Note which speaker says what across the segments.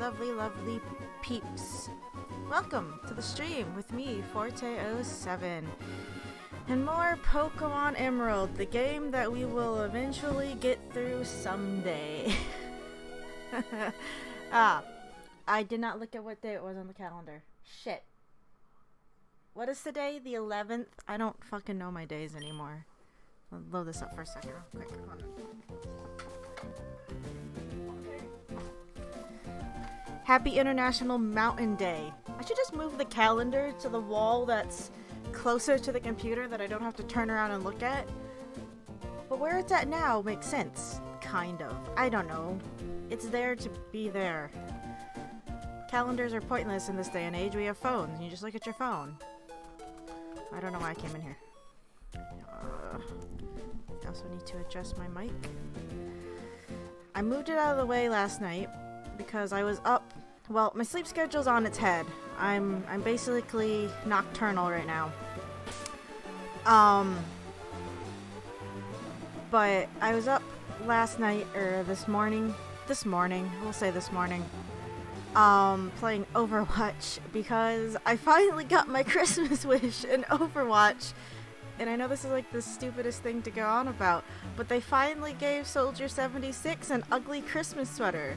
Speaker 1: lovely, lovely peeps. Welcome to the stream with me, Forte07, and more Pokemon Emerald, the game that we will eventually get through someday. I did not look at what day it was on the calendar. Shit. What is today? The 11th? I don't fucking know my days anymore. I'll load this up for a second real quick. Hold on. Happy International Mountain Day. I should just move the calendar to the wall that's closer to the computer that I don't have to turn around and look at. But where it's at now makes sense. Kind of. I don't know. It's there to be there. Calendars are pointless in this day and age. We have phones. You just look at your phone. I don't know why I came in here. I also need to adjust my mic. I moved it out of the way last night because I was up. Well, my sleep schedule's on its head. I'm basically nocturnal right now. But I was up last night, or this morning, we'll say this morning, playing Overwatch because I finally got my Christmas wish in Overwatch. And I know this is like the stupidest thing to go on about, but they finally gave Soldier 76 an ugly Christmas sweater.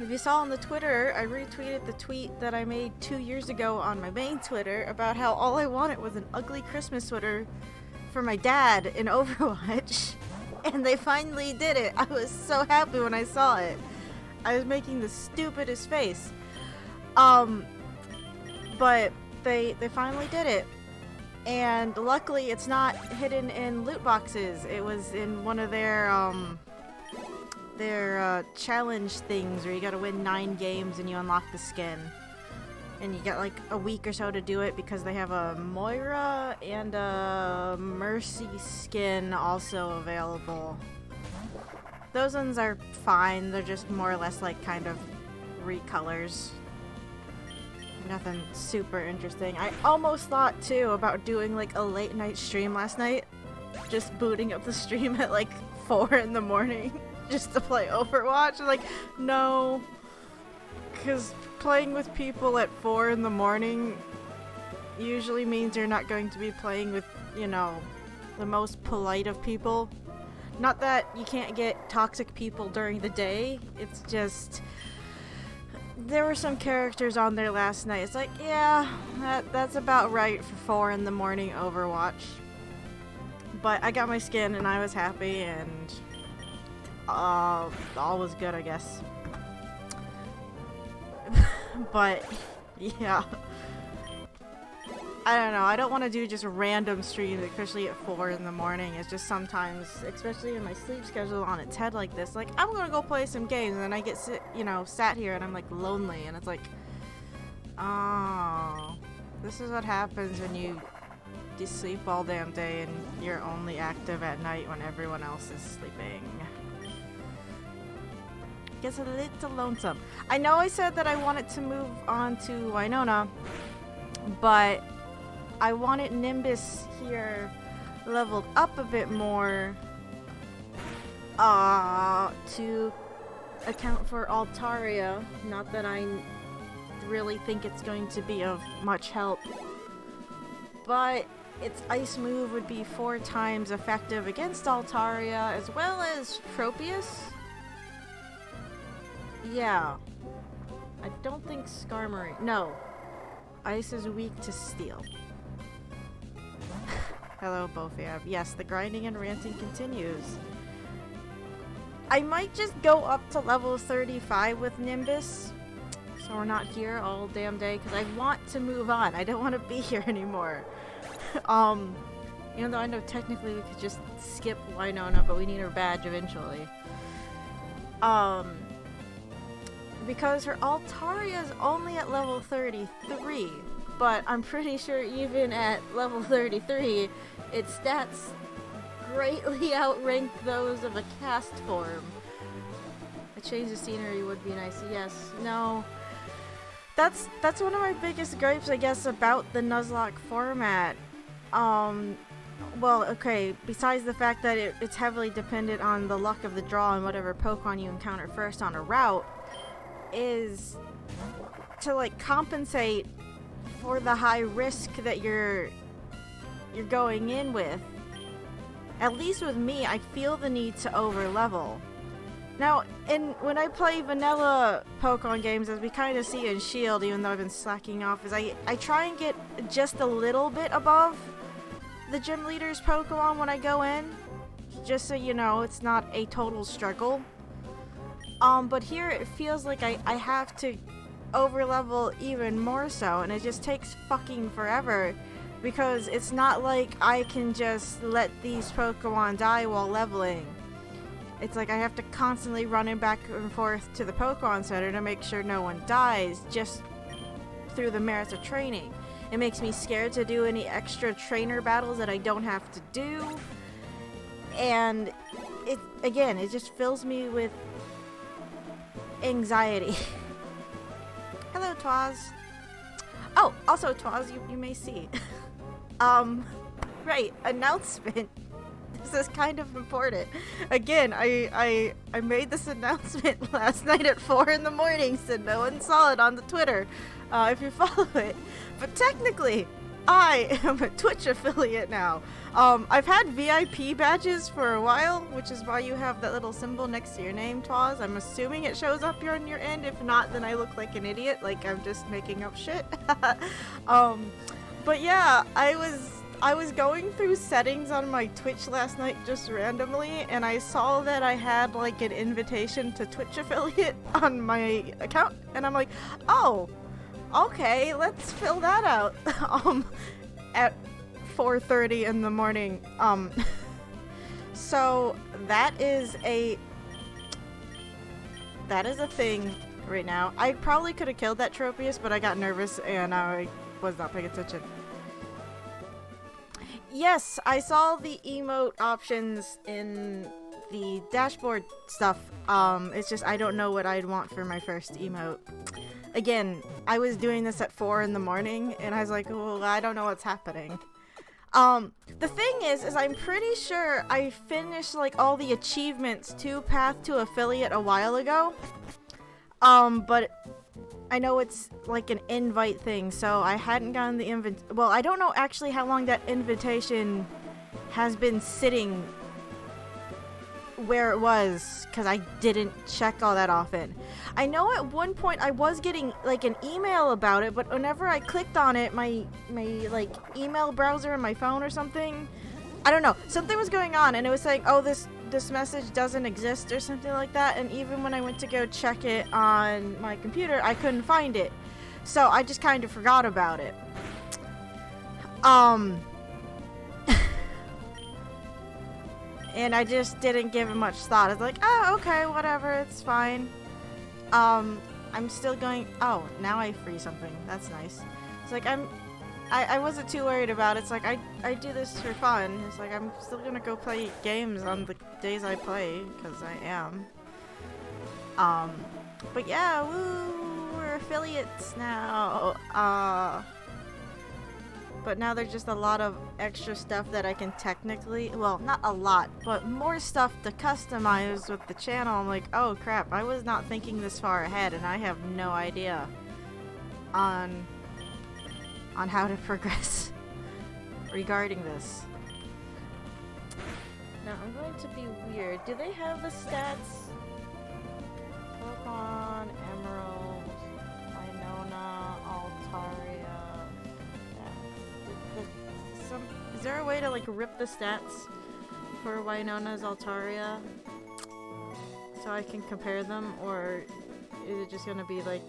Speaker 1: If you saw on the Twitter, I retweeted the tweet that I made 2 years ago on my main Twitter about how all I wanted was an ugly Christmas sweater for my dad in Overwatch. And they finally did it. I was so happy when I saw it. I was making the stupidest face. But they finally did it. And luckily it's not hidden in loot boxes. It was in one of their challenge things where you gotta win 9 games and you unlock the skin. And you get like a week or so to do it because they have a Moira and a Mercy skin also available. Those ones are fine. They're just more or less like kind of recolors. Nothing super interesting. I almost thought too about doing like a late night stream last night. Just booting up the stream at like 4 in the morning just to play Overwatch. Like, no. Because playing with people at 4 in the morning usually means you're not going to be playing with, you know, the most polite of people. Not that you can't get toxic people during the day. It's just there were some characters on there last night. It's like, yeah, that's about right for 4 in the morning Overwatch. But I got my skin and I was happy and all was good, I guess. But yeah, I don't know. I don't want to do just random streams, especially at 4 in the morning. It's just sometimes, especially when my sleep schedule on its head like this, like I'm gonna go play some games, and then I get sat here and I'm like lonely, and it's like, oh, this is what happens when you sleep all damn day and you're only active at night when everyone else is sleeping. Gets a little lonesome. I know I said that I wanted to move on to Winona, but I wanted Nimbus here leveled up a bit more to account for Altaria. Not that I really think it's going to be of much help, but its ice move would be 4 times effective against Altaria as well as Tropius. Yeah. I don't think Skarmory. No. Ice is weak to steel. Hello, Bofiab. Yes, the grinding and ranting continues. I might just go up to level 35 with Nimbus, so we're not here all damn day, because I want to move on. I don't want to be here anymore. Even though I know technically we could just skip Winona, but we need her badge eventually. Because her Altaria is only at level 33, but I'm pretty sure even at level 33, its stats greatly outrank those of a cast form. A change of scenery would be nice. Yes, no. That's one of my biggest gripes, I guess, about the Nuzlocke format. Well, okay, besides the fact that it's heavily dependent on the luck of the draw and whatever Pokemon you encounter first on a route, is to like compensate for the high risk that you're going in with. At least with me, I feel the need to over level. Now, when I play vanilla Pokemon games, as we kind of see in Shield, even though I've been slacking off, is I try and get just a little bit above the gym leader's Pokemon when I go in, just so you know, it's not a total struggle. But here it feels like I have to over level even more so, and it just takes fucking forever, because it's not like I can just let these Pokemon die while leveling. It's like I have to constantly run back and forth to the Pokemon Center to make sure no one dies, just through the merits of training. It makes me scared to do any extra trainer battles that I don't have to do. And it just fills me with anxiety. Hello, Twaz. Oh, also, Twaz, you may see. Right, announcement. This is kind of important. Again, I made this announcement last night at 4 in the morning, so no one saw it on the Twitter, if you follow it. But technically, I am a Twitch affiliate now. I've had VIP badges for a while, which is why you have that little symbol next to your name, Twaz. I'm assuming it shows up here on your end. If not, then I look like an idiot, like I'm just making up shit. But yeah, I was going through settings on my Twitch last night just randomly, and I saw that I had like an invitation to Twitch affiliate on my account, and I'm like, oh, okay, let's fill that out. At 4:30 in the morning. So that is a thing right now. I probably could have killed that Tropius, but I got nervous and I was not paying attention. Yes, I saw the emote options in the dashboard stuff. It's just I don't know what I'd want for my first emote. Again, I was doing this at 4 in the morning, and I was like, well, I don't know what's happening. The thing is I'm pretty sure I finished, like, all the achievements to Path to Affiliate a while ago. But I know it's, like, an invite thing, so I hadn't gotten the well, I don't know actually how long that invitation has been sitting where it was, because I didn't check all that often. I know at one point I was getting like an email about it, but whenever I clicked on it, my like email browser in my phone or something, I don't know, something was going on, and it was saying, oh, this message doesn't exist or something like that. And even when I went to go check it on my computer, I couldn't find it, so I just kind of forgot about it. And I just didn't give it much thought. It's like, oh, okay, whatever, it's fine. I'm still going. Oh, now I free something. That's nice. It's like I wasn't too worried about it. It's like I do this for fun. It's like I'm still gonna go play games on the days I play, because I am. But yeah, woo, we're affiliates now. But now there's just a lot of extra stuff that I can technically, well, not a lot, but more stuff to customize with the channel. I'm like, oh crap, I was not thinking this far ahead, and I have no idea on how to progress regarding this. Now I'm going to be weird. Do they have the stats? Pokemon, Emerald, Winona, Altaria. Is there a way to like rip the stats for Winona's Altaria so I can compare them, or is it just gonna be like,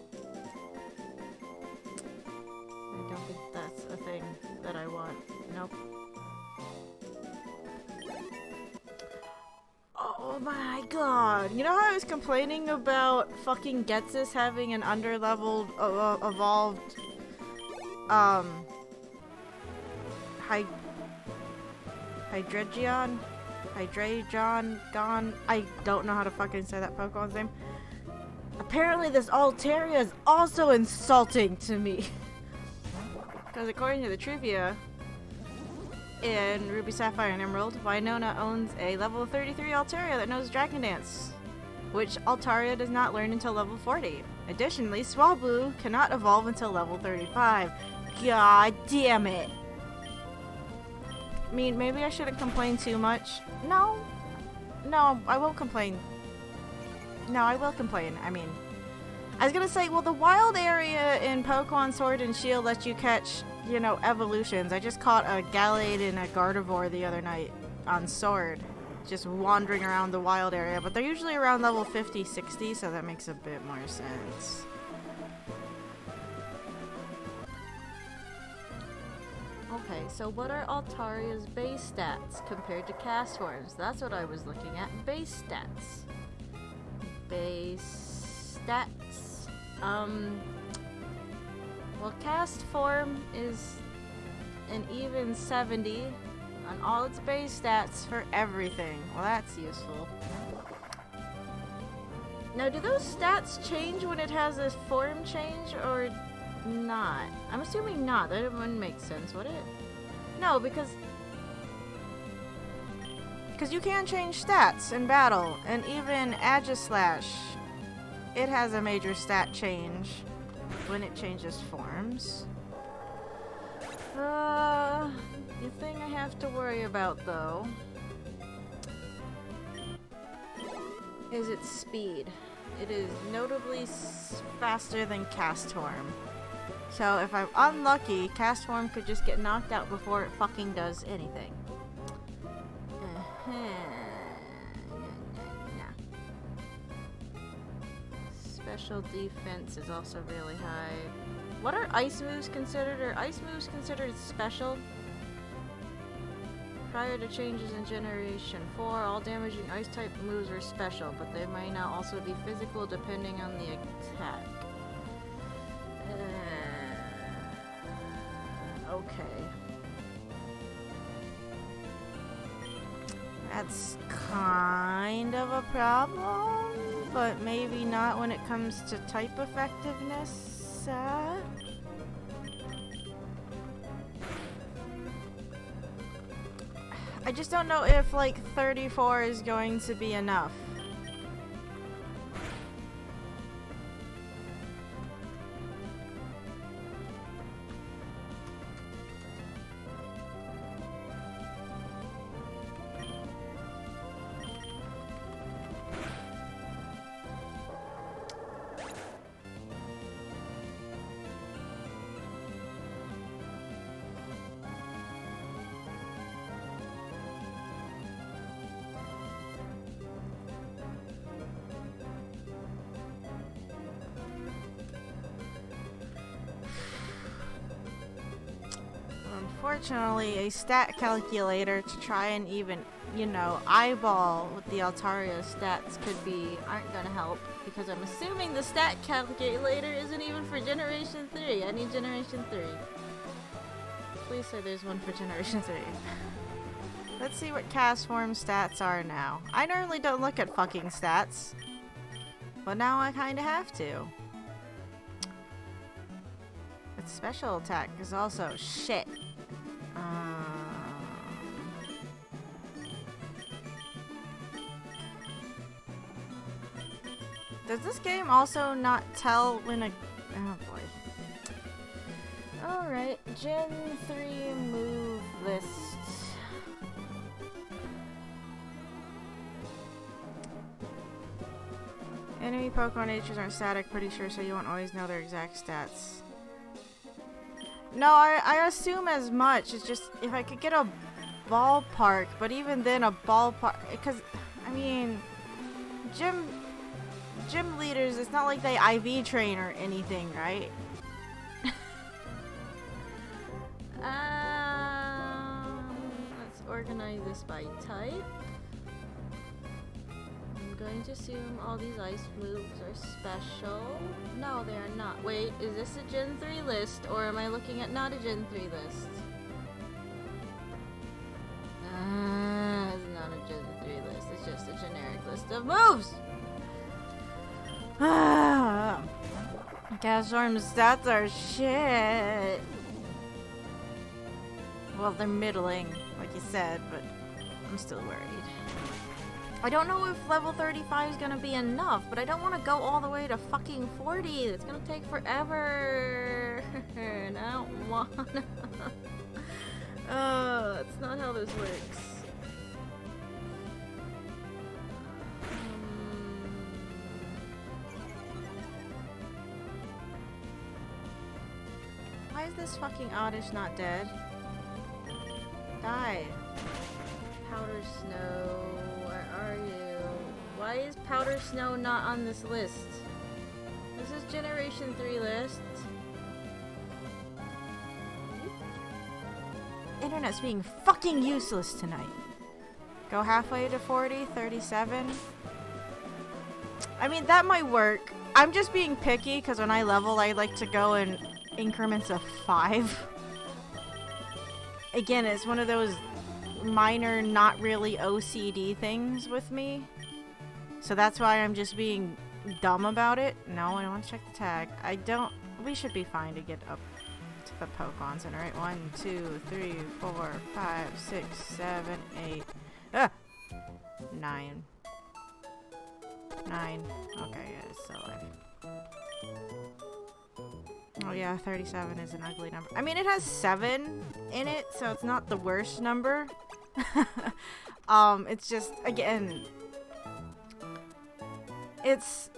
Speaker 1: I don't think that's a thing that I want. Nope. Oh my god. You know how I was complaining about fucking Getsus having an underleveled evolved Hydreigon, Gone. I don't know how to fucking say that Pokemon's name. Apparently this Altaria is also insulting to me. Because according to the trivia, in Ruby, Sapphire, and Emerald, Winona owns a level 33 Altaria that knows Dragon Dance. which Altaria does not learn until level 40. Additionally, Swablu cannot evolve until level 35. God damn it. I mean, maybe I shouldn't complain too much. No, I won't complain. No, I will complain. I mean, I was gonna say, well, the wild area in Pokemon Sword and Shield lets you catch, you know, evolutions. I just caught a Gallade and a Gardevoir the other night on Sword, just wandering around the wild area, but they're usually around level 50, 60, so that makes a bit more sense. Okay, so what are Altaria's base stats compared to Castform's? That's what I was looking at. Base stats. Base stats. Well, Castform is an even 70 on all its base stats for everything. Well, that's useful. Now, do those stats change when it has a form change, or not? I'm assuming not. That wouldn't make sense, would it? No, because you can change stats in battle, and even Aegislash, it has a major stat change when it changes forms. The thing I have to worry about, though, is its speed. It is notably faster than Castform. So if I'm unlucky, Castform could just get knocked out before it fucking does anything. Special defense is also really high. What are ice moves considered? Are ice moves considered special? Prior to changes in Generation 4, all damaging ice-type moves are special, but they may now also be physical depending on the attack. Okay. That's kind of a problem, but maybe not when it comes to type effectiveness. I just don't know if, like, 34 is going to be enough. Unfortunately, a stat calculator to try and even, you know, eyeball what the Altaria stats aren't gonna help, because I'm assuming the stat calculator isn't even for Generation 3. I need Generation 3. Please say there's one for Generation 3. Let's see what Castform stats are now. I normally don't look at fucking stats, but now I kinda have to. Its special attack is also shit. Does this game also not tell when a... Oh boy. Alright, Gen 3 move list. Enemy Pokemon natures aren't static, pretty sure, so you won't always know their exact stats. No, I assume as much. It's just, if I could get a ballpark, but even then a ballpark, because, I mean, gym leaders, it's not like they IV train or anything, right? Let's organize this by type. I'm going to assume all these ice moves are special. No, they are not. Wait, is this a Gen 3 list, or am I looking at not a Gen 3 list? It's not a Gen 3 list. It's just a generic list of moves! Castform's stats are shit. Well, they're middling, like you said, but I'm still worried. I don't know if level 35 is gonna be enough, but I don't want to go all the way to fucking 40. It's gonna take forever. And I don't wanna. That's not how this works. Why is this fucking Oddish not dead? Die. Powder Snow, where are you? Why is Powder Snow not on this list? This is Generation 3 list. Internet's being fucking useless tonight. Go halfway to 40, 37. I mean, that might work. I'm just being picky because when I level, I like to go in increments of 5. Again, it's one of those minor, not really OCD things with me. So that's why I'm just being dumb about it. No, I want to check the tag. I don't... We should be fine to get up to the Pokemon Center, right? 1, 2, 3, 4, 5, 6, 7, 8... Ah! 9. 9. Okay, yeah, it's still there. Oh yeah, 37 is an ugly number. I mean, it has 7 in it, so it's not the worst number. It's just, again, it's...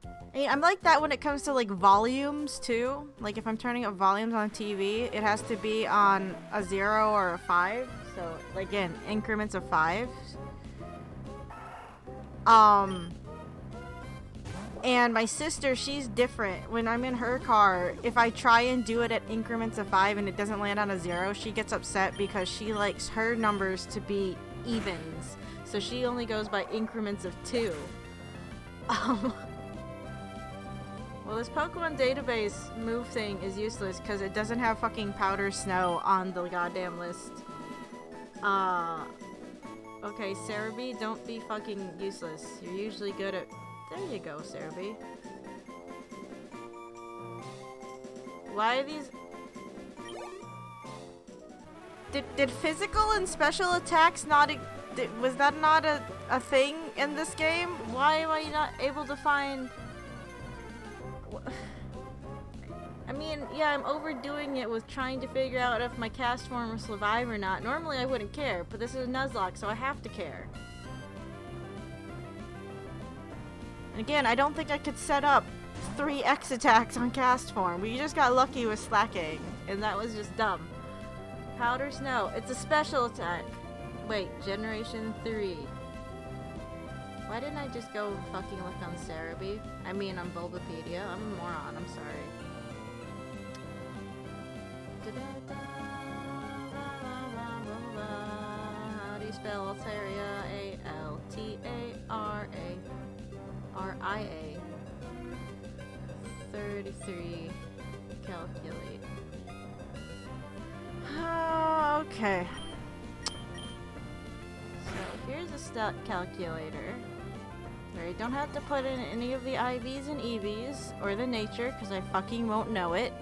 Speaker 1: I mean, I'm like that when it comes to, like, volumes, too. Like, if I'm turning up volumes on TV, it has to be on a 0 or a 5. So, again, increments of 5. And my sister, she's different. When I'm in her car, if I try and do it at increments of 5 and it doesn't land on a 0, she gets upset because she likes her numbers to be evens. So she only goes by increments of 2. Well, this Pokemon database move thing is useless because it doesn't have fucking Powder Snow on the goddamn list. Okay, Cerebi, don't be fucking useless. You're usually good at... There you go, Cerebi. Why are these... Did physical and special attacks not... Was that not a thing in this game? Why am I not able to find... I mean, yeah, I'm overdoing it with trying to figure out if my cast form will survive or not. Normally I wouldn't care, but this is a Nuzlocke, so I have to care. And again, I don't think I could set up 3 X attacks on cast form. We just got lucky with slacking, and that was just dumb. Powder Snow, it's a special attack. Wait, Generation 3. Why didn't I just go fucking look on Cerebi? I mean on Bulbapedia. I'm a moron, I'm sorry. How do you spell Altaria? A-L-T-A-R-A. 33. Calculate. Okay. So here's a stat calculator. Where you don't have to put in any of the IVs and EVs or the nature, because I fucking won't know it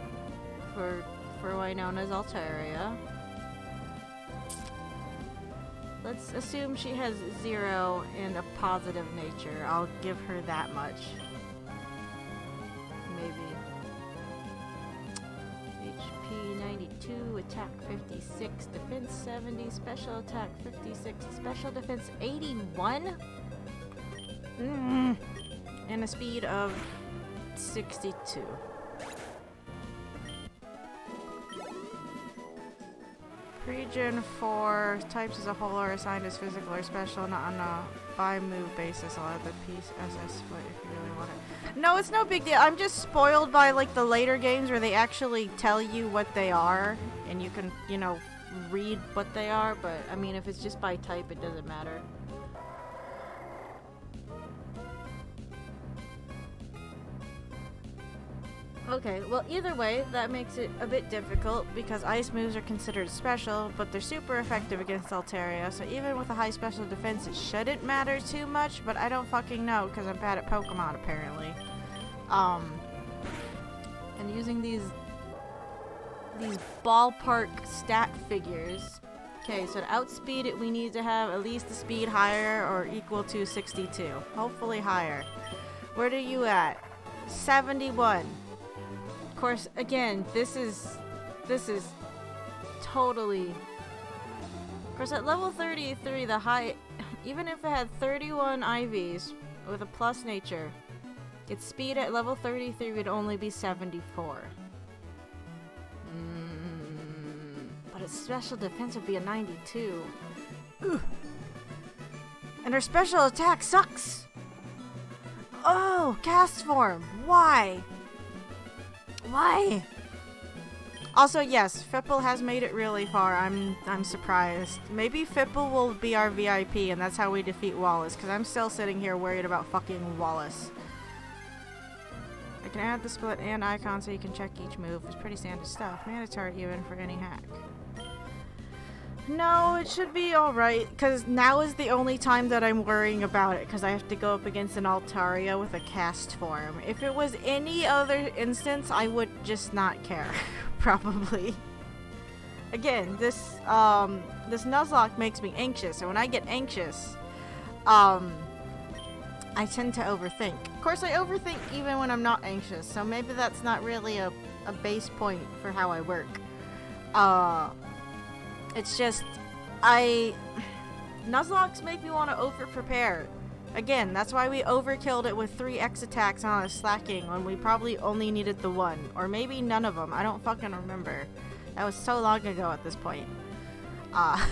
Speaker 1: for Winona's Altaria. Let's assume she has 0 in a positive nature. I'll give her that much. Maybe. HP 92, attack 56, defense 70, special attack 56, special defense 81? And a speed of 62. Pre-Gen 4 types as a whole are assigned as physical or special, not on a by move basis. I'll add the piece SS split if you really want it. No, it's no big deal. I'm just spoiled by like the later games where they actually tell you what they are and you can, you know, read what they are, but I mean if it's just by type it doesn't matter. Okay, well either way, that makes it a bit difficult because ice moves are considered special, but they're super effective against Altaria, so even with a high special defense it shouldn't matter too much, but I don't fucking know because I'm bad at Pokemon apparently. And using these ballpark stat figures Okay, so to outspeed it, we need to have at least the speed higher or equal to 62. Hopefully higher. Where are you at? 71. Of course, again, this is totally... Of course, at level 33, the high... Even if it had 31 IVs with a plus nature, its speed at level 33 would only be 74. But its special defense would be a 92. Ugh. And her special attack sucks! Oh, cast form! Why? Why? Also, yes, Fipple has made it really far. I'm surprised. Maybe Fipple will be our VIP, and that's how we defeat Wallace, because I'm still sitting here worried about fucking Wallace. I can add the split and icon so you can check each move. It's pretty standard stuff. Mandatory even for any hack. No, it should be alright, because now is the only time that I'm worrying about it, because I have to go up against an Altaria with a cast form. If it was any other instance, I would just not care. Probably. Again, this Nuzlocke makes me anxious, and when I get anxious, I tend to overthink. Of course, I overthink even when I'm not anxious, so maybe that's not really a base point for how I work. It's just, Nuzlocks make me want to over-prepare. Again, that's why we overkilled it with 3 X attacks on a slacking when we probably only needed the 1. Or maybe none of them. I don't fucking remember. That was so long ago at this point. I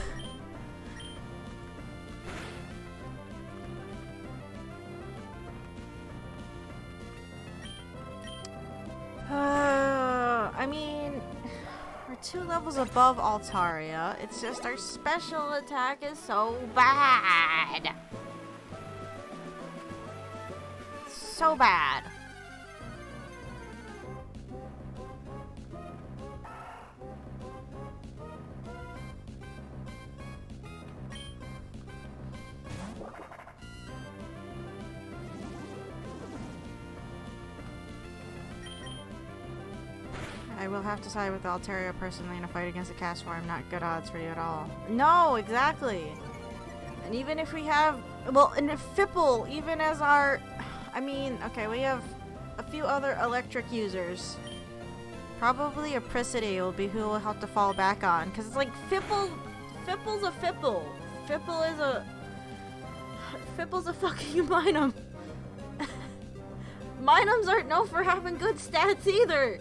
Speaker 1: mean... We're 2 levels above Altaria. It's just our special attack is so bad. So bad. I will have to side with Altaria personally in a fight against a cast form. Not good odds for you at all. No, exactly. And even if we have... Well, and if Fipple, even as our... I mean, okay, we have a few other electric users. Probably Apricity will be who we'll have to fall back on. Because it's like, Fipple's a Fipple. Fipple's a fucking Minum. Minums aren't known for having good stats either.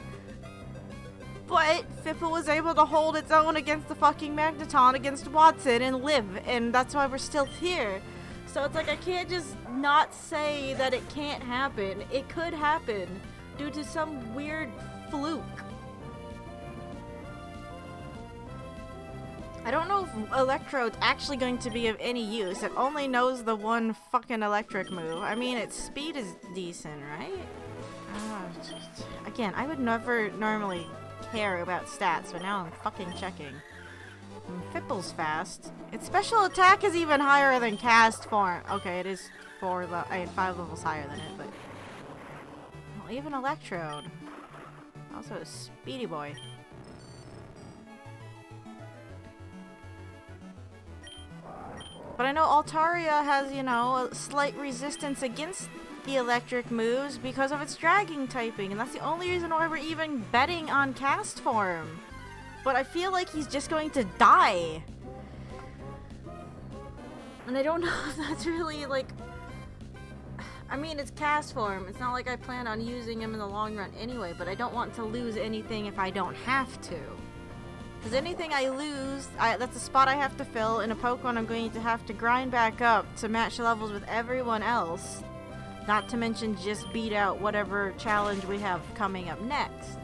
Speaker 1: But Fipple was able to hold its own against the fucking Magneton, against Watson, and live. And that's why we're still here. So it's like, I can't just not say that it can't happen. It could happen due to some weird fluke. I don't know if Electrode's actually going to be of any use. It only knows the one fucking electric move. I mean, its speed is decent, right? Again, I would never normally care about stats, but now I'm fucking checking. Fipple's fast. Its special attack is even higher than cast form. Okay, it is 5 levels higher than it, but... Well, even Electrode. Also a speedy boy. But I know Altaria has, you know, a slight resistance against the electric moves because of its dragging typing, and that's the only reason why we're even betting on cast form. But I feel like he's just going to die. And I don't know if that's really, like... I mean, it's cast form. It's not like I plan on using him in the long run anyway, but I don't want to lose anything if I don't have to. Because anything I lose, that's a spot I have to fill in a Pokemon I'm going to have to grind back up to match levels with everyone else. Not to mention just beat out whatever challenge we have coming up next.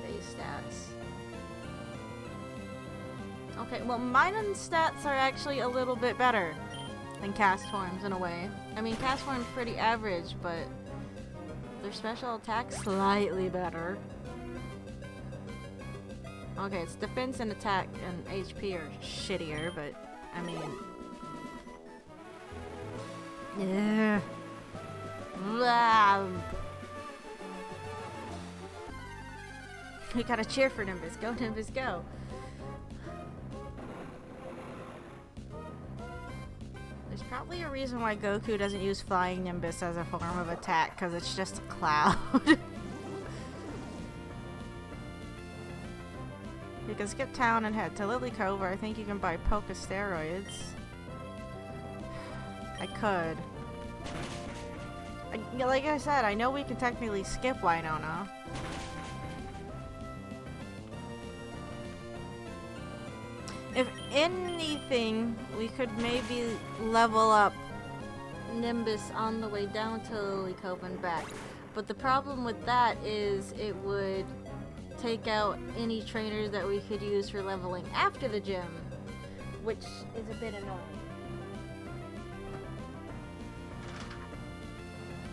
Speaker 1: Base stats. Okay, well, Minun's stats are actually a little bit better than cast forms in a way. I mean, cast form's pretty average, but their special attack's slightly better. Okay, its defense and attack and HP are shittier, but I mean... Yeah. We gotta cheer for Nimbus. Go, Nimbus, go. There's probably a reason why Goku doesn't use Flying Nimbus as a form of attack, because it's just a cloud. You can skip town and head to Lily Cove, where I think you can buy Poké steroids. I could. Like I said, I know we can technically skip Winona. If anything, we could maybe level up Nimbus on the way down to Lily Cove and back. But the problem with that is it would take out any trainers that we could use for leveling after the gym, which is a bit annoying.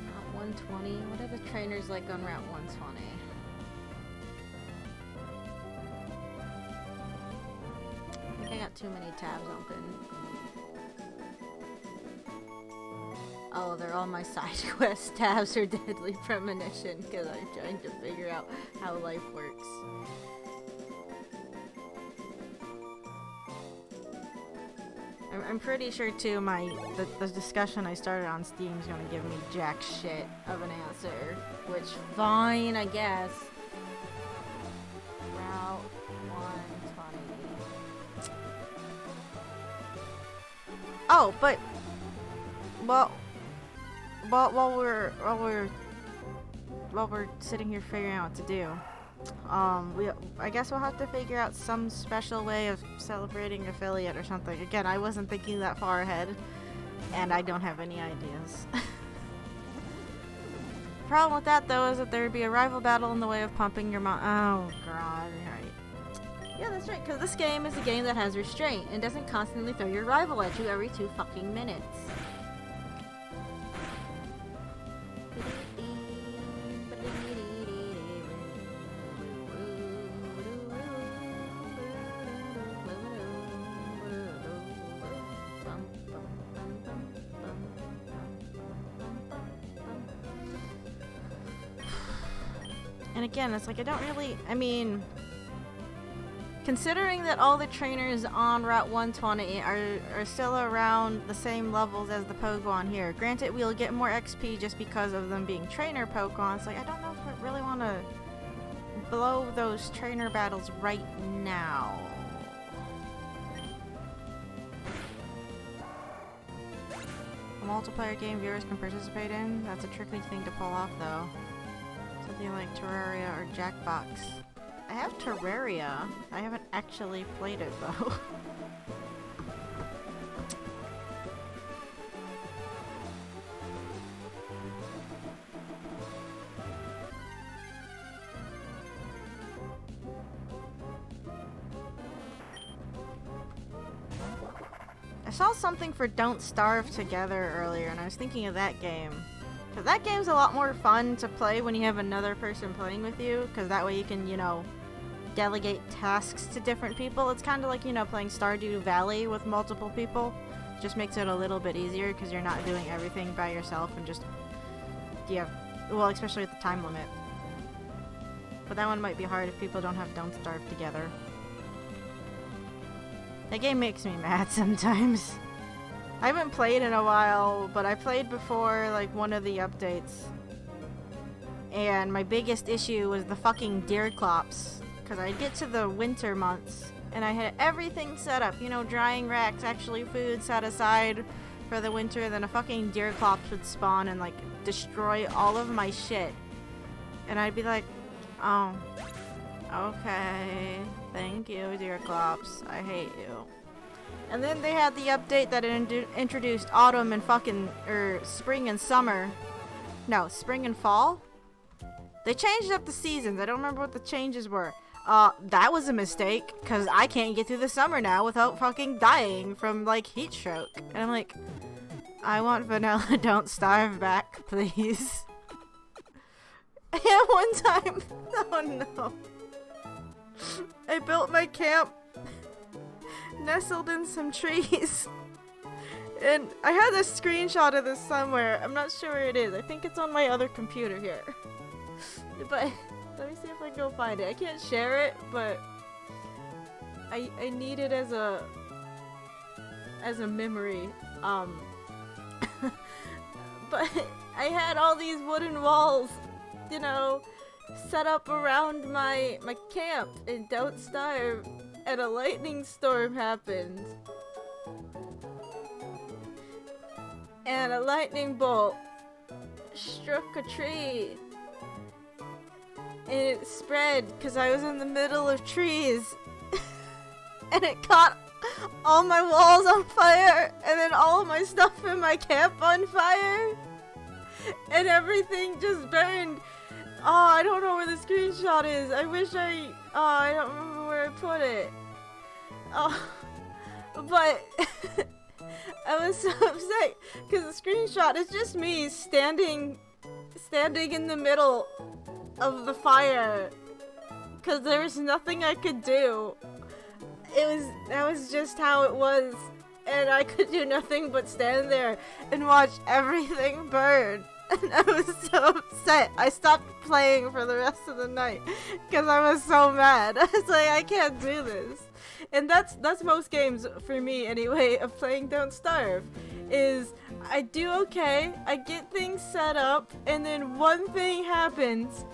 Speaker 1: Route 120? What are the trainers like on Route 120? I think I got too many tabs open. Oh, they're all my side quest tabs or Deadly Premonition, because I'm trying to figure out how life works. I'm pretty sure too the discussion I started on Steam is gonna give me jack shit of an answer, which fine, I guess. Route 120. Oh, but while we're sitting here figuring out what to do, I guess we'll have to figure out some special way of celebrating affiliate or something. Again, I wasn't thinking that far ahead, and I don't have any ideas. The problem with that, though, is that there would be a rival battle in the way of pumping your oh god, right. Yeah, that's right, because this game is a game that has restraint and doesn't constantly throw your rival at you every 2 fucking minutes. And again, it's like I don't really, I mean, considering that all the trainers on Route 120 are still around the same levels as the Pokemon here. Granted, we'll get more XP just because of them being trainer Pokemon. It's like, I don't know if I really want to blow those trainer battles right now. A multiplayer game viewers can participate in? That's a tricky thing to pull off, though. Something like Terraria or Jackbox. I have Terraria. I haven't actually played it, though. I saw something for Don't Starve Together earlier, and I was thinking of that game. Because that game's a lot more fun to play when you have another person playing with you, because that way you can, you know, delegate tasks to different people. It's kind of like, you know, playing Stardew Valley with multiple people. It just makes it a little bit easier because you're not doing everything by yourself and just, yeah, well, especially with the time limit. But that one might be hard if people don't have Don't Starve Together. That game makes me mad sometimes. I haven't played in a while, but I played before, like, one of the updates. And my biggest issue was the fucking deer clops. Because I'd get to the winter months, and I had everything set up. You know, drying racks, actually food set aside for the winter. Then a fucking deer clops would spawn and, like, destroy all of my shit. And I'd be like, oh, okay, thank you, deer clops. I hate you. And then they had the update that introduced autumn and fucking, spring and summer. No, spring and fall? They changed up the seasons. I don't remember what the changes were. That was a mistake, because I can't get through the summer now without fucking dying from, like, heat stroke. And I'm like, I want vanilla Don't Starve back, please. And one time, oh no. I built my camp nestled in some trees. And I had a screenshot of this somewhere. I'm not sure where it is. I think it's on my other computer here. But Let me see if I can go find it. I can't share it, but I need it as a memory. But I had all these wooden walls, you know, set up around my camp in Don't Starve, and a lightning storm happened. And a lightning bolt struck a tree. And it spread because I was in the middle of trees. And it caught all my walls on fire, and then all of my stuff in my camp on fire. And everything just burned. Oh, I don't know where the screenshot is. I wish I don't remember where I put it. Oh, but I was so upset because the screenshot is just me standing in the middle of the fire because there was nothing I could do. That was just how it was, and I could do nothing but stand there and watch everything burn. And I was so upset. I stopped playing for the rest of the night because I was so mad. I was like, I can't do this. And that's most games for me anyway of playing Don't Starve. Is I do okay, I get things set up, and then one thing happens,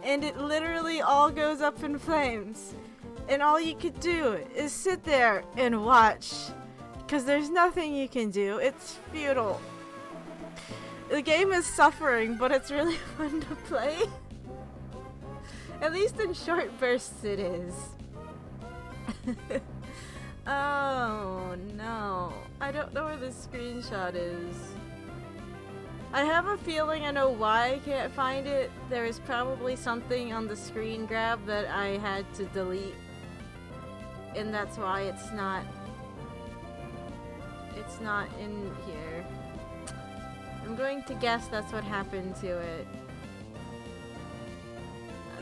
Speaker 1: and it literally all goes up in flames. And all you could do is sit there and watch, because there's nothing you can do. It's futile. The game is suffering, but it's really fun to play. At least in short bursts it is. Oh no. I don't know where the screenshot is. I have a feeling I know why I can't find it. There is probably something on the screen grab that I had to delete. And that's why it's not in here. I'm going to guess that's what happened to it.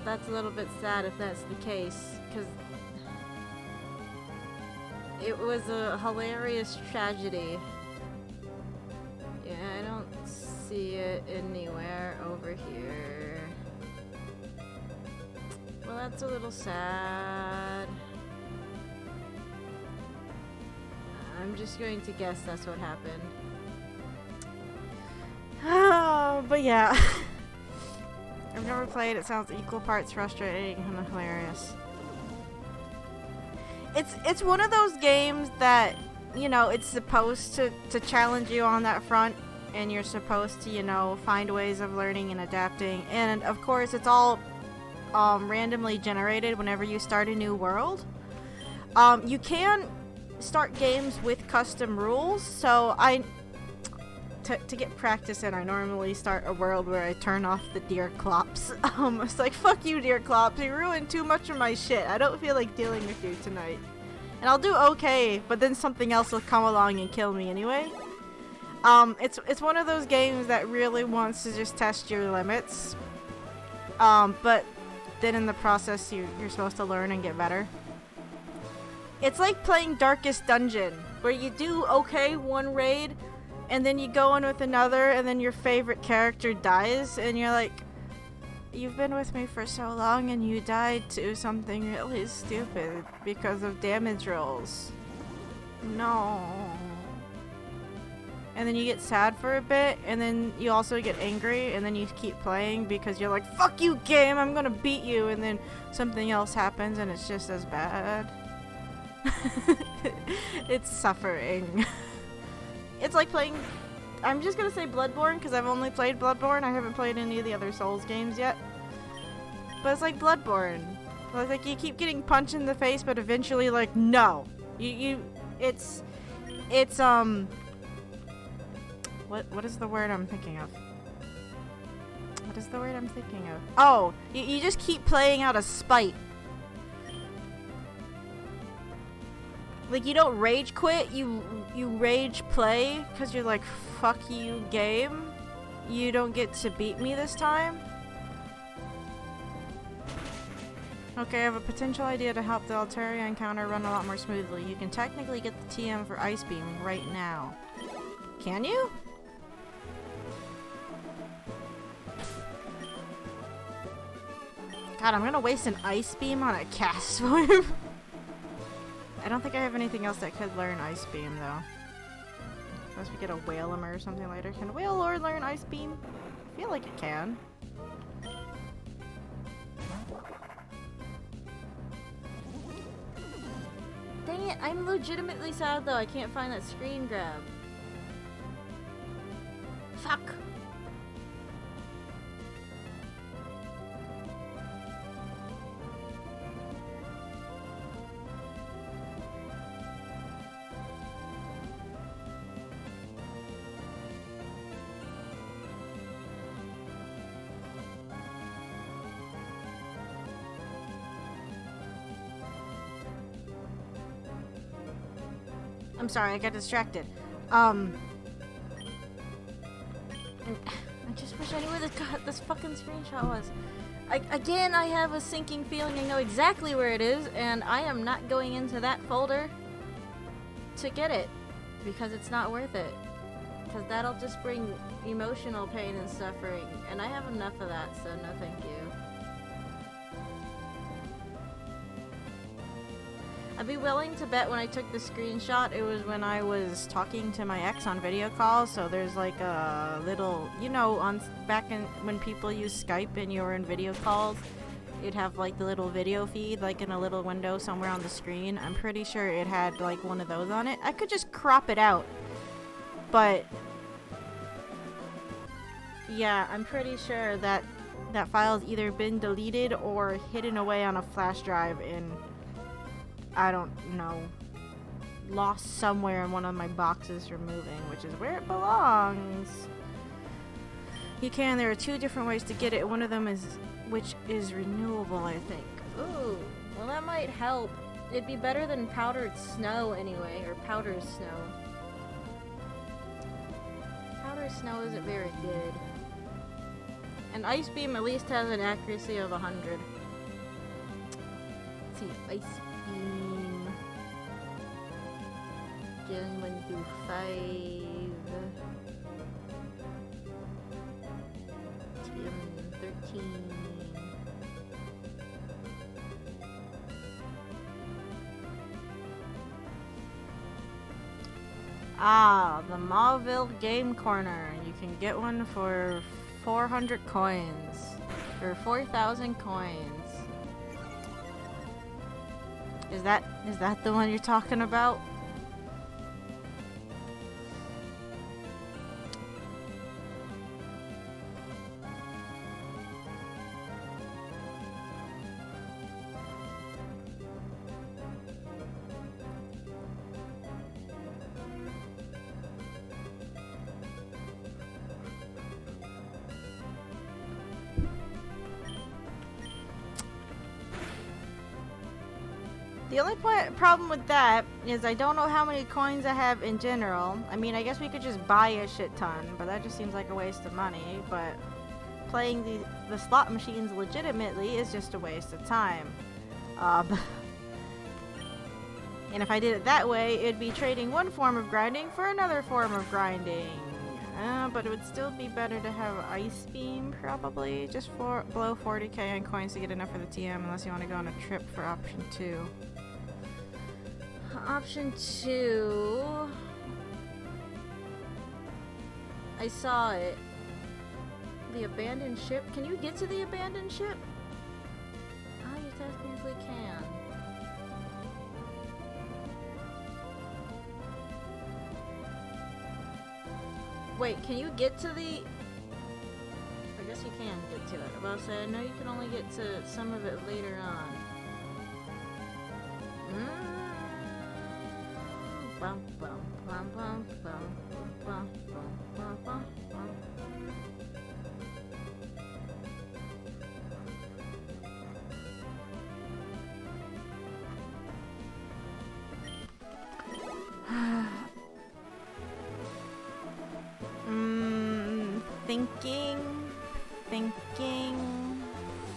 Speaker 1: That's a little bit sad if that's the case, because it was a hilarious tragedy. Yeah, I don't see it anywhere over here. Well, that's a little sad. I'm just going to guess that's what happened. Oh, but yeah. I've never played. It sounds equal parts frustrating and hilarious. It's one of those games that, you know, it's supposed to challenge you on that front, and you're supposed to, you know, find ways of learning and adapting. And of course, it's all randomly generated whenever you start a new world. You can start games with custom rules, so to get practice in, I normally start a world where I turn off the deer clops. It's like, fuck you, deer clops, you ruined too much of my shit. I don't feel like dealing with you tonight. And I'll do okay, but then something else will come along and kill me anyway. It's one of those games that really wants to just test your limits. But then in the process, you're supposed to learn and get better. It's like playing Darkest Dungeon, where you do okay one raid, and then you go in with another, and then your favorite character dies, and you're like, you've been with me for so long, and you died to something really stupid because of damage rolls. No. And then you get sad for a bit, and then you also get angry, and then you keep playing because you're like, fuck you, game, I'm gonna beat you, and then something else happens, and it's just as bad. It's suffering. It's like playing, I'm just gonna say Bloodborne because I've only played Bloodborne. I haven't played any of the other Souls games yet. But it's like Bloodborne. It's like you keep getting punched in the face, but eventually, like, no. It's what is the word I'm thinking of? What is the word I'm thinking of? Oh, you just keep playing out of spite. Like, you don't rage quit, you rage play, because you're like, fuck you, game. You don't get to beat me this time. Okay, I have a potential idea to help the Altaria encounter run a lot more smoothly. You can technically get the TM for Ice Beam right now. Can you? God, I'm gonna waste an ice beam on a cast swim. I don't think I have anything else that could learn ice beam though. Unless we get a Whalem or something later. Can Whalelord learn ice beam? I feel like it can. Dang it, I'm legitimately sad though. I can't find that screen grab. Fuck. I'm sorry, I got distracted. I just wish I knew where this fucking screenshot was. Again, I have a sinking feeling I know exactly where it is, and I am not going into that folder to get it. Because it's not worth it. Because that'll just bring emotional pain and suffering, and I have enough of that, so no thank you. I'd be willing to bet when I took the screenshot, it was when I was talking to my ex on video calls. So there's like a little, you know, back in when people use Skype and you were in video calls, it'd have like the little video feed, like in a little window somewhere on the screen. I'm pretty sure it had like one of those on it. I could just crop it out, but yeah, I'm pretty sure that that file's either been deleted or hidden away on a flash drive in, I don't know, lost somewhere in one of my boxes for moving, which is where it belongs. There are 2 different ways to get it. One of them is, which is renewable, I think. Ooh, well that might help. It'd be better than powdered snow anyway, or powdered snow. Powdered snow isn't very good. And ice beam at least has an accuracy of 100. Let's see, ice beam. Gen 1 through 5. Gen 13. Ah, the Mauville Game Corner. You can get one for 400 coins. Or 4,000 coins. Is that the one you're talking about? The only problem with that is I don't know how many coins I have in general. I mean, I guess we could just buy a shit ton, but that just seems like a waste of money. But playing the slot machines legitimately is just a waste of time. And if I did it that way, it'd be trading one form of grinding for another form of grinding. But it would still be better to have Ice Beam, probably. Just below 40k on coins to get enough for the TM, unless you want to go on a trip for option 2. Option 2... I saw it. The abandoned ship. Can you get to the abandoned ship? Oh, you technically can. Wait, can you get to the... I guess you can get to it. I was about to say, I know you can only get to some of it later on. Bum, bum, bum, bum, bum, bum, bum, bum, bum.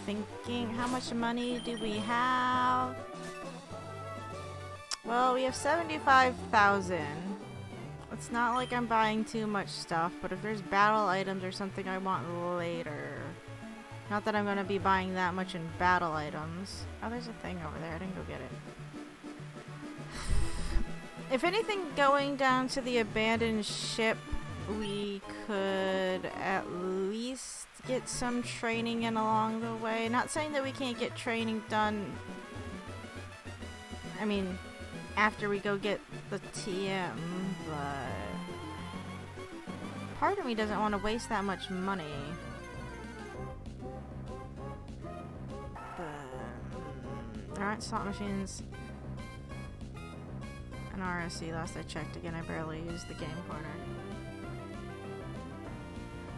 Speaker 1: Thinking. How much money do we have? Well, we have 75,000. It's not like I'm buying too much stuff, but if there's battle items or something I want later. Not that I'm gonna be buying that much in battle items. Oh, there's a thing over there. I didn't go get it. If anything, going down to the abandoned ship, we could at least get some training in along the way. Not saying that we can't get training done. I mean, after we go get the TM, but part of me doesn't want to waste that much money. But there aren't slot machines. An RSC, last I checked. Again, I barely used the game corner.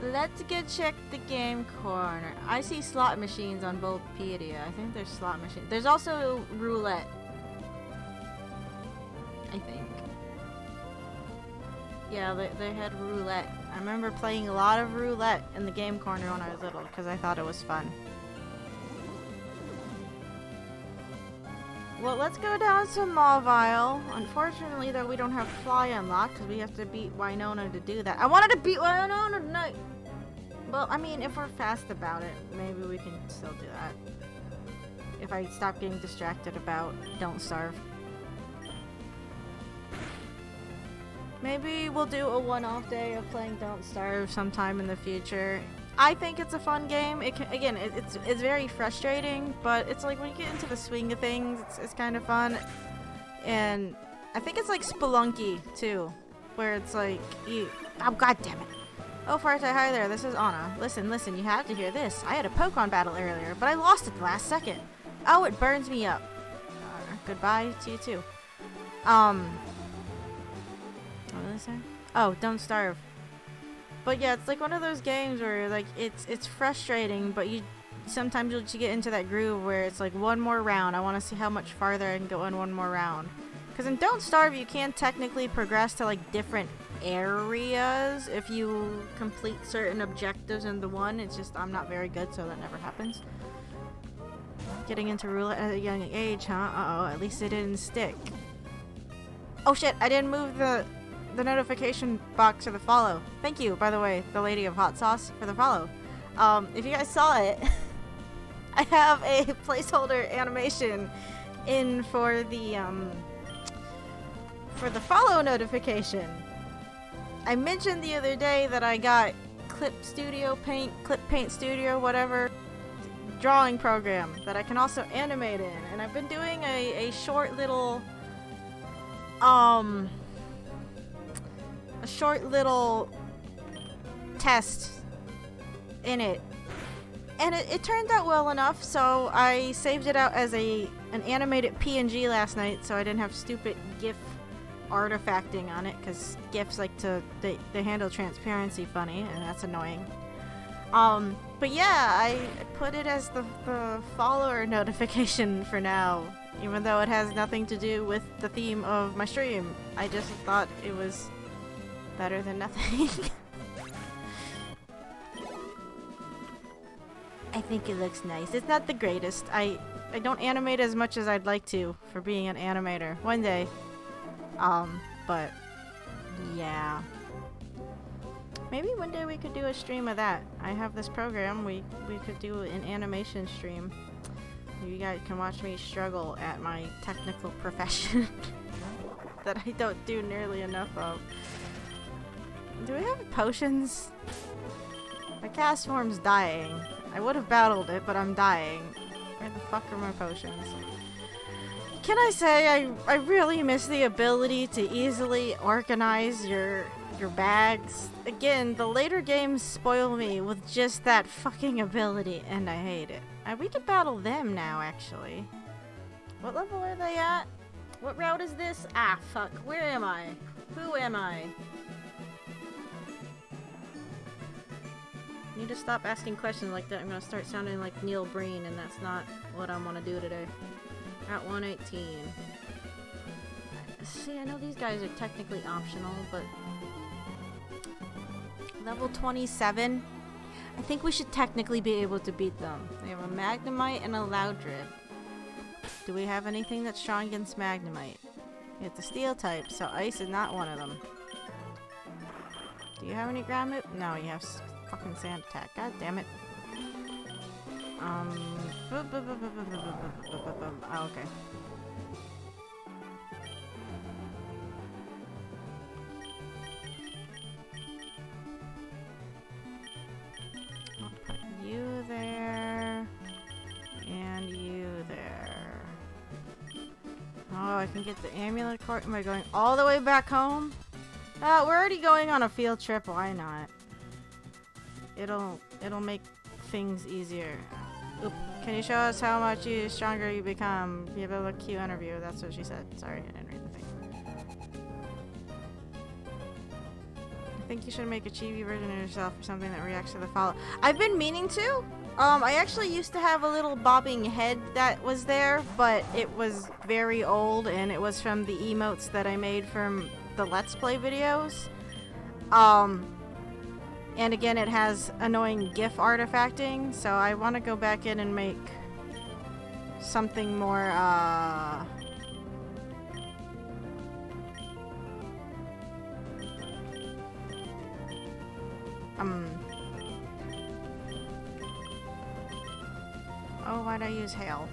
Speaker 1: Let's go check the game corner. I see slot machines on Bulbapedia. I think there's slot machines. There's also roulette. I think. Yeah, they had roulette. I remember playing a lot of roulette in the game corner when I was little because I thought it was fun. Well, let's go down to Mauville. Unfortunately, though, we don't have Fly unlocked because we have to beat Winona to do that. I wanted to beat Winona tonight! Well, I mean, if we're fast about it, maybe we can still do that. If I stop getting distracted about Don't Starve. Maybe we'll do a one-off day of playing Don't Starve sometime in the future. I think it's a fun game. It's very frustrating, but it's like when you get into the swing of things, it's kind of fun. And I think it's like Spelunky too, where it's like oh god damn it. Oh Farte, hi there, this is Anna. Listen, you have to hear this. I had a Pokemon battle earlier, but I lost at the last second. Oh, it burns me up. Goodbye to you too. What did I say? Oh, Don't Starve. But yeah, it's like one of those games where like it's frustrating, but sometimes you'll get into that groove where it's like one more round. I want to see how much farther I can go in one more round. Because in Don't Starve, you can technically progress to like different areas if you complete certain objectives in the one. It's just I'm not very good, so that never happens. Getting into roulette at a young age, huh? Uh-oh, at least it didn't stick. Oh shit, I didn't move the notification box or the follow. Thank you, by the way, the lady of hot sauce, for the follow. If you guys saw it, I have a placeholder animation in for the follow notification. I mentioned the other day that I got Clip Paint Studio, whatever, drawing program that I can also animate in, and I've been doing a short little test in it, and it turned out well enough, so I saved it out as an animated PNG last night, so I didn't have stupid GIF artifacting on it, because GIFs like they handle transparency funny, and that's annoying. But yeah, I put it as the follower notification for now, even though it has nothing to do with the theme of my stream. I just thought it was better than nothing. I think it looks nice. It's not the greatest. I don't animate as much as I'd like to for being an animator. One day. But yeah. Maybe one day we could do a stream of that. I have this program. We could do an animation stream. You guys can watch me struggle at my technical profession that I don't do nearly enough of. Do we have potions? My cast form's dying. I would have battled it, but I'm dying. Where the fuck are my potions? Can I say I really miss the ability to easily organize your bags? Again, the later games spoil me with just that fucking ability, and I hate it. We could battle them now, actually. What level are they at? What route is this? Ah, fuck. Where am I? Who am I? Need to stop asking questions like that. I'm gonna start sounding like Neil Breen, and that's not what I want to do today. At 118. See, I know these guys are technically optional, but level 27. I think we should technically be able to beat them. They have a Magnemite and a Loudred. Do we have anything that's strong against Magnemite? It's a Steel type, so Ice is not one of them. Do you have any ground move? No, you have fucking Sand attack. God damn it. Oh, okay. I'll put you there. And you there. Oh, I can get the amulet cord. Am I going all the way back home? We're already going on a field trip. Why not? It'll make things easier. Oop. Can you show us how much stronger you become? You have a Q interview. That's what she said. Sorry, I didn't read the thing. I think you should make a chibi version of yourself or something that reacts to the follow. I've been meaning to. I actually used to have a little bobbing head that was there, but it was very old and it was from the emotes that I made from the Let's Play videos. And again, it has annoying GIF artifacting, so I want to go back in and make something more, oh, why'd I use hail?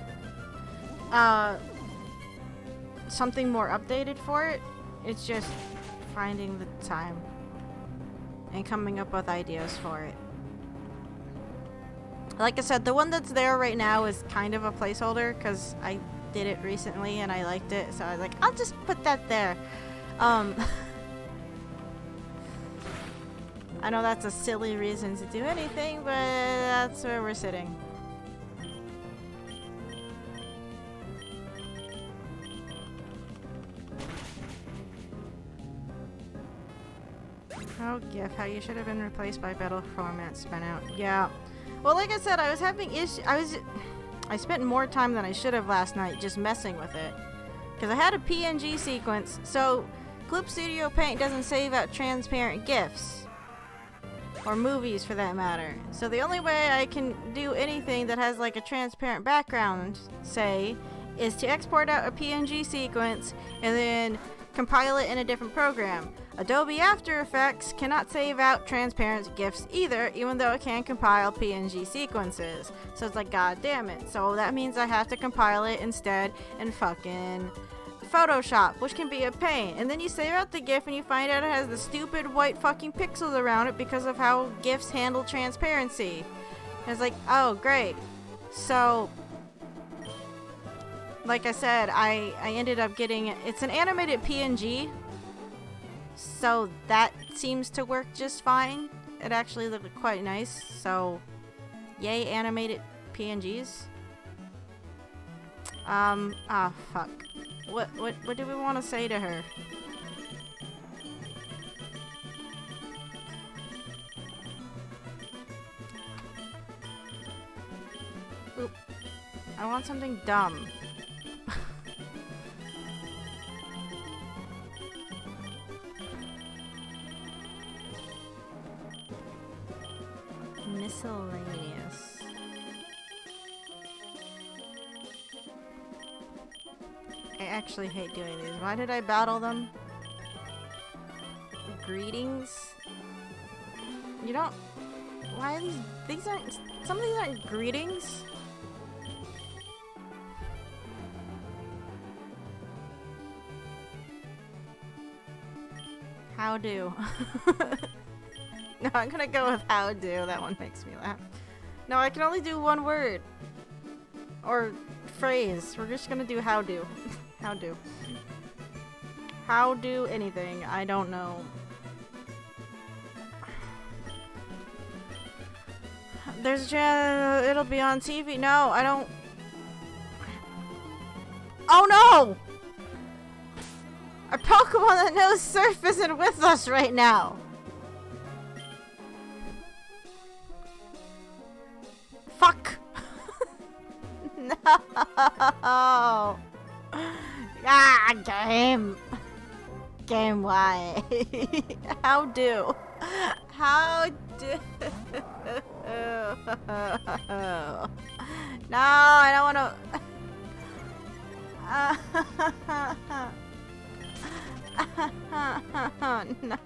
Speaker 1: Something more updated for it. It's just finding the time and coming up with ideas for it. Like I said, the one that's there right now is kind of a placeholder because I did it recently and I liked it, so I was like, I'll just put that there. I know that's a silly reason to do anything, but that's where we're sitting. Oh, GIF, how you should have been replaced by battle format spent out. Yeah. Well, like I said, I was having issues. I spent more time than I should have last night just messing with it. Because I had a PNG sequence, so Clip Studio Paint doesn't save out transparent GIFs. Or movies, for that matter. So the only way I can do anything that has like a transparent background, say, is to export out a PNG sequence and then compile it in a different program. Adobe After Effects cannot save out transparent GIFs either, even though it can compile PNG sequences. So it's like, god damn it. So that means I have to compile it instead in fucking Photoshop, which can be a pain. And then you save out the GIF and you find out it has the stupid white fucking pixels around it because of how GIFs handle transparency. And it's like, oh, great. So, like I said, I ended up getting, it's an animated PNG. So that seems to work just fine. It actually looked quite nice. So, yay animated PNGs. Fuck. What do we want to say to her? Oop. I want something dumb. Miscellaneous. I actually hate doing these. Why did I battle them? Greetings? You don't... Why are these aren't... Some of these aren't greetings? How do? No, I'm gonna go with how do. That one makes me laugh. No, I can only do one word. Or phrase. We're just gonna do how do. How do. How do anything. I don't know. There's a chance it'll be on TV. No, I don't. Oh no! Our Pokemon that knows Surf isn't with us right now. Fuck! No! Ah, game! Game, why? How do? How do? No, I don't wanna... No,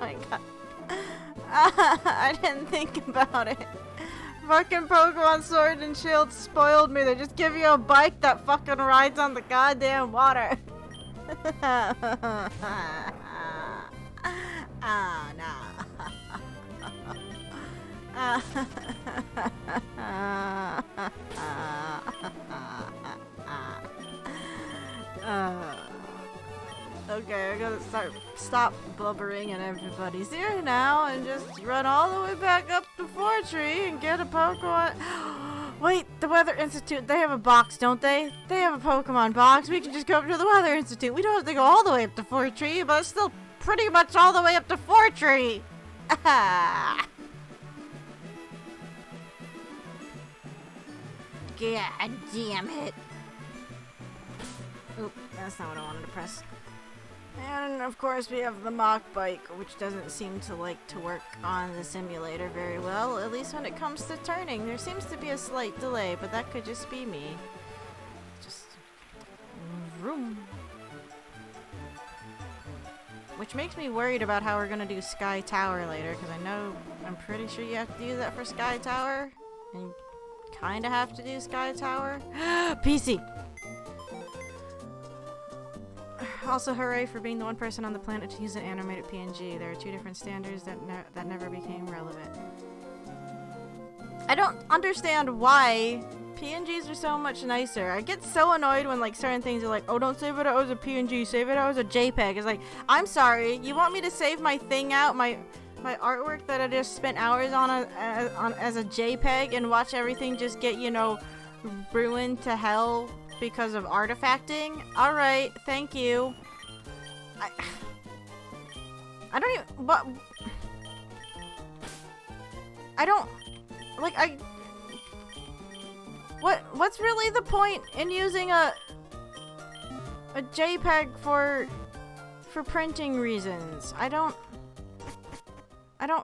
Speaker 1: I got... I didn't think about it. Fucking Pokemon Sword and Shield spoiled me. They just give you a bike that fucking rides on the goddamn water. Ah, no. Okay, I gotta stop blubbering and everybody's here now and just run all the way back up to Fortree and get a Pokemon. Wait, the Weather Institute, they have a box, don't they? They have a Pokemon box. We can just go up to the Weather Institute. We don't have to go all the way up to Fortree, but it's still pretty much all the way up to Fortree. God damn it. Oop, that's not what I wanted to press. And of course we have the mock bike, which doesn't seem to like to work on the simulator very well, at least when it comes to turning. There seems to be a slight delay, but that could just be me. Just vroom. Which makes me worried about how we're gonna do Sky Tower later, because I'm pretty sure you have to do that for Sky Tower, and you kinda have to do Sky Tower. PC! Also, hooray for being the one person on the planet to use an animated PNG. There are two different standards that never became relevant. I don't understand why PNGs are so much nicer. I get so annoyed when like certain things are like, oh, don't save it out as a PNG, save it out as a JPEG. It's like, I'm sorry, you want me to save my thing out, my artwork that I just spent hours on as a JPEG and watch everything just get, you know, ruined to hell because of artifacting? Alright, thank you. I don't even, but I don't, like, what's really the point in using a JPEG for printing reasons? I don't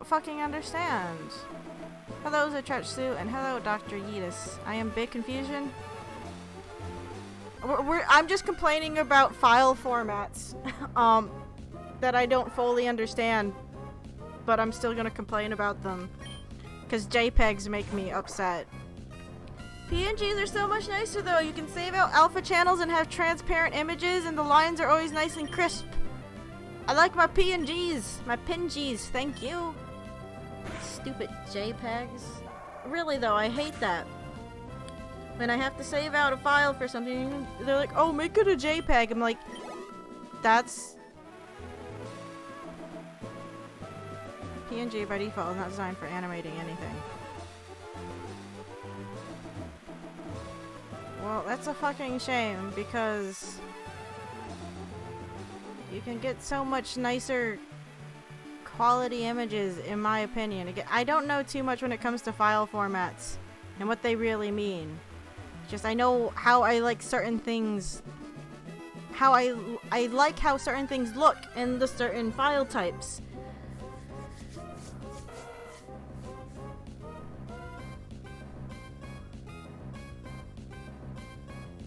Speaker 1: fucking understand. Hello, Zatratsu, and hello, Dr. Yeetus. I am big confusion. I'm just complaining about file formats that I don't fully understand, but I'm still gonna complain about them because JPEGs make me upset. PNGs are so much nicer though. You can save out alpha channels and have transparent images, and the lines are always nice and crisp. I like my PNGs, my PNGs. Thank you. Stupid JPEGs. Really though, I hate that. When I have to save out a file for something, they're like, oh, make it a JPEG. I'm like, that's... PNG by default is not designed for animating anything. Well, that's a fucking shame, because you can get so much nicer quality images, in my opinion. Again, I don't know too much when it comes to file formats and what they really mean. Just I know how I like certain things, how I like how certain things look in the certain file types.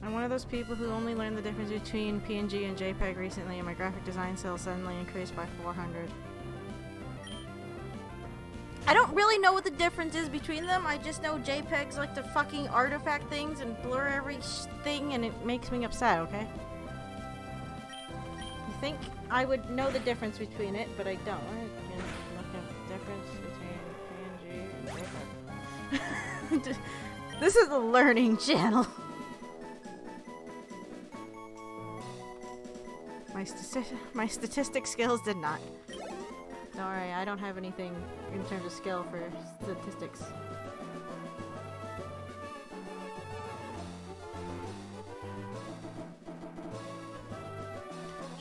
Speaker 1: I'm one of those people who only learned the difference between PNG and JPEG recently, and my graphic design sales suddenly increased by 400. I don't really know what the difference is between them. I just know JPEGs like to fucking artifact things and blur everything, and it makes me upset, okay? You think I would know the difference between it, but I don't. I can look at the difference between PNG and JPEG. This is a learning channel. My statistic skills did not. Don't worry, I don't have anything in terms of skill for statistics.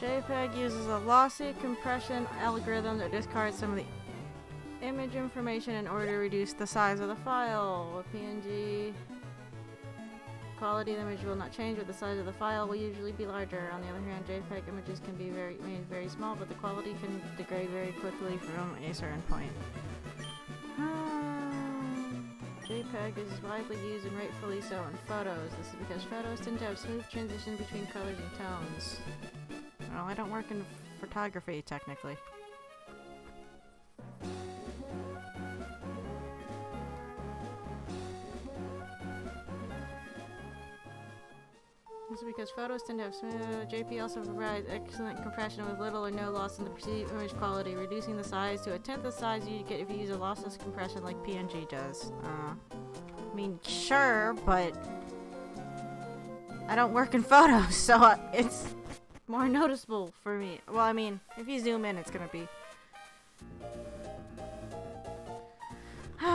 Speaker 1: JPEG uses a lossy compression algorithm that discards some of the image information in order to reduce the size of the file. With PNG, quality of the image will not change, but the size of the file will usually be larger. On the other hand, JPEG images can be made very small, but the quality can degrade very quickly from a certain point. JPEG is widely used, and rightfully so, in photos. This is because photos tend to have smooth transition between colors and tones. Well, I don't work in photography, technically. Also because photos tend to have smooth, JP also provides excellent compression with little or no loss in the perceived image quality, reducing the size to a tenth the size you get if you use a lossless compression like PNG does. I mean, sure, but I don't work in photos, so it's more noticeable for me. Well, I mean, if you zoom in, it's gonna be... I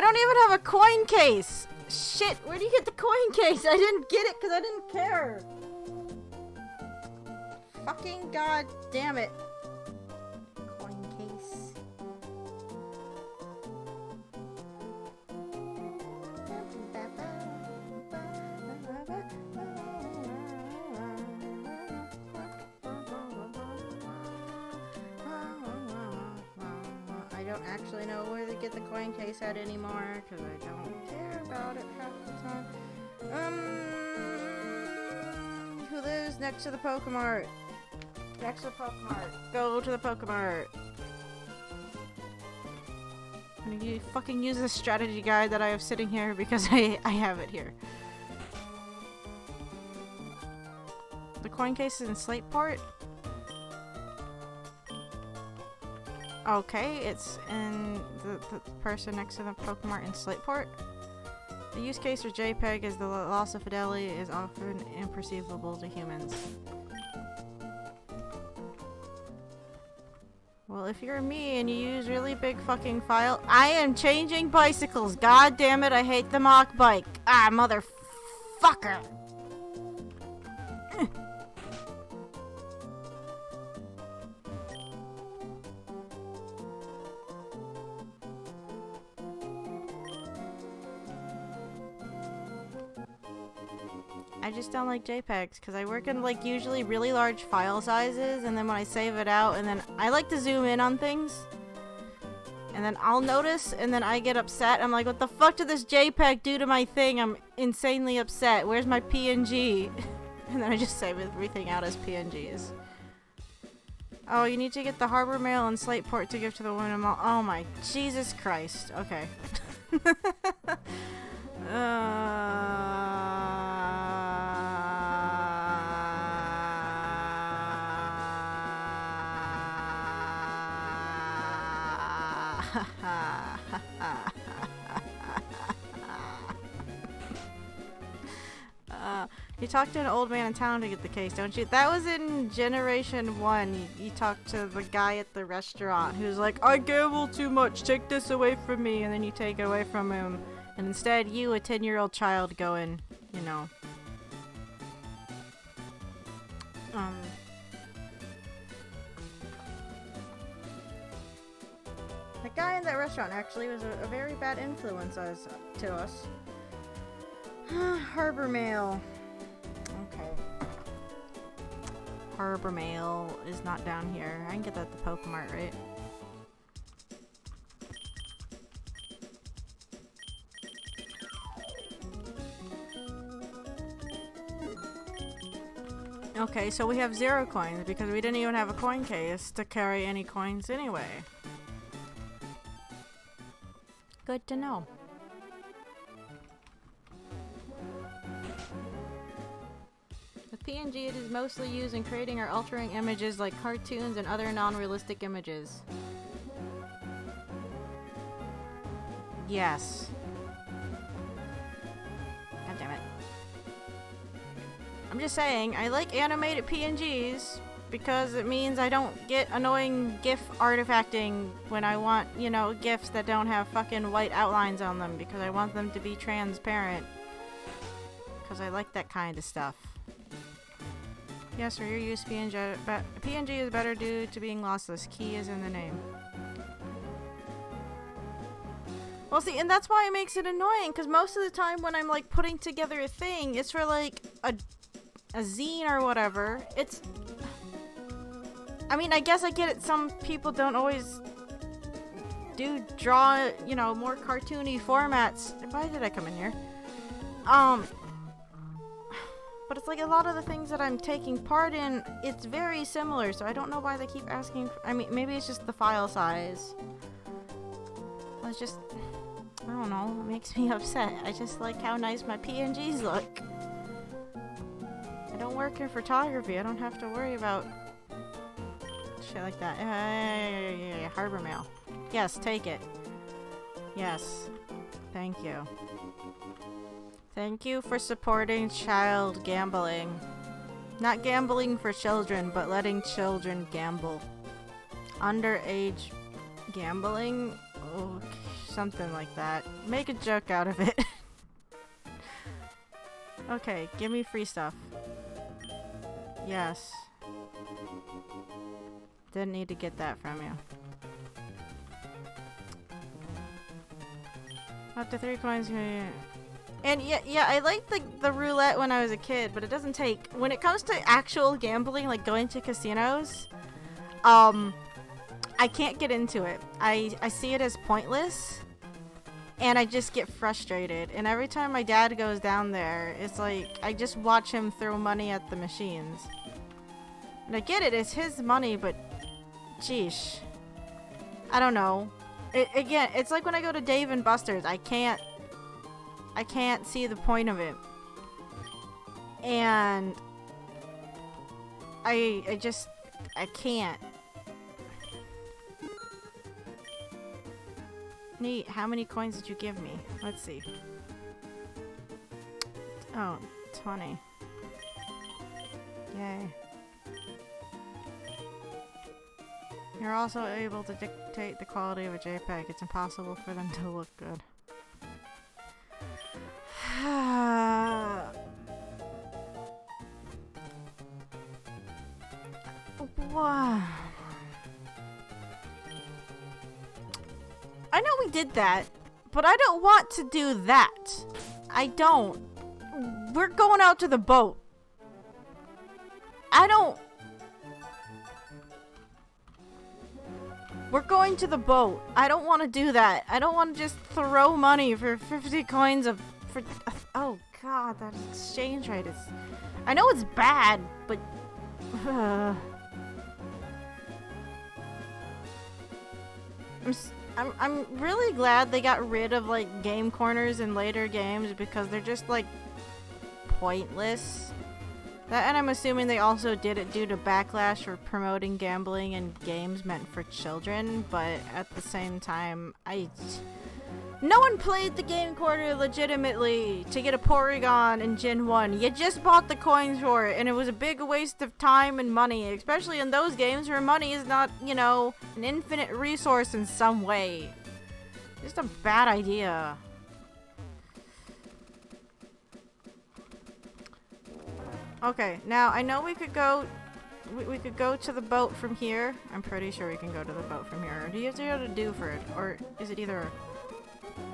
Speaker 1: don't even have a coin case! Shit, where do you get the coin case? I didn't get it because I didn't care. Fucking god damn it. Coin case. I don't actually know where to get the coin case at anymore because I don't care about it half the time. Who lives next to the Pokemart? Next to the Pokemart. Go to the Pokemart. I'm gonna fucking use this strategy guide that I have sitting here because I have it here. The coin case is in Slateport. Okay, it's in the person next to the Pokemart in Slateport. The use case for JPEG is the loss of fidelity is often imperceivable to humans. Well, if you're me and you use really big fucking file— I am changing bicycles! God damn it, I hate the mock bike! Ah, motherfucker! I just don't like JPEGs because I work in like usually really large file sizes, and then when I save it out, and then I like to zoom in on things, and then I'll notice, and then I get upset. I'm like, what the fuck did this JPEG do to my thing? I'm insanely upset. Where's my PNG? And then I just save everything out as PNGs. Oh, you need to get the Harbor Mail and Slateport to give to the woman in mall. Oh my Jesus Christ. Okay. You talk to an old man in town to get the case, don't you? That was in Generation 1. You talk to the guy at the restaurant who's like, I gamble too much, take this away from me, and then you take it away from him. And instead, you, a 10-year-old child, go and, you know... The guy in that restaurant actually was a very bad influence to us. Harbor Mail. Okay. Harbor Mail is not down here. I can get that at the Pokemart, right? Okay, so we have 0 coins because we didn't even have a coin case to carry any coins anyway. Good to know. With PNG, it is mostly used in creating or altering images like cartoons and other non-realistic images. Yes. God damn it. I'm just saying, I like animated PNGs because it means I don't get annoying GIF artifacting when I want, you know, GIFs that don't have fucking white outlines on them because I want them to be transparent. Because I like that kind of stuff. Yes, for your use, PNG is better due to being lossless. Key is in the name. Well, see, and that's why it makes it annoying, because most of the time when I'm, like, putting together a thing, it's for, like, a zine or whatever. It's... I mean, I guess I get it. Some people don't always draw, you know, more cartoony formats. Why did I come in here? But it's like a lot of the things that I'm taking part in, it's very similar, so I don't know why they keep asking. I mean, maybe it's just the file size. It's just... I don't know, it makes me upset. I just like how nice my PNGs look. I don't work in photography. I don't have to worry about shit like that. Yeah, harbor mail. Yes, take it. Yes. Thank you. Thank you for supporting child gambling. Not gambling for children, but letting children gamble. Underage gambling? Oh, something like that. Make a joke out of it. Okay, give me free stuff. Yes. Didn't need to get that from you. Up to 3 coins. And yeah, I liked the roulette when I was a kid, but it doesn't take... When it comes to actual gambling, like going to casinos, I can't get into it. I see it as pointless, and I just get frustrated. And every time my dad goes down there, it's like, I just watch him throw money at the machines. And I get it, it's his money, but... Sheesh. I don't know. Again, it's like when I go to Dave and Buster's. I can't see the point of it. And I can't. Neat. How many coins did you give me? Let's see. Oh, 20. Yay. You're also able to dictate the quality of a JPEG. It's impossible for them to look good. Wow. I know we did that, but I don't want to do that. I don't. We're going out to the boat. We're going to the boat. I don't want to do that. I don't want to just throw money for 50 coins of... Oh god, that exchange rate is... I know it's bad, but... I'm really glad they got rid of, like, game corners in later games because they're just, like, pointless. And I'm assuming they also did it due to backlash for promoting gambling in games meant for children, but at the same time, no one played the game corner legitimately to get a Porygon in Gen 1. You just bought the coins for it, and it was a big waste of time and money, especially in those games where money is not, you know, an infinite resource in some way. Just a bad idea. Okay, now I know we could go to the boat from here. I'm pretty sure we can go to the boat from here. Or do you have to go to do for it? Or is it either...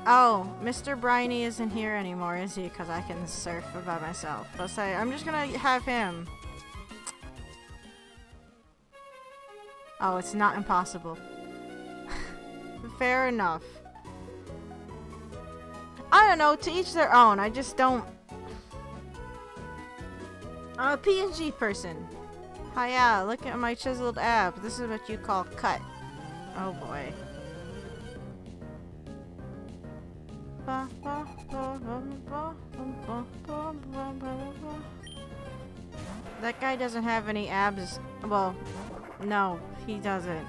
Speaker 1: Oh, Mr. Briny isn't here anymore, is he? Because I can surf by myself. But say, I'm just gonna have him. Oh, it's not impossible. Fair enough. I don't know, to each their own. I just don't... I'm a PNG person. Hiya, look at my chiseled abs. This is what you call cut. Oh boy. That guy doesn't have any abs. Well, no, he doesn't.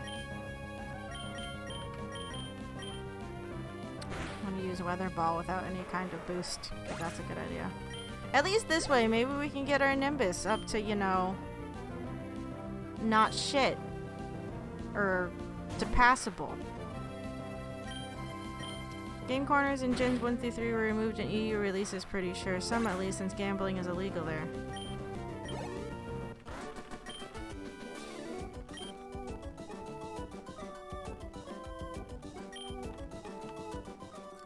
Speaker 1: I'm gonna use Weather Ball without any kind of boost. That's a good idea. At least this way, maybe we can get our Nimbus up to, you know, not shit. Or to passable. Game corners in Gens 1 through 3 were removed in EU releases, pretty sure. Some at least, since gambling is illegal there.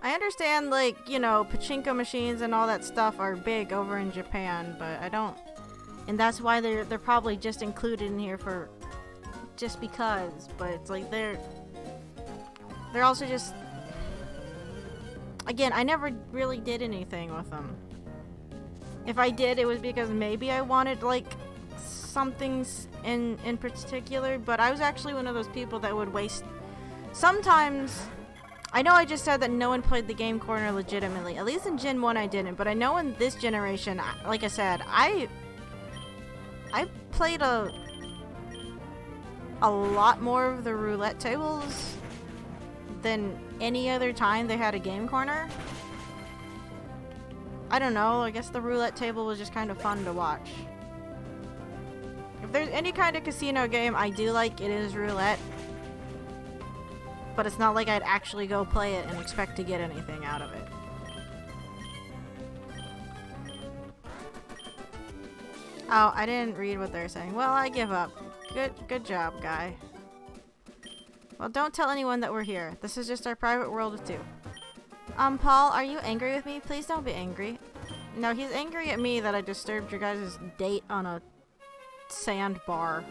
Speaker 1: I understand, like, you know, pachinko machines and all that stuff are big over in Japan, but I don't... And that's why they're probably just included in here for... just because, but it's like they're also just... Again, I never really did anything with them. If I did, it was because maybe I wanted, like, something in particular, but I was actually one of those people that would waste... Sometimes... I know I just said that no one played the game corner legitimately. At least in Gen 1 I didn't, but I know in this generation, like I said, I played a lot more of the roulette tables than any other time they had a game corner. I don't know, I guess the roulette table was just kind of fun to watch. If there's any kind of casino game I do like, it is roulette. But it's not like I'd actually go play it and expect to get anything out of it. Oh, I didn't read what they're saying. Well, I give up. Good job, guy. Well, don't tell anyone that we're here. This is just our private world of two. Paul, are you angry with me? Please don't be angry. No, he's angry at me that I disturbed your guys' date on a sandbar.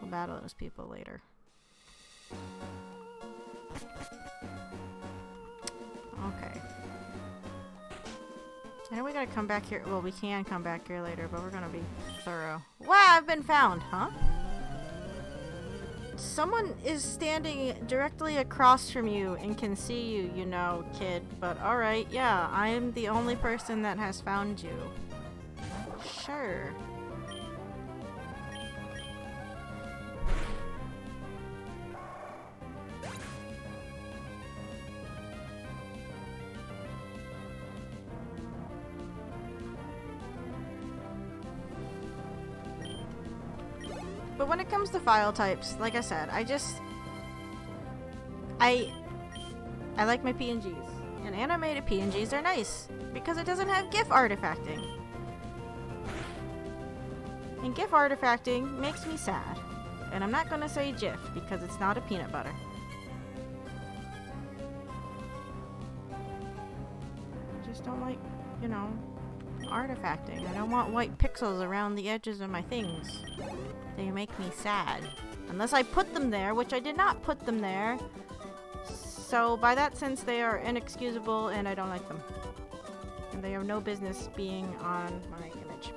Speaker 1: We'll battle those people later. Okay. I know we gotta come back here. Well, we can come back here later, but we're gonna be thorough. Wow, I've been found, huh? Someone is standing directly across from you and can see you, you know, kid. But alright, yeah, I'm the only person that has found you. Sure. But when it comes to file types, like I said, I like my PNGs. And animated PNGs are nice because it doesn't have GIF artifacting. And GIF artifacting makes me sad. And I'm not gonna say GIF because it's not a peanut butter. I just don't like, you know, artifacting. I don't want white pixels around the edges of my things. They make me sad. Unless I put them there, which I did not put them there. So by that sense, they are inexcusable and I don't like them. And they have no business being on my image.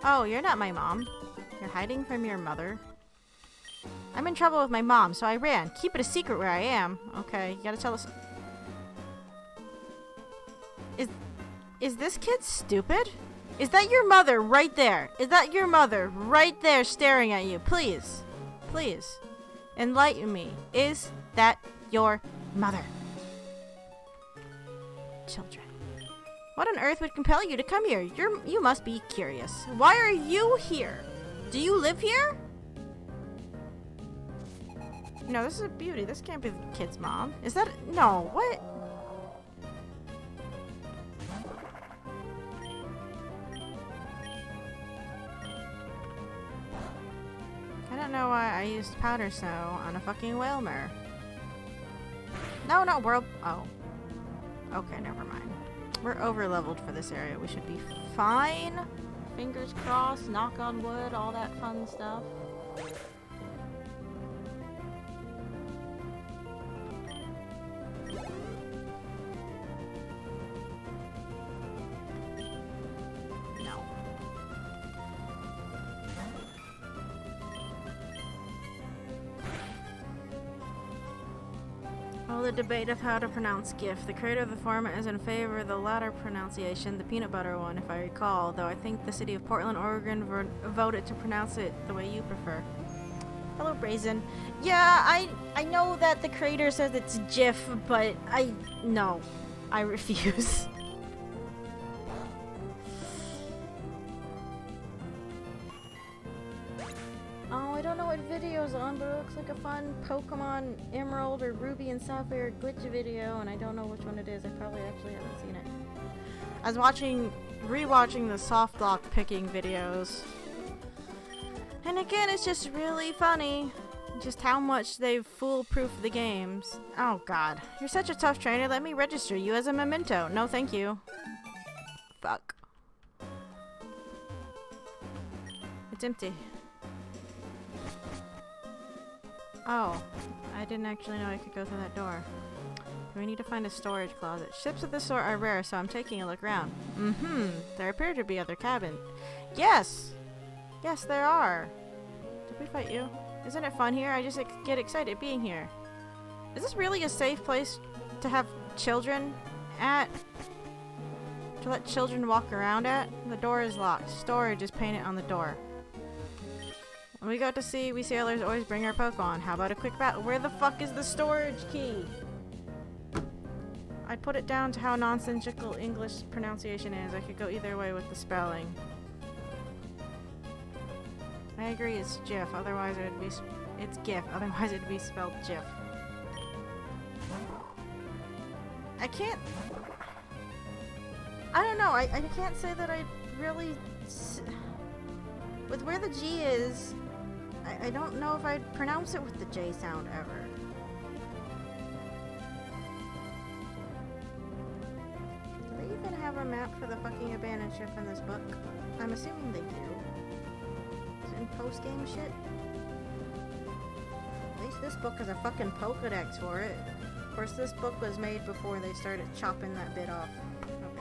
Speaker 1: Oh, you're not my mom. You're hiding from your mother. I'm in trouble with my mom, so I ran. Keep it a secret where I am. Okay, you gotta tell us. Is this kid stupid? Is that your mother right there? Is that your mother right there staring at you? Please. Please. Enlighten me. Is that your mother? Children. What on earth would compel you to come here? You must be curious. Why are you here? Do you live here? No, this is a beauty. This can't be the kid's mom. Is that... No, what? I don't know why I used powder snow on a fucking whalmer. No, we're... Oh. Okay, never mind. We're over-leveled for this area. We should be fine. Fingers crossed, knock on wood, all that fun stuff. The debate of how to pronounce GIF. The creator of the format is in favor of the latter pronunciation, the peanut butter one, if I recall, though I think the city of Portland, Oregon voted to pronounce it the way you prefer. Hello, Brazen. Yeah, I know that the creator says it's GIF, but no. I refuse. Oh, I don't know what video's on, but it looks like a fun Pokemon Emerald or Ruby and Sapphire glitch video, and I don't know which one it is. I probably actually haven't seen it. I was rewatching the soft lock picking videos. And again, it's just really funny. Just how much they've foolproofed the games. Oh god. You're such a tough trainer, let me register you as a memento. No, thank you. Fuck. It's empty. Oh, I didn't actually know I could go through that door. We need to find a storage closet. Ships of this sort are rare, so I'm taking a look around. There appear to be other cabins. Yes! Yes, there are. Did we fight you? Isn't it fun here? I just get excited being here. Is this really a safe place to have children at? To let children walk around at? The door is locked. Storage is painted on the door. When we go to sea, we sailors always bring our Pokemon. How about a quick battle? Where the fuck is the storage key? I'd put it down to how nonsensical English pronunciation is. I could go either way with the spelling. I agree, it's GIF. Otherwise, it would be. It's GIF. Otherwise, it'd be spelled GIF. I can't. I don't know. I can't say that I really. With where the G is, I don't know if I'd pronounce it with the J sound ever. Do they even have a map for the fucking abandoned ship in this book? I'm assuming they do. Is it in post-game shit? At least this book has a fucking Pokedex for it. Of course, this book was made before they started chopping that bit off. Okay, there we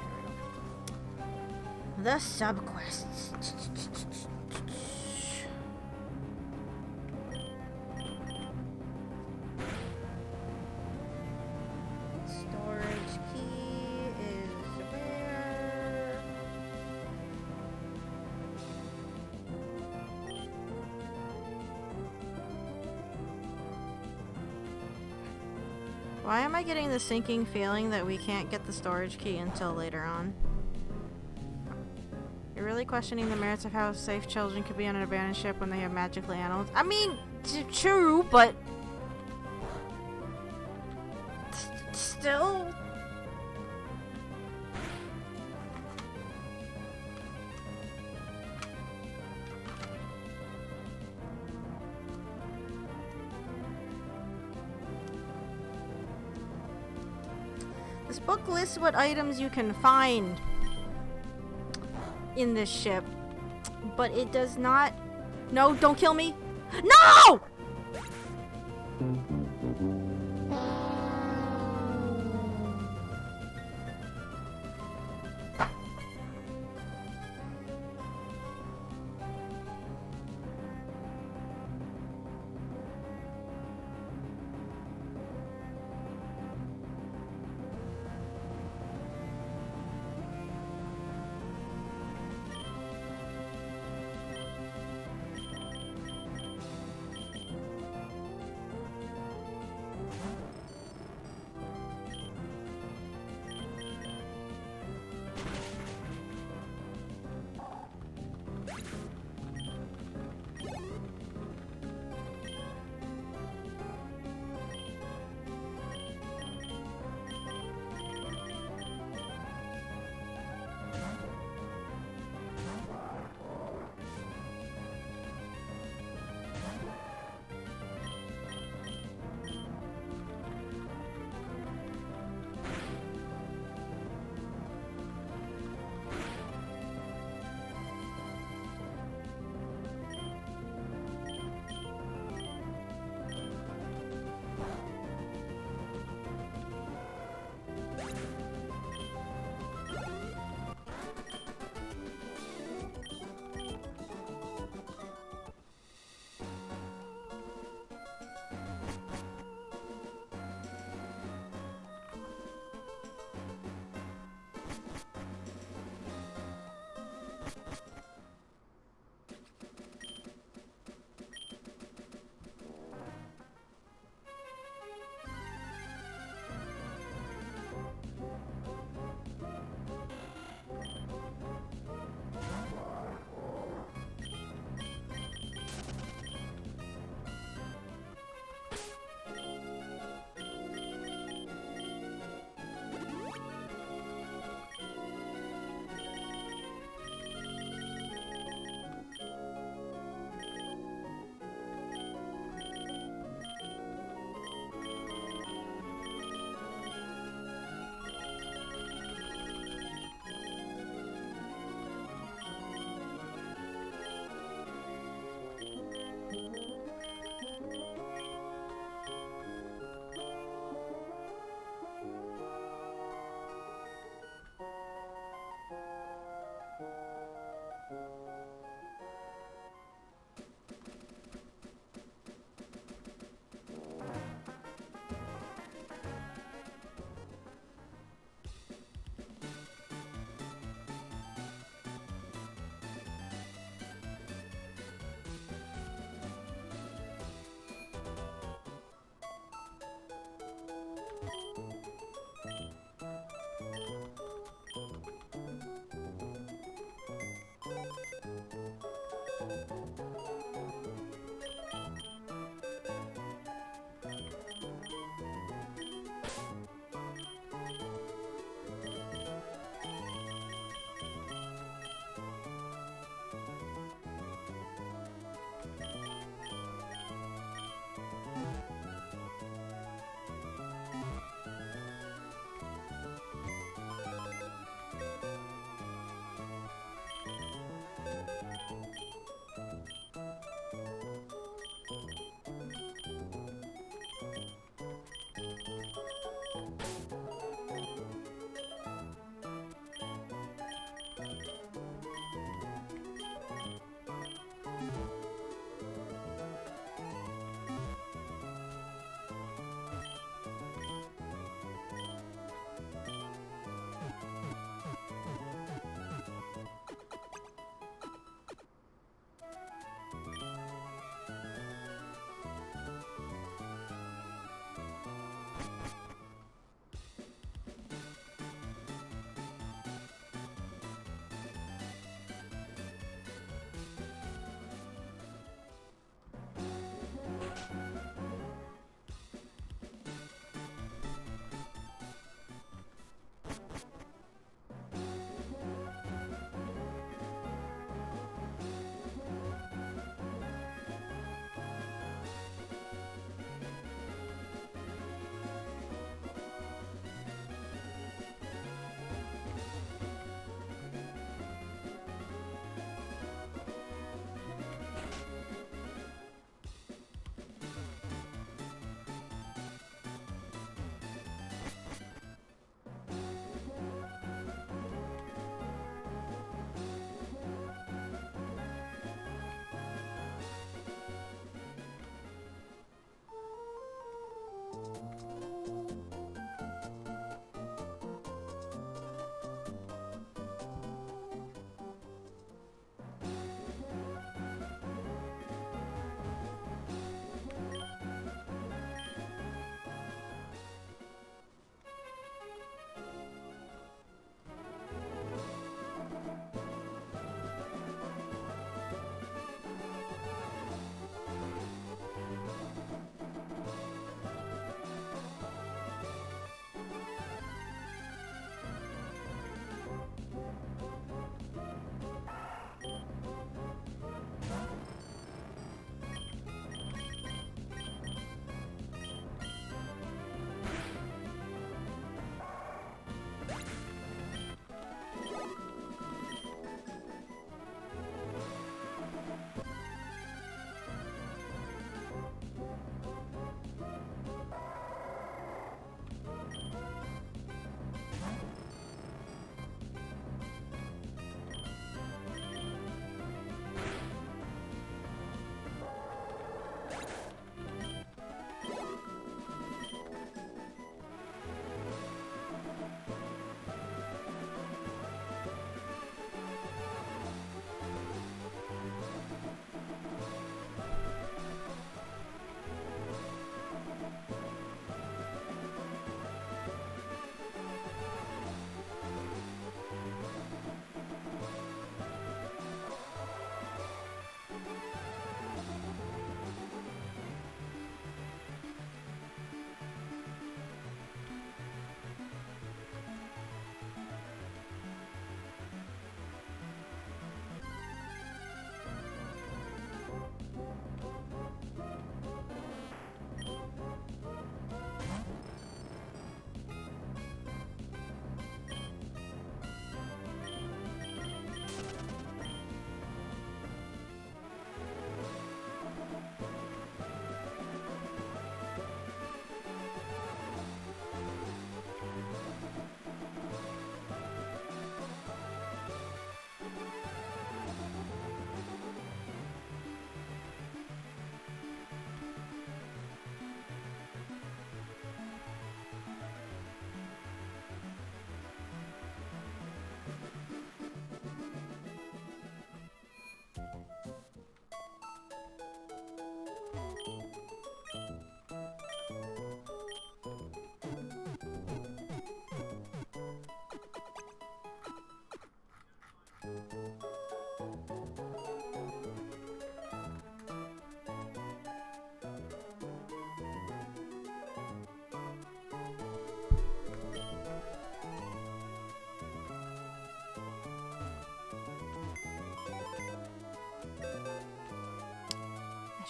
Speaker 1: go. The subquests. Why am I getting the sinking feeling that we can't get the storage key until later on? You're really questioning the merits of how safe children could be on an abandoned ship when they have magical animals? I mean, true, but... still... This book lists what items you can find in this ship, but it does not... No, don't kill me! No!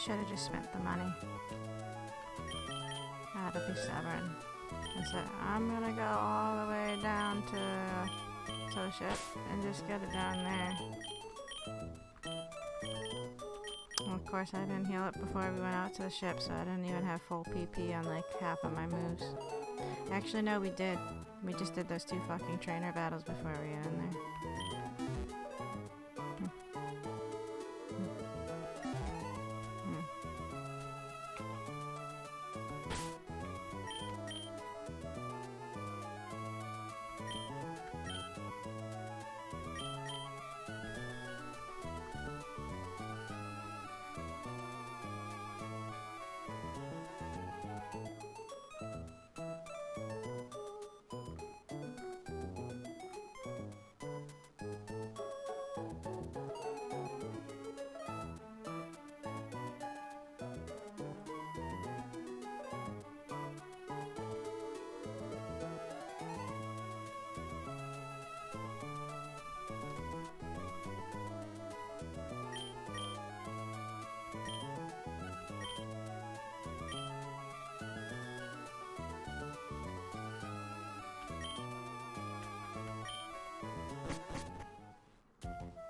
Speaker 1: Should have just spent the money. Had to be stubborn. And so I'm gonna go all the way down to Tosha and just get it down there. course, I didn't heal it before we went out to the ship, so I didn't even have full PP on like half of my moves. Actually, no, we did. We just did those 2 fucking trainer battles before we got in there.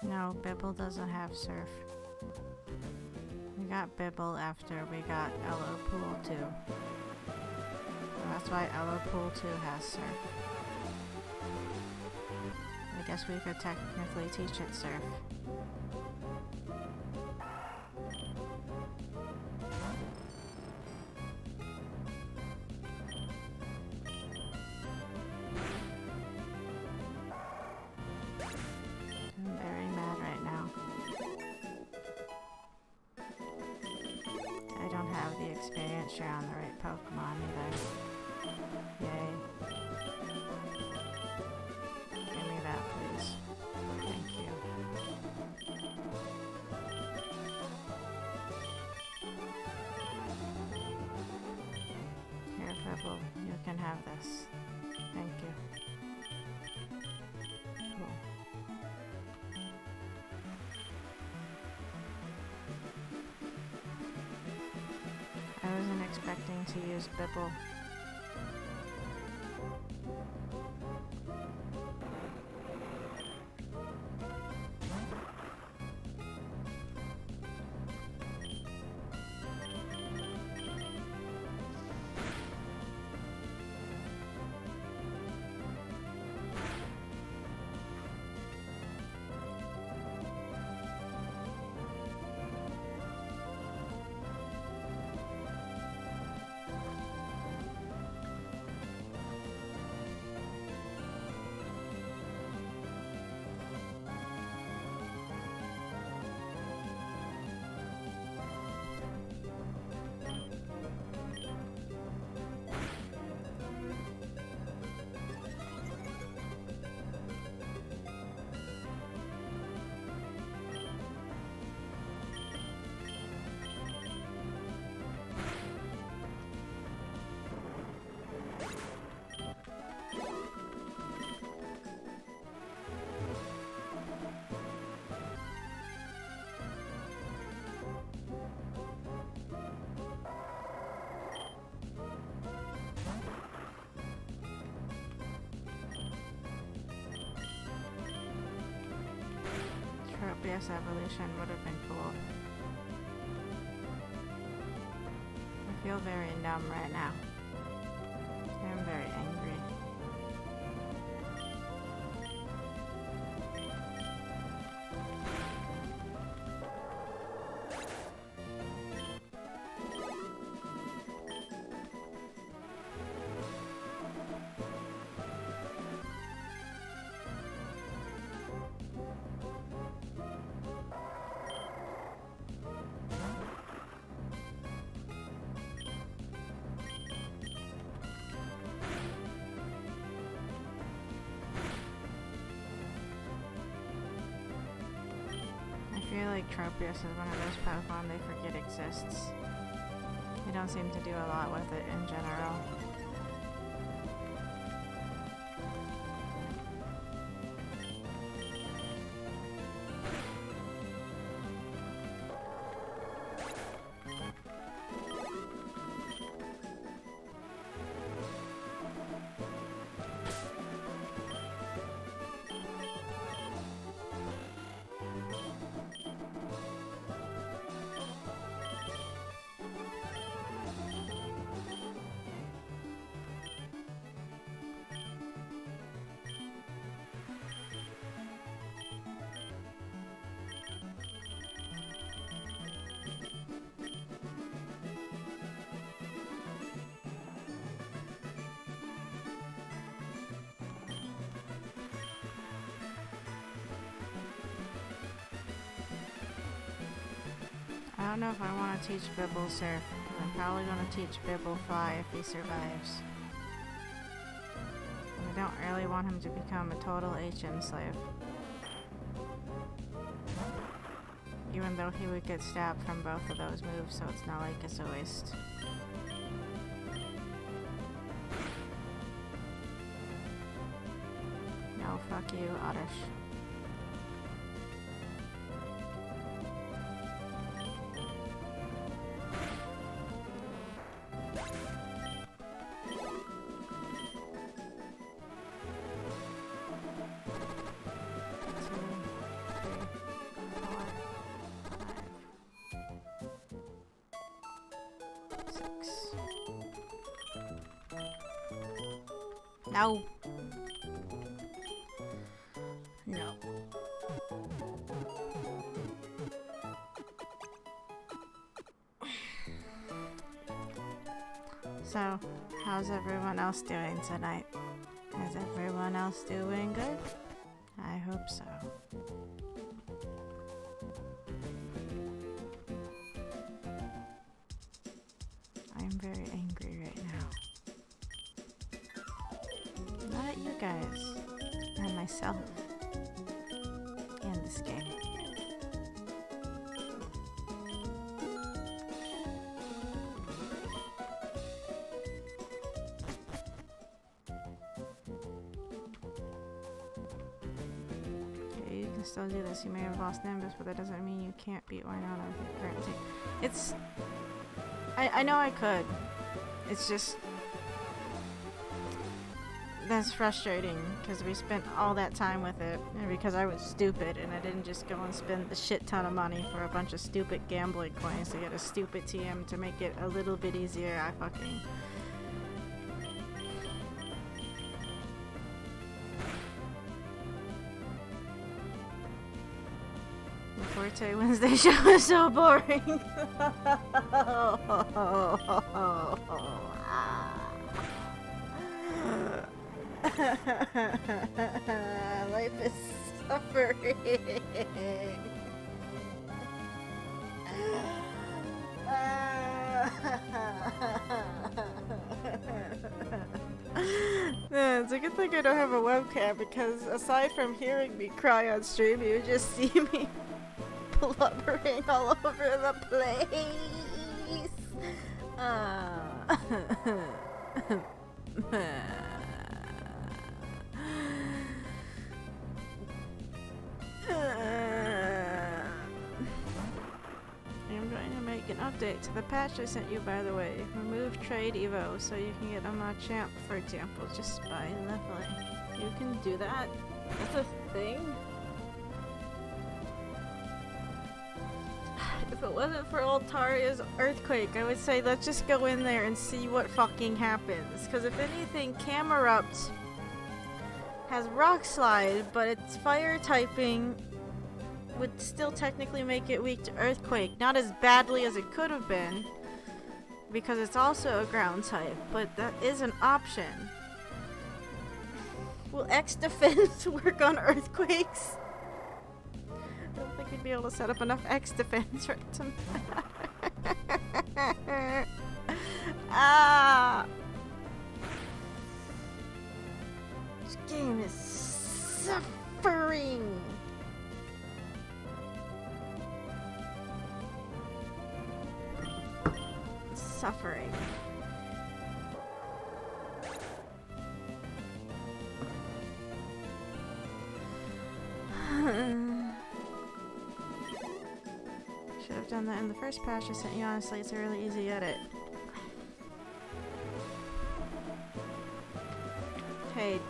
Speaker 1: No, Bibble doesn't have Surf. We got Bibble after we got Elo Pool 2. That's why Elo Pool 2 has Surf. I guess we could technically teach it Surf. Experience, you're on the right Pokemon either. Yay. Give me that, please. Thank you. Here, Pebble, you can have this. Thank you. Cool. I wasn't expecting to use Bibble. Tropius evolution would have been cool. I feel very numb right now. I'm very angry. I feel like Tropius is one of those Pokemon they forget exists. They don't seem to do a lot with it in general. don't know if I want to teach Bibble Surf. I'm probably going to teach Bibble Fly if he survives. I don't really want him to become a total HM slave. Even though he would get stabbed from both of those moves, so it's not like it's a waste. No, fuck you, Oddish. No. No. So, how's everyone else doing tonight? Is everyone else doing good? I hope so. I'm very angry right now. Not at you guys, and myself, and this game. Okay, you can still do this. You may have lost Nimbus, but that doesn't mean you can't beat Winona with your current team. It's... I know I could. It's just... That's frustrating, because we spent all that time with it, and because I was stupid, and I didn't just go and spend the shit ton of money for a bunch of stupid gambling coins to get a stupid TM to make it a little bit easier. I fucking... The Forte Wednesday show is so boring. Life is suffering. Yeah, it's a good thing I don't have a webcam, because aside from hearing me cry on stream, you would just see me blubbering all over the place. I'm going to make an update to the patch I sent you, by the way. Remove trade Evo so you can get a Machamp, for example, just by leveling. You can do that? That's a thing? If it wasn't for Altaria's Earthquake, I would say let's just go in there and see what fucking happens. Because if anything, Camerupt has Rock Slide, but its fire typing would still technically make it weak to Earthquake. Not as badly as it could have been, because it's also a ground type, but that is an option. Will X defense work on Earthquakes? I don't think we'd be able to set up enough X defense for it to matter. Ah! This game is suffering! Suffering. Should have done that in the first patch I sent you. Honestly, it's a really easy edit. Hey,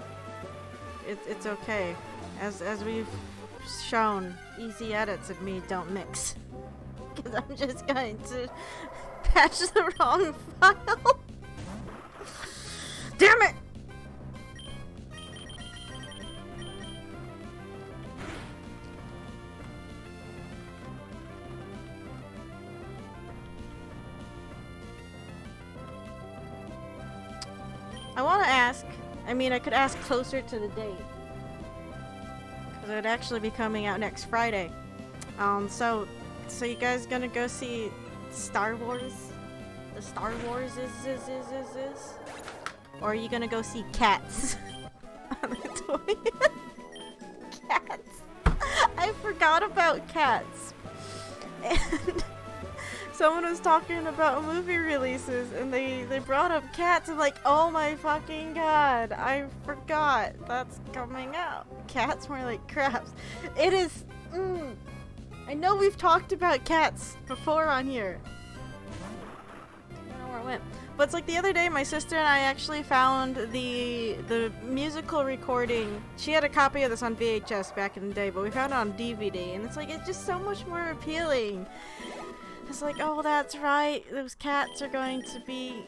Speaker 1: it's okay. As we've shown, easy edits and me don't mix. Because I'm just going to patch the wrong file. Damn it! I want to ask, I mean, I could ask closer to the date. Because it would actually be coming out next Friday. So, So you guys gonna go see Star Wars? The Star Wars is? Or are you gonna go see Cats? On the 20th? Cats. I forgot about Cats. And someone was talking about movie releases and they brought up Cats. I'm like, oh my fucking god, I forgot that's coming out. Cats more like craps. It is. I know we've talked about Cats before on here. I don't know where it went. But it's like the other day, my sister and I actually found the musical recording. She had a copy of this on VHS back in the day, but we found it on DVD, and it's like, it's just so much more appealing. It's like, oh, that's right, those cats are going to be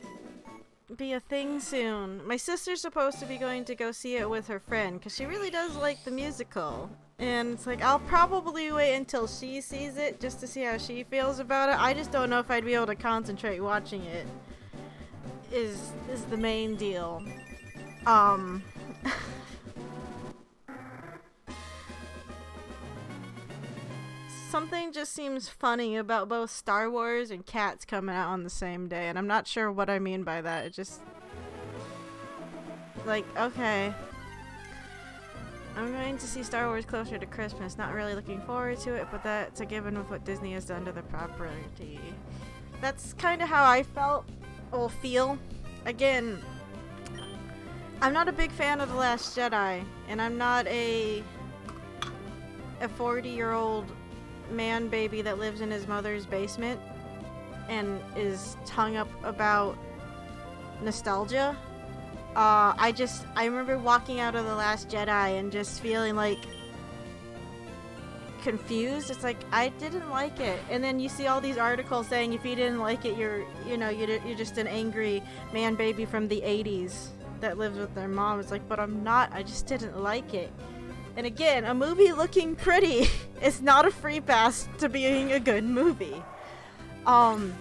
Speaker 1: a thing soon. My sister's supposed to be going to go see it with her friend, because she really does like the musical. And it's like, I'll probably wait until she sees it, just to see how she feels about it. I just don't know if I'd be able to concentrate watching it. Is the main deal. Something just seems funny about both Star Wars and Cats coming out on the same day, and I'm not sure what I mean by that. It just, like, okay, I'm going to see Star Wars closer to Christmas. Not really looking forward to it, but that's a given with what Disney has done to the property. That's kind of how I feel. Again, I'm not a big fan of The Last Jedi, and I'm not a 40-year-old man baby that lives in his mother's basement and is hung up about nostalgia. I remember walking out of The Last Jedi and just feeling like confused. It's like, I didn't like it. And then you see all these articles saying if you didn't like it, you're just an angry man baby from the 80s that lives with their mom. It's like, but I'm not. I just didn't like it. And again, a movie looking pretty is not a free pass to being a good movie. I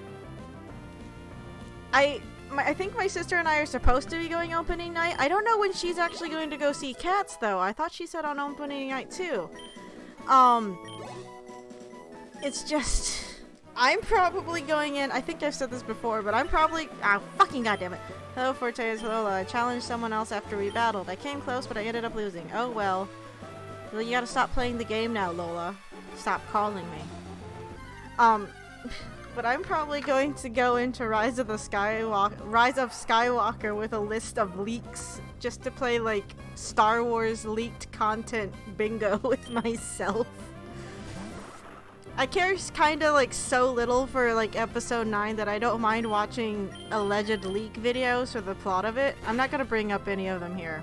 Speaker 1: think my sister and I are supposed to be going opening night. I don't know when she's actually going to go see Cats, though. I thought she said on opening night, too. It's just, I'm probably going in, I think I've said this before, but I'm probably, fucking goddammit. Hello, Fortes, Lola. I challenged someone else after we battled. I came close, but I ended up losing. Oh, well. Well, you gotta stop playing the game now, Lola. Stop calling me. But I'm probably going to go into Rise of Skywalker with a list of leaks just to play, like, Star Wars leaked content bingo with myself. I care kinda, like, so little for, like, episode 9 that I don't mind watching alleged leak videos for the plot of it. I'm not gonna bring up any of them here,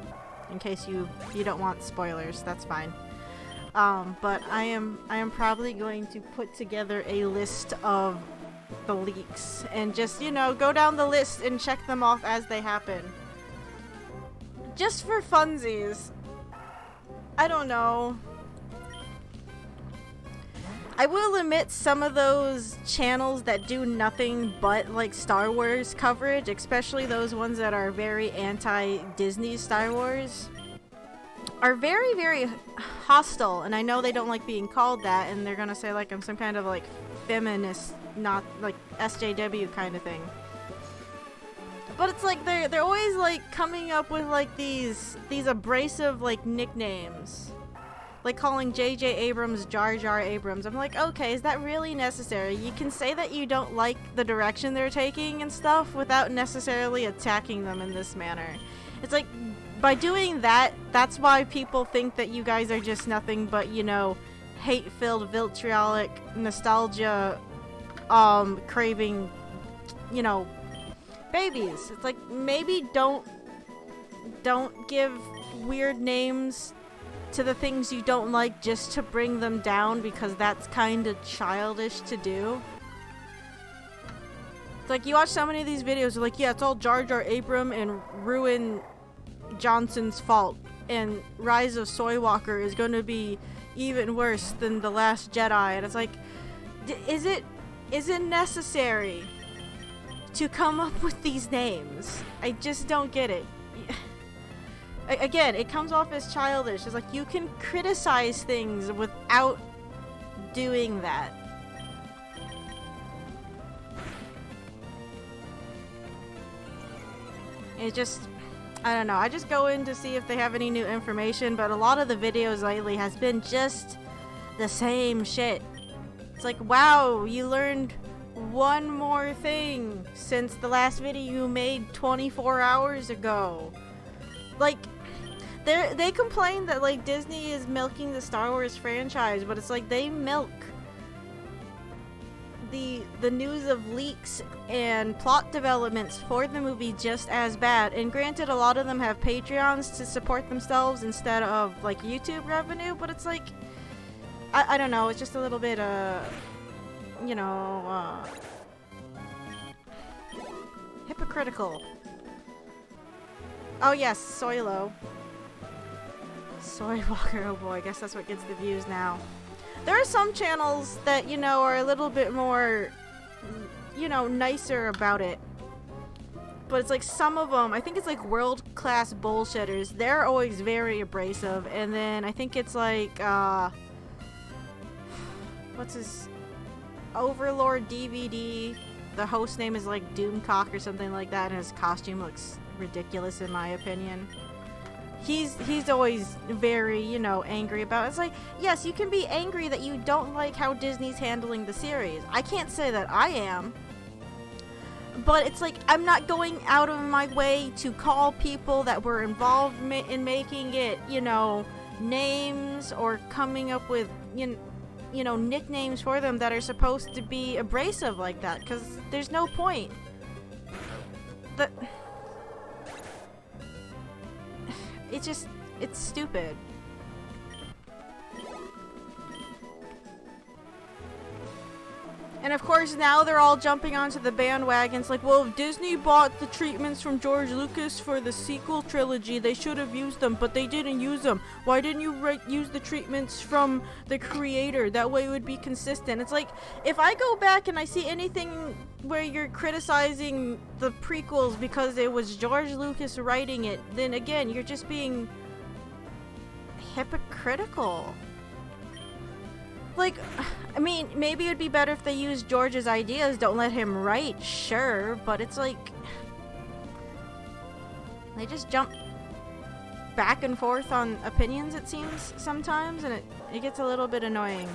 Speaker 1: in case you don't want spoilers. That's fine. But I am probably going to put together a list of the leaks and just, go down the list and check them off as they happen. Just for funsies. I don't know. I will admit some of those channels that do nothing but, like, Star Wars coverage, especially those ones that are very anti-Disney Star Wars, are very, very hostile, and I know they don't like being called that, and they're gonna say, like, I'm some kind of, like, feminist, not, like, SJW kind of thing. But it's like, they're always, like, coming up with, like, these abrasive, like, nicknames. Like calling J.J. Abrams Jar Jar Abrams. I'm like, okay, is that really necessary? You can say that you don't like the direction they're taking and stuff without necessarily attacking them in this manner. It's like, by doing that, that's why people think that you guys are just nothing but, hate-filled, vitriolic, nostalgia, craving, babies. It's like, maybe don't give weird names to the things you don't like just to bring them down, because that's kind of childish to do. It's like, you watch so many of these videos, you're like, yeah, it's all Jar Jar Abram and Ruin Johnson's fault, and Rise of Skywalker is going to be even worse than The Last Jedi, and it's like, is it necessary to come up with these names? I just don't get it. Again, it comes off as childish. It's like, you can criticize things without doing that. it just, I don't know. I just go in to see if they have any new information, but a lot of the videos lately has been just the same shit. It's like, wow, you learned one more thing since the last video you made 24 hours ago. Like, they complain that, like, Disney is milking the Star Wars franchise, but it's like they milk the news of leaks and plot developments for the movie just as bad. And granted, a lot of them have Patreons to support themselves instead of, like, YouTube revenue, but it's like, I don't know, it's just a little bit, you know, hypocritical. Oh yes, Soylo. Soy Walker, oh boy, I guess that's what gets the views now. There are some channels that, you know, are a little bit more, you know, nicer about it. But it's like some of them, I think it's like world-class bullshitters. They're always very abrasive. And then I think it's like, what's his, Overlord DVD. The host name is like Doomcock or something like that, and his costume looks ridiculous in my opinion. He's always very, you know, angry about it. It's like, yes, you can be angry that you don't like how Disney's handling the series. I can't say that I am. But it's like, I'm not going out of my way to call people that were involved in making it, you know, names or coming up with, you know, nicknames for them that are supposed to be abrasive like that, because there's no point. It's stupid. And of course now they're all jumping onto the bandwagons like, well, if Disney bought the treatments from George Lucas for the sequel trilogy, they should have used them, but they didn't use them. Why didn't you use the treatments from the creator? That way it would be consistent. It's like, if I go back and I see anything where you're criticizing the prequels because it was George Lucas writing it, then again, you're just being hypocritical. Like, I mean, maybe it'd be better if they used George's ideas, don't let him write, sure, but it's like, they just jump back and forth on opinions, it seems, sometimes, and it gets a little bit annoying.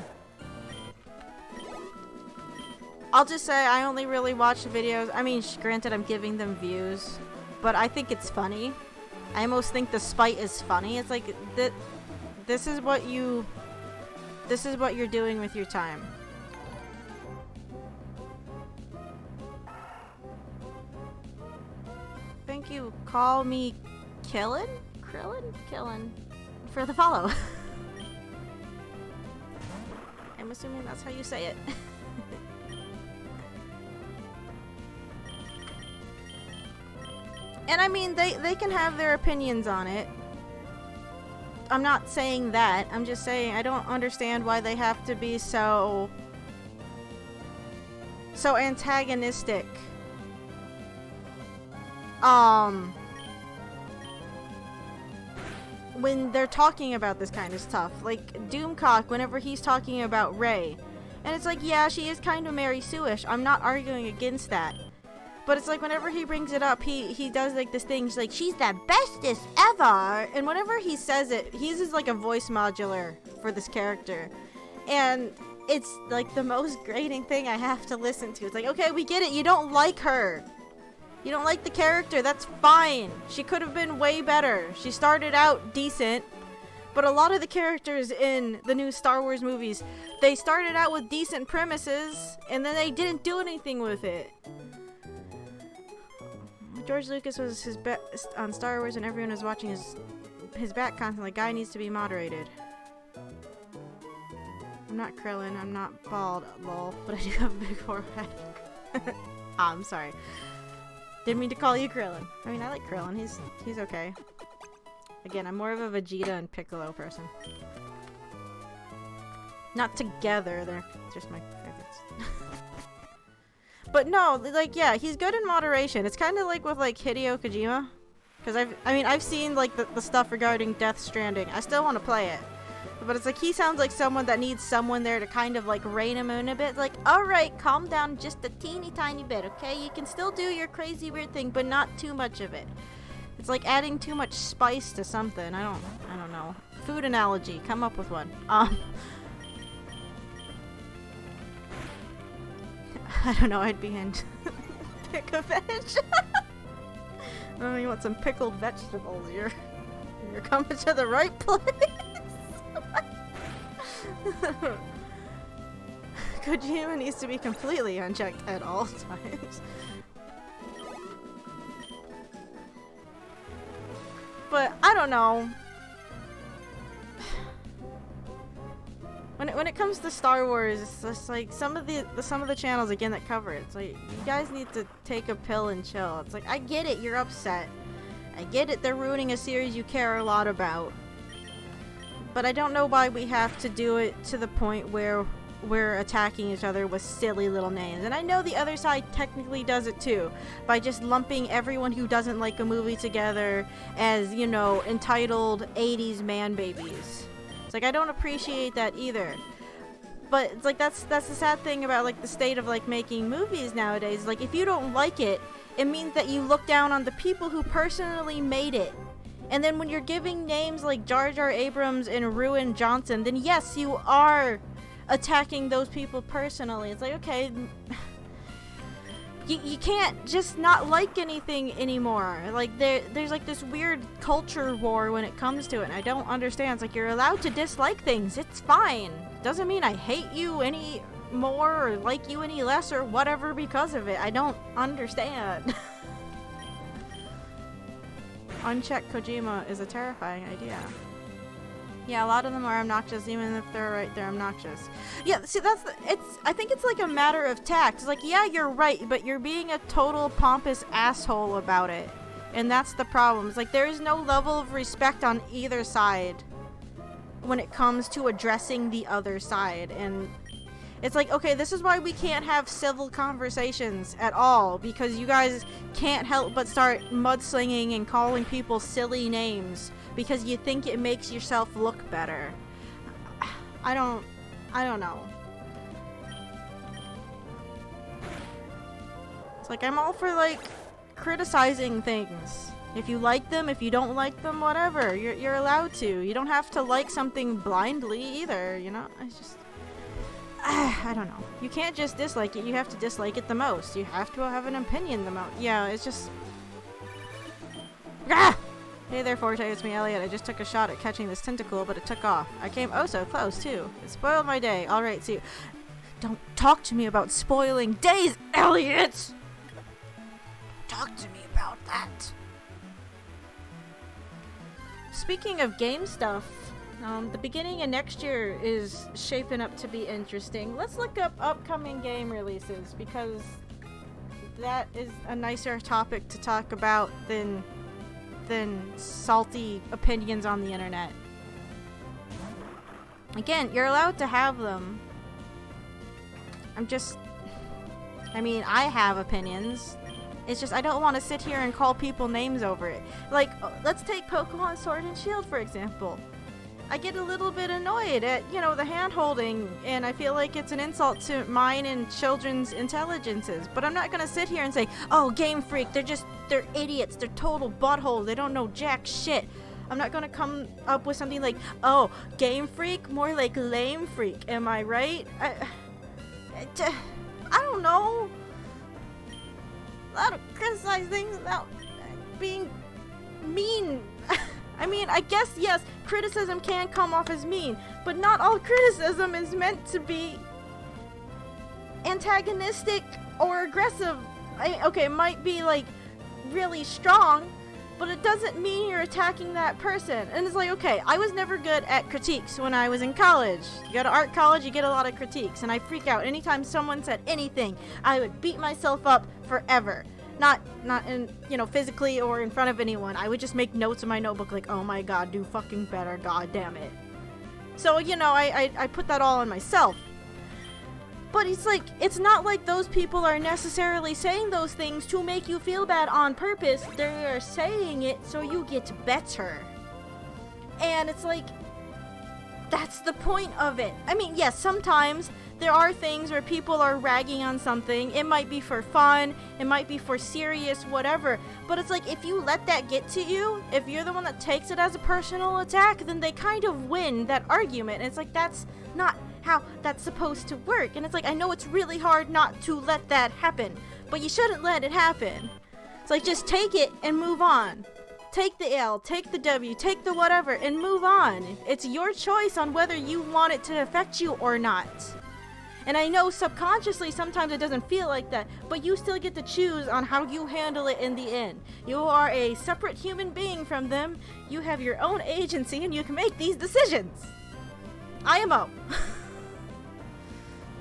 Speaker 1: I'll just say, I only really watch the videos, I mean, granted, I'm giving them views, but I think it's funny. I almost think the spite is funny. It's like, this is what you're doing with your time. Thank you. Call me Krillin for the follow. I'm assuming that's how you say it. And I mean, they can have their opinions on it. I'm not saying that. I'm just saying I don't understand why they have to be so antagonistic. When they're talking about this kind of stuff. Like Doomcock, whenever he's talking about Rey. And it's like, yeah, she is kind of Mary Sue-ish. I'm not arguing against that. But it's like whenever he brings it up, he does like this thing. He's like, she's the bestest ever. And whenever he says it, he uses like a voice modular for this character. And it's like the most grating thing I have to listen to. It's like, okay, we get it. You don't like her. You don't like the character. That's fine. She could have been way better. She started out decent. But a lot of the characters in the new Star Wars movies, they started out with decent premises. And then they didn't do anything with it. George Lucas was his best on Star Wars, and everyone was watching his back constantly. Guy needs to be moderated. I'm not Krillin. I'm not bald, lol, but I do have a big forehead. I'm sorry. Didn't mean to call you Krillin. I mean, I like Krillin. He's okay. Again, I'm more of a Vegeta and Piccolo person. Not together. They're just my favorites. But no, like, yeah, he's good in moderation. It's kind of like with, like, Hideo Kojima. Because I've seen, like, the stuff regarding Death Stranding. I still want to play it. But it's like, he sounds like someone that needs someone there to kind of, like, rein him in a bit. Like, alright, calm down just a teeny tiny bit, okay? You can still do your crazy weird thing, but not too much of it. It's like adding too much spice to something. I don't know. Food analogy. Come up with one. I don't know. I'd be in pick a veg. Oh, you want some pickled vegetables? You're coming to the right place. Kojima needs to be completely unchecked at all times. But I don't know. When it comes to Star Wars, it's just like some of the channels again that cover it. It's like, you guys need to take a pill and chill. It's like, I get it, you're upset. I get it, they're ruining a series you care a lot about. But I don't know why we have to do it to the point where we're attacking each other with silly little names. And I know the other side technically does it too, by just lumping everyone who doesn't like a movie together as, you know, entitled 80s man babies. It's like, I don't appreciate that either. But it's like, that's the sad thing about like the state of like making movies nowadays. Like, if you don't like it, it means that you look down on the people who personally made it. And then when you're giving names like Jar Jar Abrams and Ruin Johnson, then yes, you are attacking those people personally. It's like, okay, you can't just not like anything anymore. Like, there's like this weird culture war when it comes to it, and I don't understand. It's like, you're allowed to dislike things. It's fine. Doesn't mean I hate you any more or like you any less or whatever because of it. I don't understand. Unchecked Kojima is a terrifying idea. Yeah, a lot of them are obnoxious, even if they're right, they're obnoxious. Yeah, see, I think it's like a matter of tact. It's like, yeah, you're right, but you're being a total pompous asshole about it. And that's the problem. It's like, there is no level of respect on either side when it comes to addressing the other side. And it's like, okay, this is why we can't have civil conversations at all, because you guys can't help but start mudslinging and calling people silly names because you think it makes yourself look better. I don't know. It's like, I'm all for like criticizing things. If you like them, if you don't like them, whatever. You're allowed to. You don't have to like something blindly either, you know? It's just, I don't know. You can't just dislike it. You have to dislike it the most. You have to have an opinion the most. Yeah, it's just... Ah! Hey there, Forte, it's me, Elliot. I just took a shot at catching this tentacle, but it took off. I came oh so close, too. It spoiled my day. Alright, see you. Don't talk to me about spoiling days, Elliot! Talk to me about that. Speaking of game stuff, the beginning of next year is shaping up to be interesting. Let's look up upcoming game releases, because that is a nicer topic to talk about than salty opinions on the internet. Again, you're allowed to have them. I mean, I have opinions. It's just, I don't want to sit here and call people names over it. Like, let's take Pokemon Sword and Shield, for example. I get a little bit annoyed at, you know, the hand-holding, and I feel like it's an insult to mine and children's intelligences. But I'm not gonna sit here and say, oh, Game Freak, they're idiots, they're total buttholes, they don't know jack shit. I'm not gonna come up with something like, oh, Game Freak, more like Lame Freak, am I right? I don't know. I don't criticize things without being mean. I mean, I guess, yes, criticism can come off as mean, but not all criticism is meant to be antagonistic or aggressive. Okay, it might be, like, really strong, but it doesn't mean you're attacking that person. And it's like, okay, I was never good at critiques when I was in college. You go to art college, you get a lot of critiques, and I freak out anytime someone said anything. I would beat myself up forever. Not in, you know, physically or in front of anyone. I would just make notes in my notebook like, oh my god, do fucking better, god damn it. So, you know, I put that all on myself. But it's like, it's not like those people are necessarily saying those things to make you feel bad on purpose. They're saying it so you get better. And it's like, that's the point of it. I mean, yes, sometimes there are things where people are ragging on something. It might be for fun, it might be for serious, whatever. But it's like, if you let that get to you, if you're the one that takes it as a personal attack, then they kind of win that argument. And it's like, that's not how that's supposed to work. And it's like, I know it's really hard not to let that happen, but you shouldn't let it happen. It's like, just take it and move on. Take the L, take the W, take the whatever, and move on. It's your choice on whether you want it to affect you or not. And I know subconsciously sometimes it doesn't feel like that, but you still get to choose on how you handle it in the end. You are a separate human being from them. You have your own agency and you can make these decisions. IMO.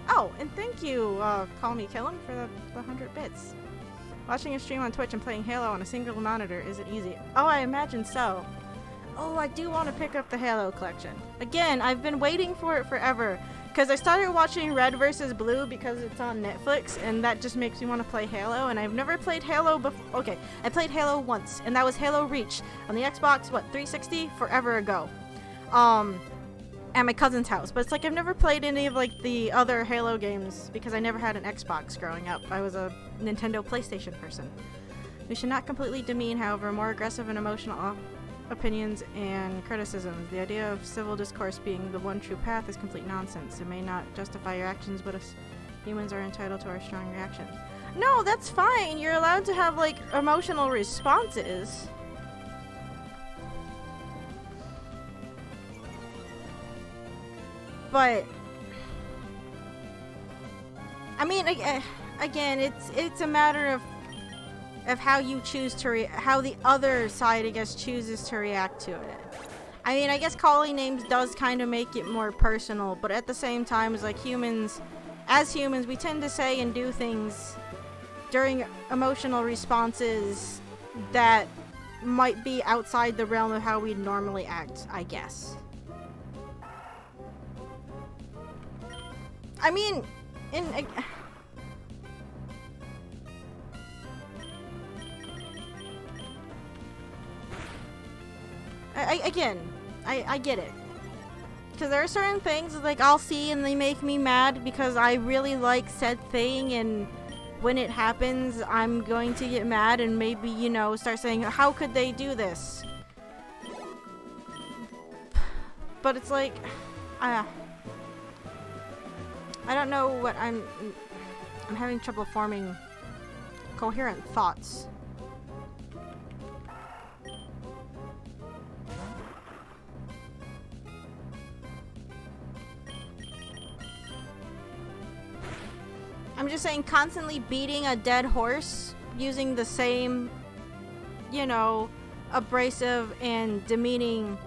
Speaker 1: Oh, and thank you, Call Me Killin, for the 100 bits. Watching a stream on Twitch and playing Halo on a single monitor isn't easy. Oh, I imagine so. Oh, I do want to pick up the Halo collection. Again, I've been waiting for it forever. Because I started watching Red vs. Blue because it's on Netflix, and that just makes me want to play Halo, and I've never played Halo before. Okay, I played Halo once, and that was Halo Reach on the Xbox, what, 360? Forever ago. At my cousin's house. But it's like, I've never played any of, like, the other Halo games because I never had an Xbox growing up. I was a Nintendo PlayStation person. We should not completely demean, however, more aggressive and emotional opinions and criticisms. The idea of civil discourse being the one true path is complete nonsense. It may not justify your actions, but us humans are entitled to our strong reactions. No, that's fine. You're allowed to have, like, emotional responses. But I mean, again, it's a matter of how you choose to how the other side, I guess, chooses to react to it. I mean, I guess calling names does kind of make it more personal, but at the same time, it's like as humans, we tend to say and do things during emotional responses that might be outside the realm of how we normally act, I guess. I mean, I get it. Because there are certain things, like, I'll see and they make me mad because I really like said thing, and when it happens, I'm going to get mad and maybe, you know, start saying, how could they do this? But it's like, I don't know what I'm having trouble forming coherent thoughts. I'm just saying, constantly beating a dead horse using the same, you know, abrasive and demeaning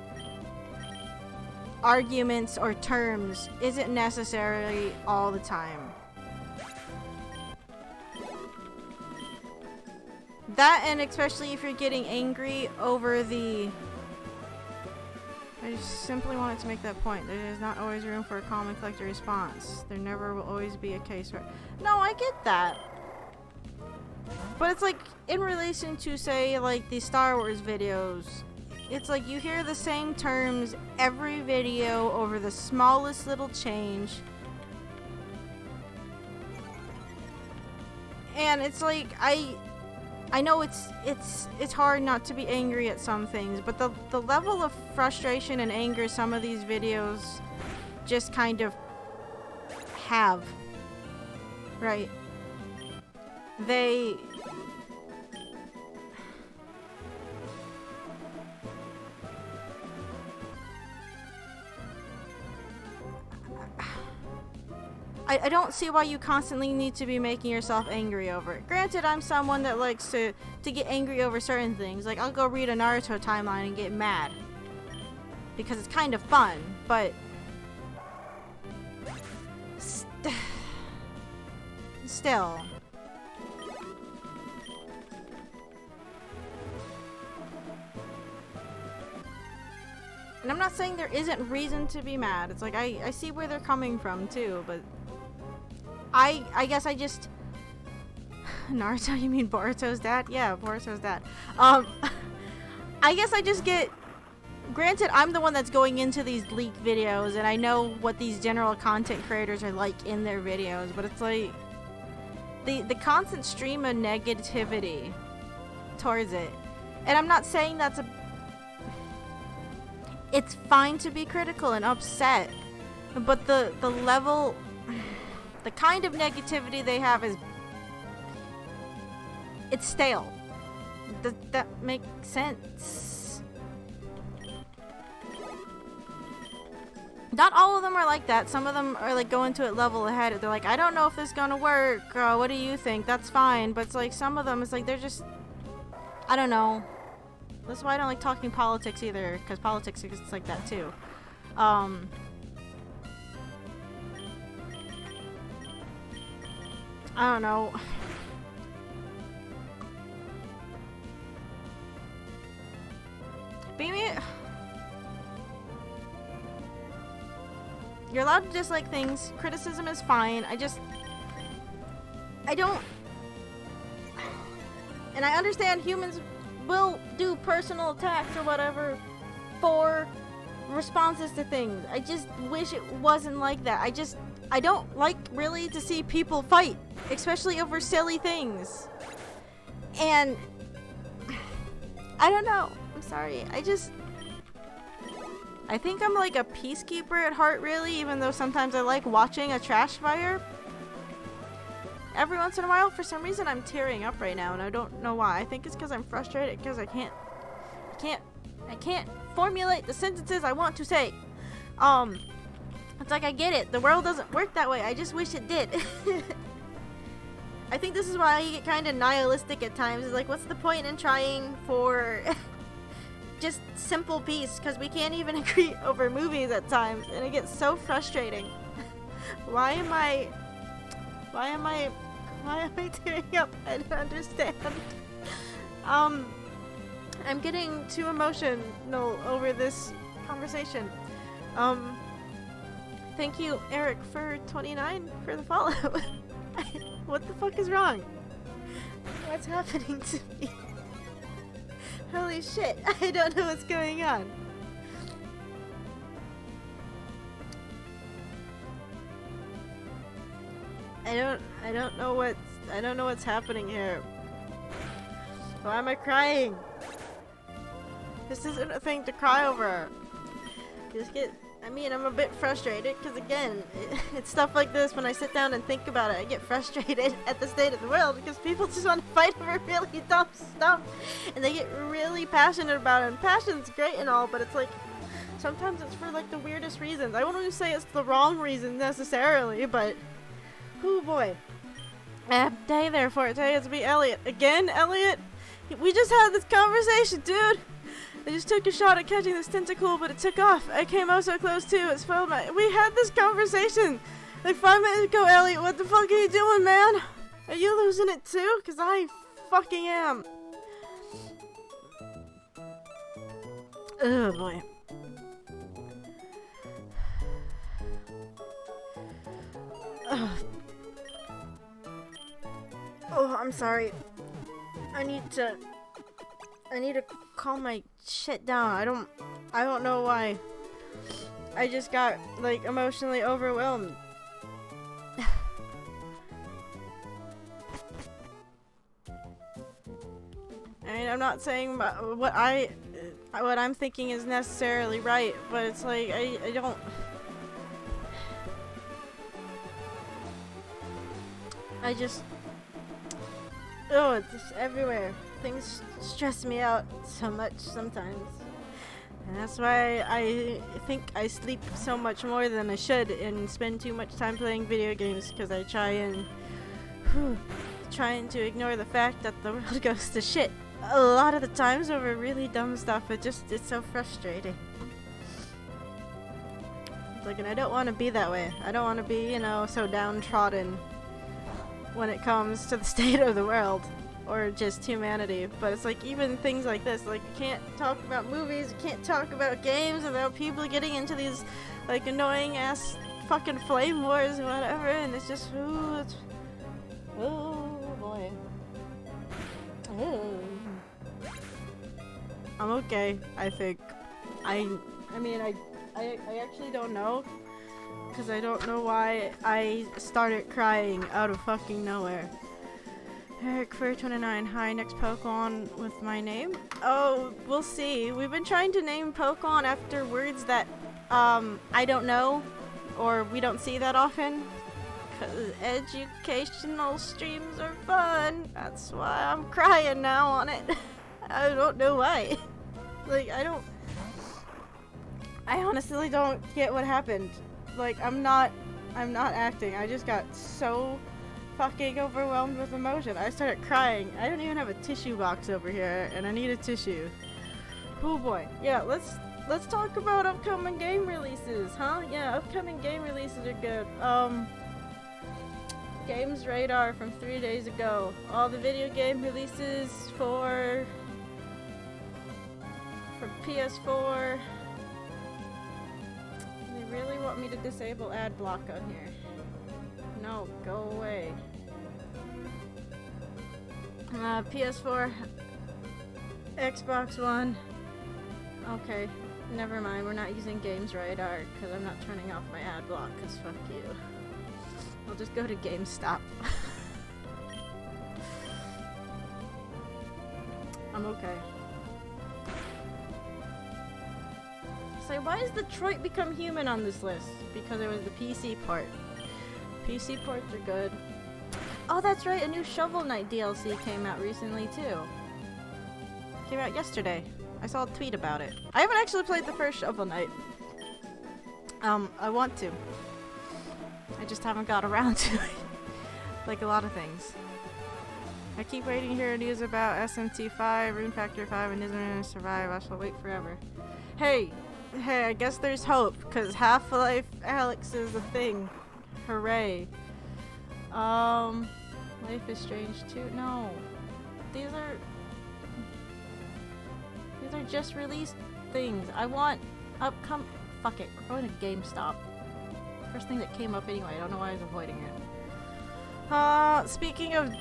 Speaker 1: arguments or terms isn't necessarily all the time. That, and especially if you're getting angry over the... I just simply wanted to make that point. There is not always room for a calm and collected response. There never will always be a case where... No, I get that. But it's like, in relation to, say, like, the Star Wars videos, it's like you hear the same terms every video over the smallest little change. And it's like, I know it's hard not to be angry at some things, but the level of frustration and anger some of these videos just kind of have, right? They... I don't see why you constantly need to be making yourself angry over it. Granted, I'm someone that likes to get angry over certain things. Like, I'll go read a Naruto timeline and get mad. Because it's kind of fun, but... Still. And I'm not saying there isn't reason to be mad. It's like, I see where they're coming from, too, but... I guess I just... Naruto, you mean Boruto's dad? Yeah, Boruto's dad. I guess I just get granted, I'm the one that's going into these leak videos, and I know what these general content creators are like in their videos, but it's like the constant stream of negativity towards it. And I'm not saying that's a... It's fine to be critical and upset, but the level... The kind of negativity they have is... It's stale. Does that make sense? Not all of them are like that. Some of them are like going to it level ahead. They're like, I don't know if this is gonna work. What do you think? That's fine. But it's like some of them, it's like they're just... I don't know. That's why I don't like talking politics either, because politics is like that too. I don't know. Maybe you're allowed to dislike things. Criticism is fine. I don't... And I understand humans will do personal attacks or whatever for responses to things. I just wish it wasn't like that. I don't like really to see people fight, especially over silly things. And I don't know. I'm sorry. I think I'm like a peacekeeper at heart, really, even though sometimes I like watching a trash fire. Every once in a while, for some reason, I'm tearing up right now, and I don't know why. I think it's because I'm frustrated because I can't formulate the sentences I want to say. It's like, I get it. The world doesn't work that way. I just wish it did. I think this is why I get kind of nihilistic at times. It's like, what's the point in trying for just simple peace? Because we can't even agree over movies at times, and it gets so frustrating. Why am I tearing up? I don't understand. I'm getting too emotional over this conversation. Thank you, Eric, for 29 for the follow. What the fuck is wrong? What's happening to me? Holy shit, I don't know what's going on. I don't know what's happening here. Why am I crying? This isn't a thing to cry over. I'm a bit frustrated because, again, it's stuff like this. When I sit down and think about it, I get frustrated at the state of the world because people just want to fight over really dumb stuff, and they get really passionate about it. And passion's great and all, but it's like sometimes it's for like the weirdest reasons. I won't even say it's the wrong reason necessarily, but oh boy. Hey there, Forte. It's me, Elliot. Again, Elliot? We just had this conversation, dude. I just took a shot at catching this tentacle, but it took off. I came out so close too. It spoiled my... We had this conversation like 5 minutes ago, Elliot. What the fuck are you doing, man? Are you losing it too? Because I fucking am. Oh boy. Oh, I'm sorry. I need to calm my shit down. I don't know why. I just got like emotionally overwhelmed. I mean, I'm not saying what I'm thinking is necessarily right, but it's like I don't. Oh, it's just everywhere. Things stress me out so much sometimes. And that's why I think I sleep so much more than I should and spend too much time playing video games, because I trying to ignore the fact that the world goes to shit a lot of the times over really dumb stuff. It's so frustrating. It's like, and I don't want to be that way. I don't want to be, so downtrodden when it comes to the state of the world or just humanity. But it's like, even things like this, like, you can't talk about movies, you can't talk about games without people getting into these like annoying ass fucking flame wars or whatever, and it's just oh boy. I'm okay, I think. I mean, I actually don't know. Because I don't know why I started crying out of fucking nowhere. Eric Fur 29, hi, next Pokemon with my name? Oh, we'll see. We've been trying to name Pokemon after words that, I don't know, or we don't see that often. Because educational streams are fun. That's why I'm crying now on it. I don't know why. Like, I honestly don't get what happened. Like, I'm not acting. I just got so fucking overwhelmed with emotion. I started crying. I don't even have a tissue box over here, and I need a tissue. Oh boy. Yeah, let's talk about upcoming game releases, huh? Yeah, upcoming game releases are good. Games Radar from 3 days ago. All the video game releases for PS4. They really want me to disable ad block on here. No, go away. PS4, Xbox One. Okay, never mind. We're not using Games Radar because I'm not turning off my ad block because fuck you. I'll just go to GameStop. I'm okay. So why does Detroit become human on this list? Because it was the PC port. PC ports are good. Oh, that's right, a new Shovel Knight DLC came out recently too. Came out yesterday. I saw a tweet about it. I haven't actually played the first Shovel Knight. I want to. I just haven't got around to it. Like a lot of things. I keep waiting to hear news about SMT5, Rune Factor 5, and isn't gonna survive. I shall wait forever. Hey, I guess there's hope, because Half-Life Alyx is a thing. Hooray. Life is Strange 2. No. These are just released things. I want fuck it. We're going to GameStop. First thing that came up anyway. I don't know why I was avoiding it. Speaking of...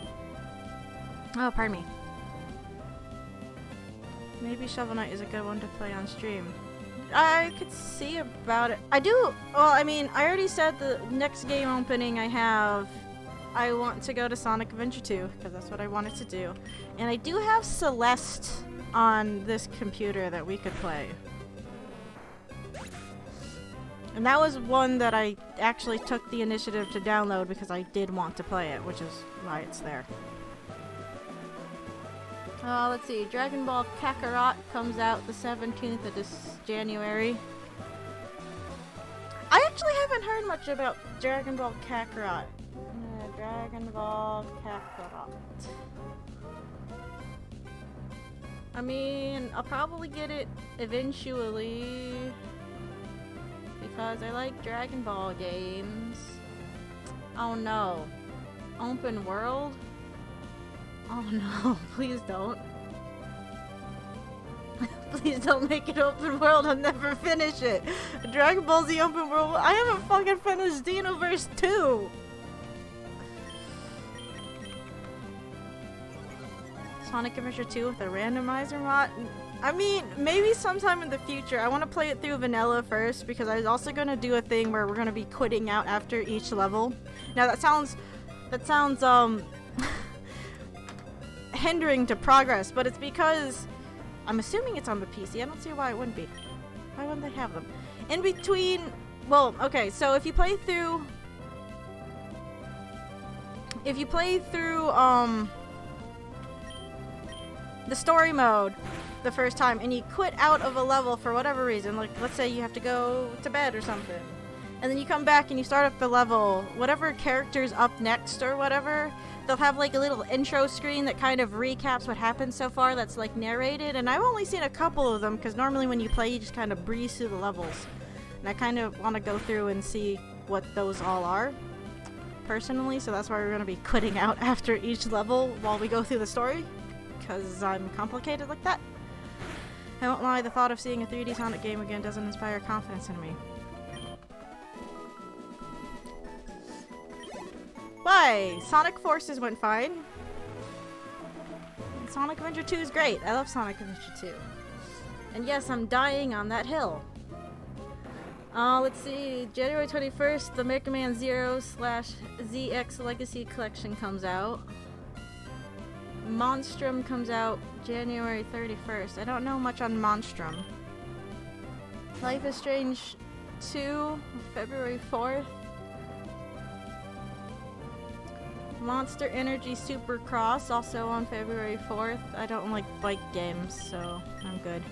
Speaker 1: Oh, pardon me. Maybe Shovel Knight is a good one to play on stream. I could see about it. I do... Well, I mean, I already said the next game opening I want to go to Sonic Adventure 2, because that's what I wanted to do. And I do have Celeste on this computer that we could play. And that was one that I actually took the initiative to download because I did want to play it, which is why it's there. Let's see. Dragon Ball Kakarot comes out the 17th of this January. I actually haven't heard much about Dragon Ball Kakarot. Dragon Ball Kakarot. I mean, I'll probably get it eventually because I like Dragon Ball games. Oh no. Open world? Oh no, please don't. Please don't make it open world, I'll never finish it. Dragon Ball Z open world, I haven't fucking finished Xenoverse 2! Sonic Adventure 2 with a randomizer mod? I mean, maybe sometime in the future. I want to play it through vanilla first because I was also going to do a thing where we're going to be quitting out after each level. Now that sounds hindering to progress, but it's because I'm assuming it's on the PC. I don't see why it wouldn't be. Why wouldn't they have them? In between, well, okay, so if you play through the story mode the first time and you quit out of a level for whatever reason, like let's say you have to go to bed or something, and then you come back and you start up the level, whatever character's up next or whatever, they'll have like a little intro screen that kind of recaps what happened so far that's like narrated, and I've only seen a couple of them because normally when you play you just kind of breeze through the levels, and I kind of want to go through and see what those all are personally, so that's why we're going to be quitting out after each level while we go through the story, because I'm complicated like that. I won't lie, the thought of seeing a 3D Sonic game again doesn't inspire confidence in me. Why? Sonic Forces went fine. And Sonic Adventure 2 is great. I love Sonic Adventure 2. And yes, I'm dying on that hill. Let's see. January 21st, the Mega Man Zero / ZX Legacy Collection comes out. Monstrum comes out January 31st. I don't know much on Monstrum. Life is Strange 2, February 4th. Monster Energy Supercross, also on February 4th. I don't like bike games, so I'm good.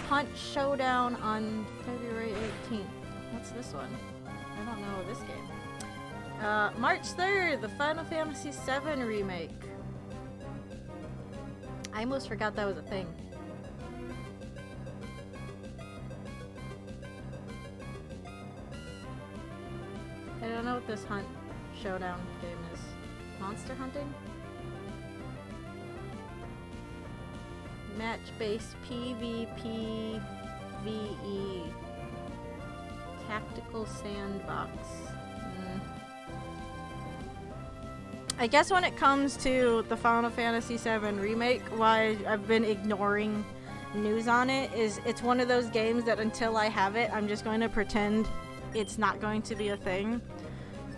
Speaker 1: Hunt Showdown on February 18th. What's this one? I don't know this game. March 3rd, the Final Fantasy VII Remake. I almost forgot that was a thing. I don't know what this Hunt Showdown game is. Monster hunting? Match-based PvP VE. Tactical sandbox. I guess when it comes to the Final Fantasy VII Remake, why I've been ignoring news on it is it's one of those games that until I have it, I'm just going to pretend it's not going to be a thing.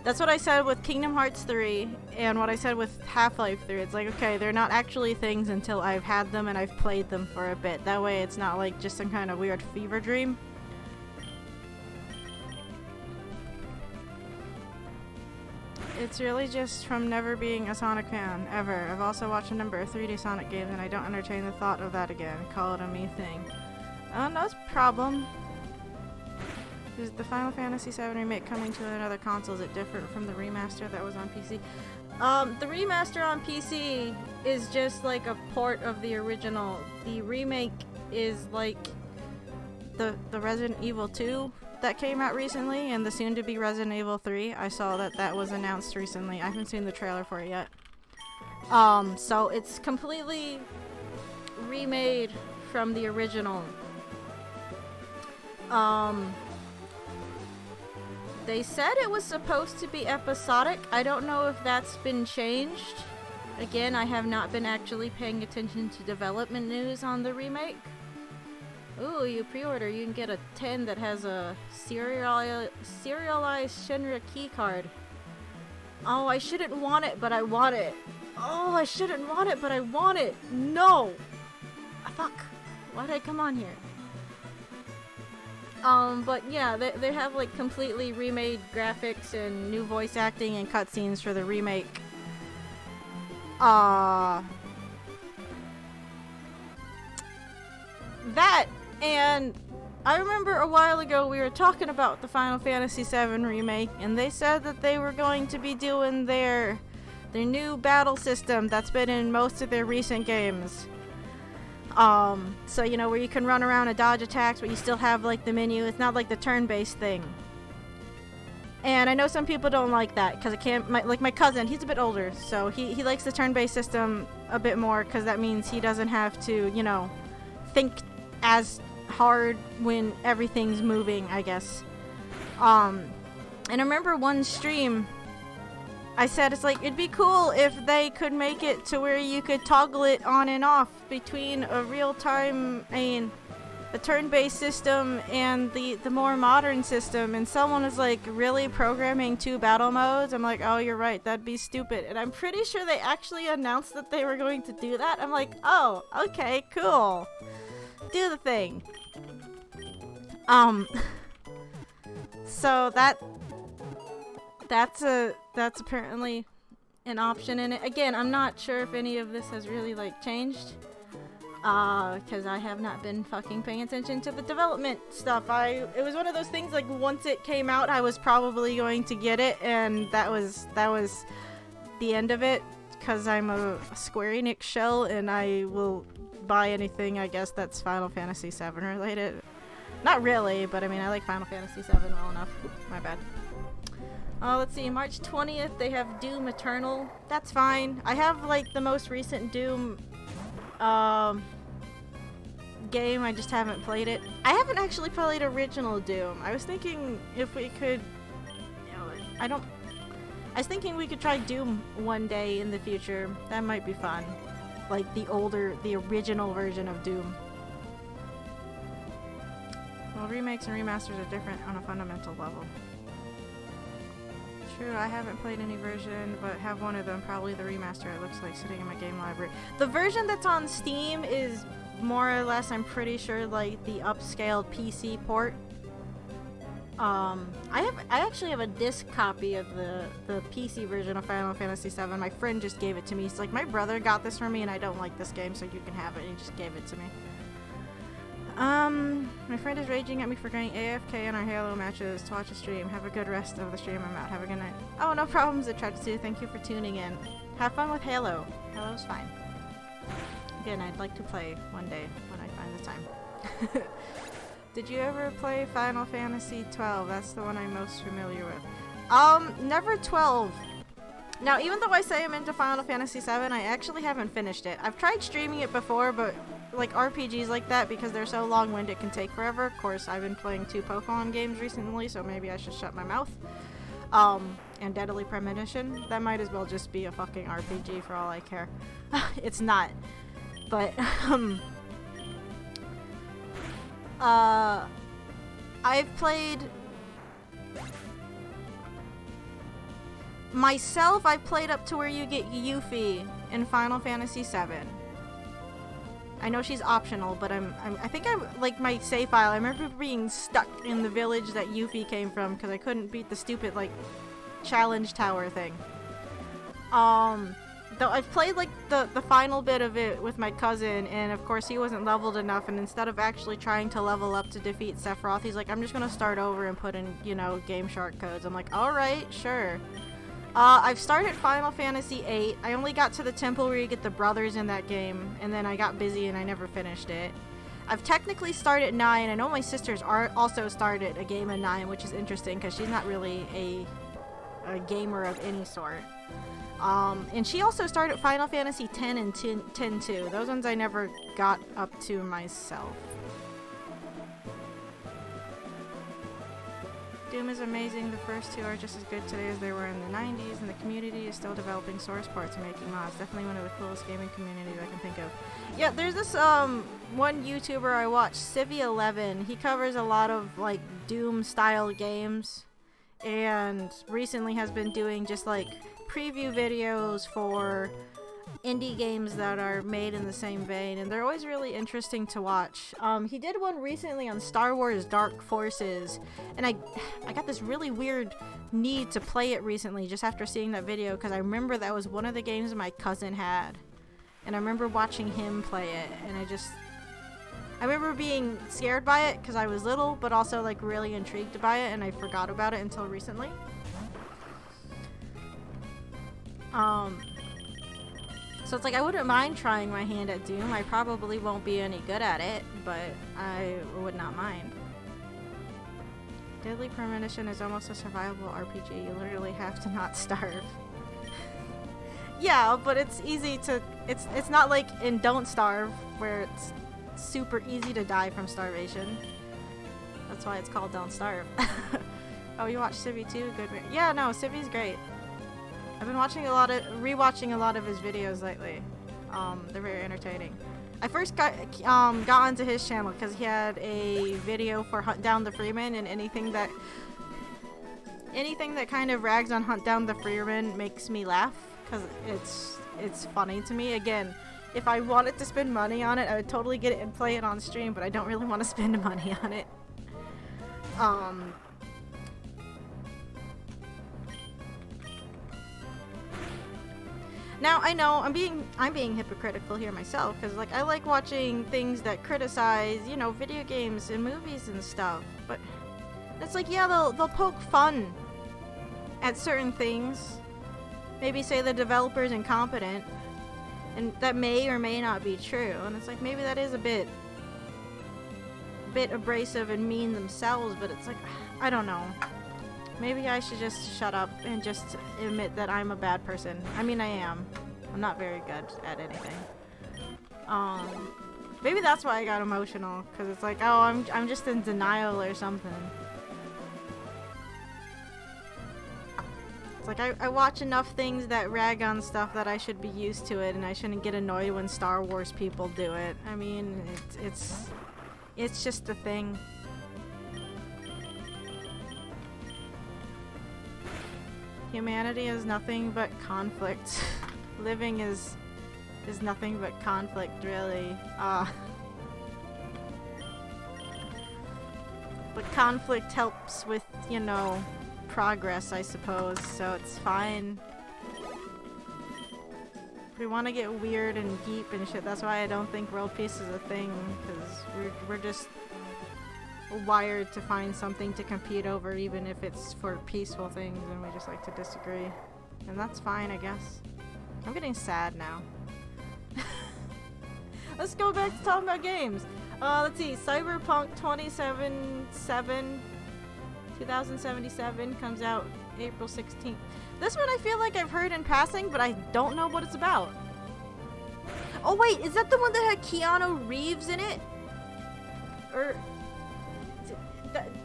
Speaker 1: That's what I said with Kingdom Hearts 3 and what I said with Half-Life 3. It's like, okay, they're not actually things until I've had them and I've played them for a bit. That way it's not like just some kind of weird fever dream. It's really just from never being a Sonic fan, ever. I've also watched a number of 3D Sonic games and I don't entertain the thought of that again. Call it a me thing. No problem. Is the Final Fantasy VII Remake coming to another console? Is it different from the remaster that was on PC? The remaster on PC is just like a port of the original. The remake is like the Resident Evil 2 that came out recently and the soon-to-be Resident Evil 3. I saw that was announced recently. I haven't seen the trailer for it yet. So it's completely remade from the original. They said it was supposed to be episodic. I don't know if that's been changed. Again, I have not been actually paying attention to development news on the remake. Ooh, you pre-order, you can get a 10 that has a serialized Shinra keycard. Oh, I shouldn't want it, but I want it. Oh, I shouldn't want it, but I want it. No! Fuck. Why did I come on here? But yeah, they have like completely remade graphics and new voice acting and cutscenes for the remake. That, and I remember a while ago we were talking about the Final Fantasy VII Remake, and they said that they were going to be doing their new battle system that's been in most of their recent games. So, you know, where you can run around and dodge attacks, but you still have, like, the menu. It's not like the turn-based thing. And I know some people don't like that, because it can't, like, my cousin, he's a bit older, so he likes the turn-based system a bit more, because that means he doesn't have to, you know, think as hard when everything's moving, I guess. And I remember one stream, I said, it's like, it'd be cool if they could make it to where you could toggle it on and off between a real-time, a turn-based system and the more modern system. And someone was like, really programming 2 battle modes? I'm like, oh, you're right, that'd be stupid. And I'm pretty sure they actually announced that they were going to do that. I'm like, oh, okay, cool. Do the thing. So that's apparently an option in it. Again, I'm not sure if any of this has really like changed, because I have not been fucking paying attention to the development stuff. It was one of those things like once it came out, I was probably going to get it, and that was the end of it, because I'm a Square Enix shell and I will buy anything, I guess, that's Final Fantasy VII related. Not really, but I mean, I like Final Fantasy VII well enough. My bad. Let's see, March 20th, they have Doom Eternal. That's fine. I have, like, the most recent Doom, game. I just haven't played it. I haven't actually played original Doom. I was thinking if we could, you know, I was thinking we could try Doom one day in the future. That might be fun. Like, the original version of Doom. Well, remakes and remasters are different on a fundamental level. True, I haven't played any version, but have one of them, probably the remaster it looks like, sitting in my game library. The version that's on Steam is more or less, I'm pretty sure, like the upscaled PC port. I actually have a disc copy of the PC version of Final Fantasy VII. My friend just gave it to me. He's like, my brother got this for me and I don't like this game, so you can have it. And he just gave it to me. My friend is raging at me for going AFK in our Halo matches to watch a stream. Have a good rest of the stream. I'm out. Have a good night. Oh, no problems, Attracted. Thank you for tuning in. Have fun with Halo. Halo's fine. Again, I'd like to play one day when I find the time. Did you ever play Final Fantasy 12? That's the one I'm most familiar with. Never 12. Now, even though I say I'm into Final Fantasy 7, I actually haven't finished it. I've tried streaming it before, but like RPGs like that, because they're so long-winded, it can take forever. Of course, I've been playing 2 Pokemon games recently, so maybe I should shut my mouth. And Deadly Premonition, that might as well just be a fucking RPG for all I care. It's not. But, I've played... Myself, I played up to where you get Yuffie in Final Fantasy VII. I know she's optional, but I think I'm, like, my save file, I remember being stuck in the village that Yuffie came from, because I couldn't beat the stupid, like, challenge tower thing. Though I've played, like, the final bit of it with my cousin, and of course he wasn't leveled enough, and instead of actually trying to level up to defeat Sephiroth, he's like, I'm just gonna start over and put in, you know, Game Shark codes. I'm like, alright, sure. I've started Final Fantasy VIII. I only got to the temple where you get the brothers in that game, and then I got busy and I never finished it. I've technically started 9. I know my sisters also started a game of 9, which is interesting because she's not really a gamer of any sort. And she also started Final Fantasy X and 10 too. Those ones I never got up to myself. Doom is amazing. The first 2 are just as good today as they were in the 90s, and the community is still developing source parts and making mods. Definitely one of the coolest gaming communities I can think of. Yeah, there's this one YouTuber I watch, Civi11. He covers a lot of like Doom style games, and recently has been doing just like preview videos for indie games that are made in the same vein, and they're always really interesting to watch. He did one recently on Star Wars Dark Forces, and I got this really weird need to play it recently just after seeing that video, because I remember that was one of the games my cousin had, and I remember watching him play it, and I remember being scared by it because I was little, but also like really intrigued by it, and I forgot about it until recently. So it's like, I wouldn't mind trying my hand at Doom. I probably won't be any good at it, but I would not mind. Deadly Premonition is almost a survivable RPG. You literally have to not starve. Yeah, but it's easy to... It's not like in Don't Starve, where it's super easy to die from starvation. That's why it's called Don't Starve. Oh, you watch Civi too? Good. Yeah, no, Civi's great. I've been rewatching a lot of his videos lately. They're very entertaining. I first got onto his channel because he had a video for Hunt Down the Freeman, and anything that kind of rags on Hunt Down the Freeman makes me laugh because it's funny to me. Again, if I wanted to spend money on it, I would totally get it and play it on stream, but I don't really want to spend money on it. Now, I know I'm being hypocritical here myself, because like I like watching things that criticize, you know, video games and movies and stuff, but it's like, yeah, they'll poke fun at certain things, maybe say the developer's incompetent, and that may or may not be true, and it's like, maybe that is a bit abrasive and mean themselves, but it's like, I don't know. Maybe I should just shut up and just admit that I'm a bad person. I mean, I am. I'm not very good at anything. Maybe that's why I got emotional, because it's like, oh, I'm just in denial or something. It's like, I watch enough things that rag on stuff that I should be used to it, and I shouldn't get annoyed when Star Wars people do it. I mean, it's just a thing. Humanity is nothing but conflict. Living is nothing but conflict, really. But conflict helps with, you know, progress, I suppose, so it's fine. If we want to get weird and deep and shit, that's why I don't think world peace is a thing, because we're just wired to find something to compete over, even if it's for peaceful things, and we just like to disagree. And that's fine, I guess. I'm getting sad now. Let's go back to talking about games. Let's see, Cyberpunk 2077 comes out April 16th. This one I feel like I've heard in passing, but I don't know what it's about. Oh wait, is that the one that had Keanu Reeves in it? Or...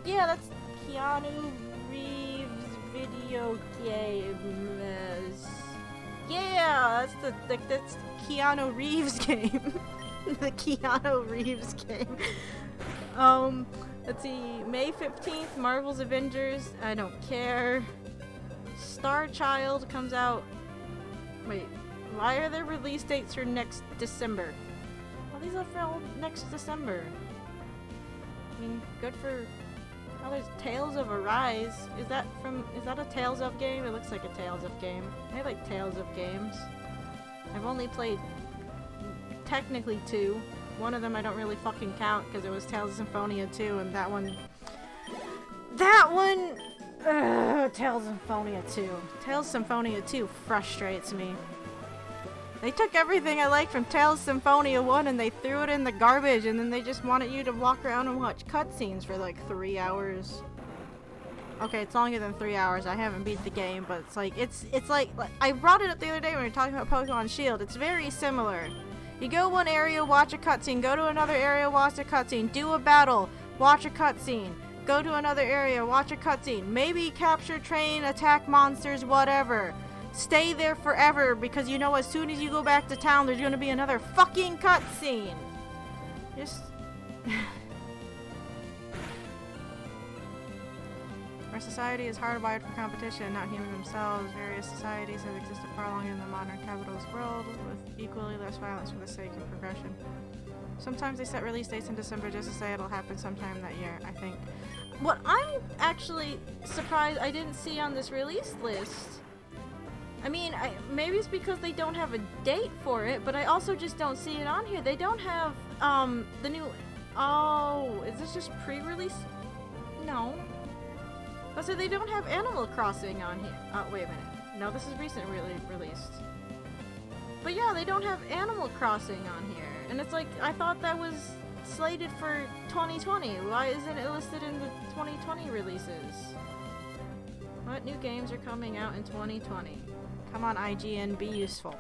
Speaker 1: yeah, that's Keanu Reeves video game. Yeah, that's Keanu Reeves game. The Keanu Reeves game. Let's see, May 15th, Marvel's Avengers, I don't care. Star Child comes out... wait, why are there release dates for next December? Well, these are for next December. I mean, good for... oh, there's Tales of Arise. Is that a Tales of game? It looks like a Tales of game. I like Tales of games. I've only played technically 2. One of them I don't really fucking count because it was Tales of Symphonia 2, and that one... Tales of Symphonia 2. Tales of Symphonia 2 frustrates me. They took everything I liked from Tales of Symphonia 1 and they threw it in the garbage, and then they just wanted you to walk around and watch cutscenes for like 3 hours. Okay, it's longer than 3 hours. I haven't beat the game, but it's like I brought it up the other day when we were talking about Pokemon Shield. It's very similar. You go one area, watch a cutscene. Go to another area, watch a cutscene. Do a battle, watch a cutscene. Go to another area, watch a cutscene. Maybe capture, train, attack monsters, whatever. Stay there forever, because you know as soon as you go back to town, there's gonna be another fucking cutscene. Just... Our society is hardwired for competition, not humans themselves. Various societies have existed far longer in the modern capitalist world, with equally less violence for the sake of progression. Sometimes they set release dates in December just to say it'll happen sometime that year, I think. What I'm actually surprised I didn't see on this release list... I mean, maybe it's because they don't have a date for it, but I also just don't see it on here. They don't have, the new... oh, is this just pre-release? No. So they don't have Animal Crossing on here. Oh, wait a minute. No, this is recently released. But yeah, they don't have Animal Crossing on here. And it's like, I thought that was slated for 2020. Why isn't it listed in the 2020 releases? What new games are coming out in 2020? Come on, IGN, be useful.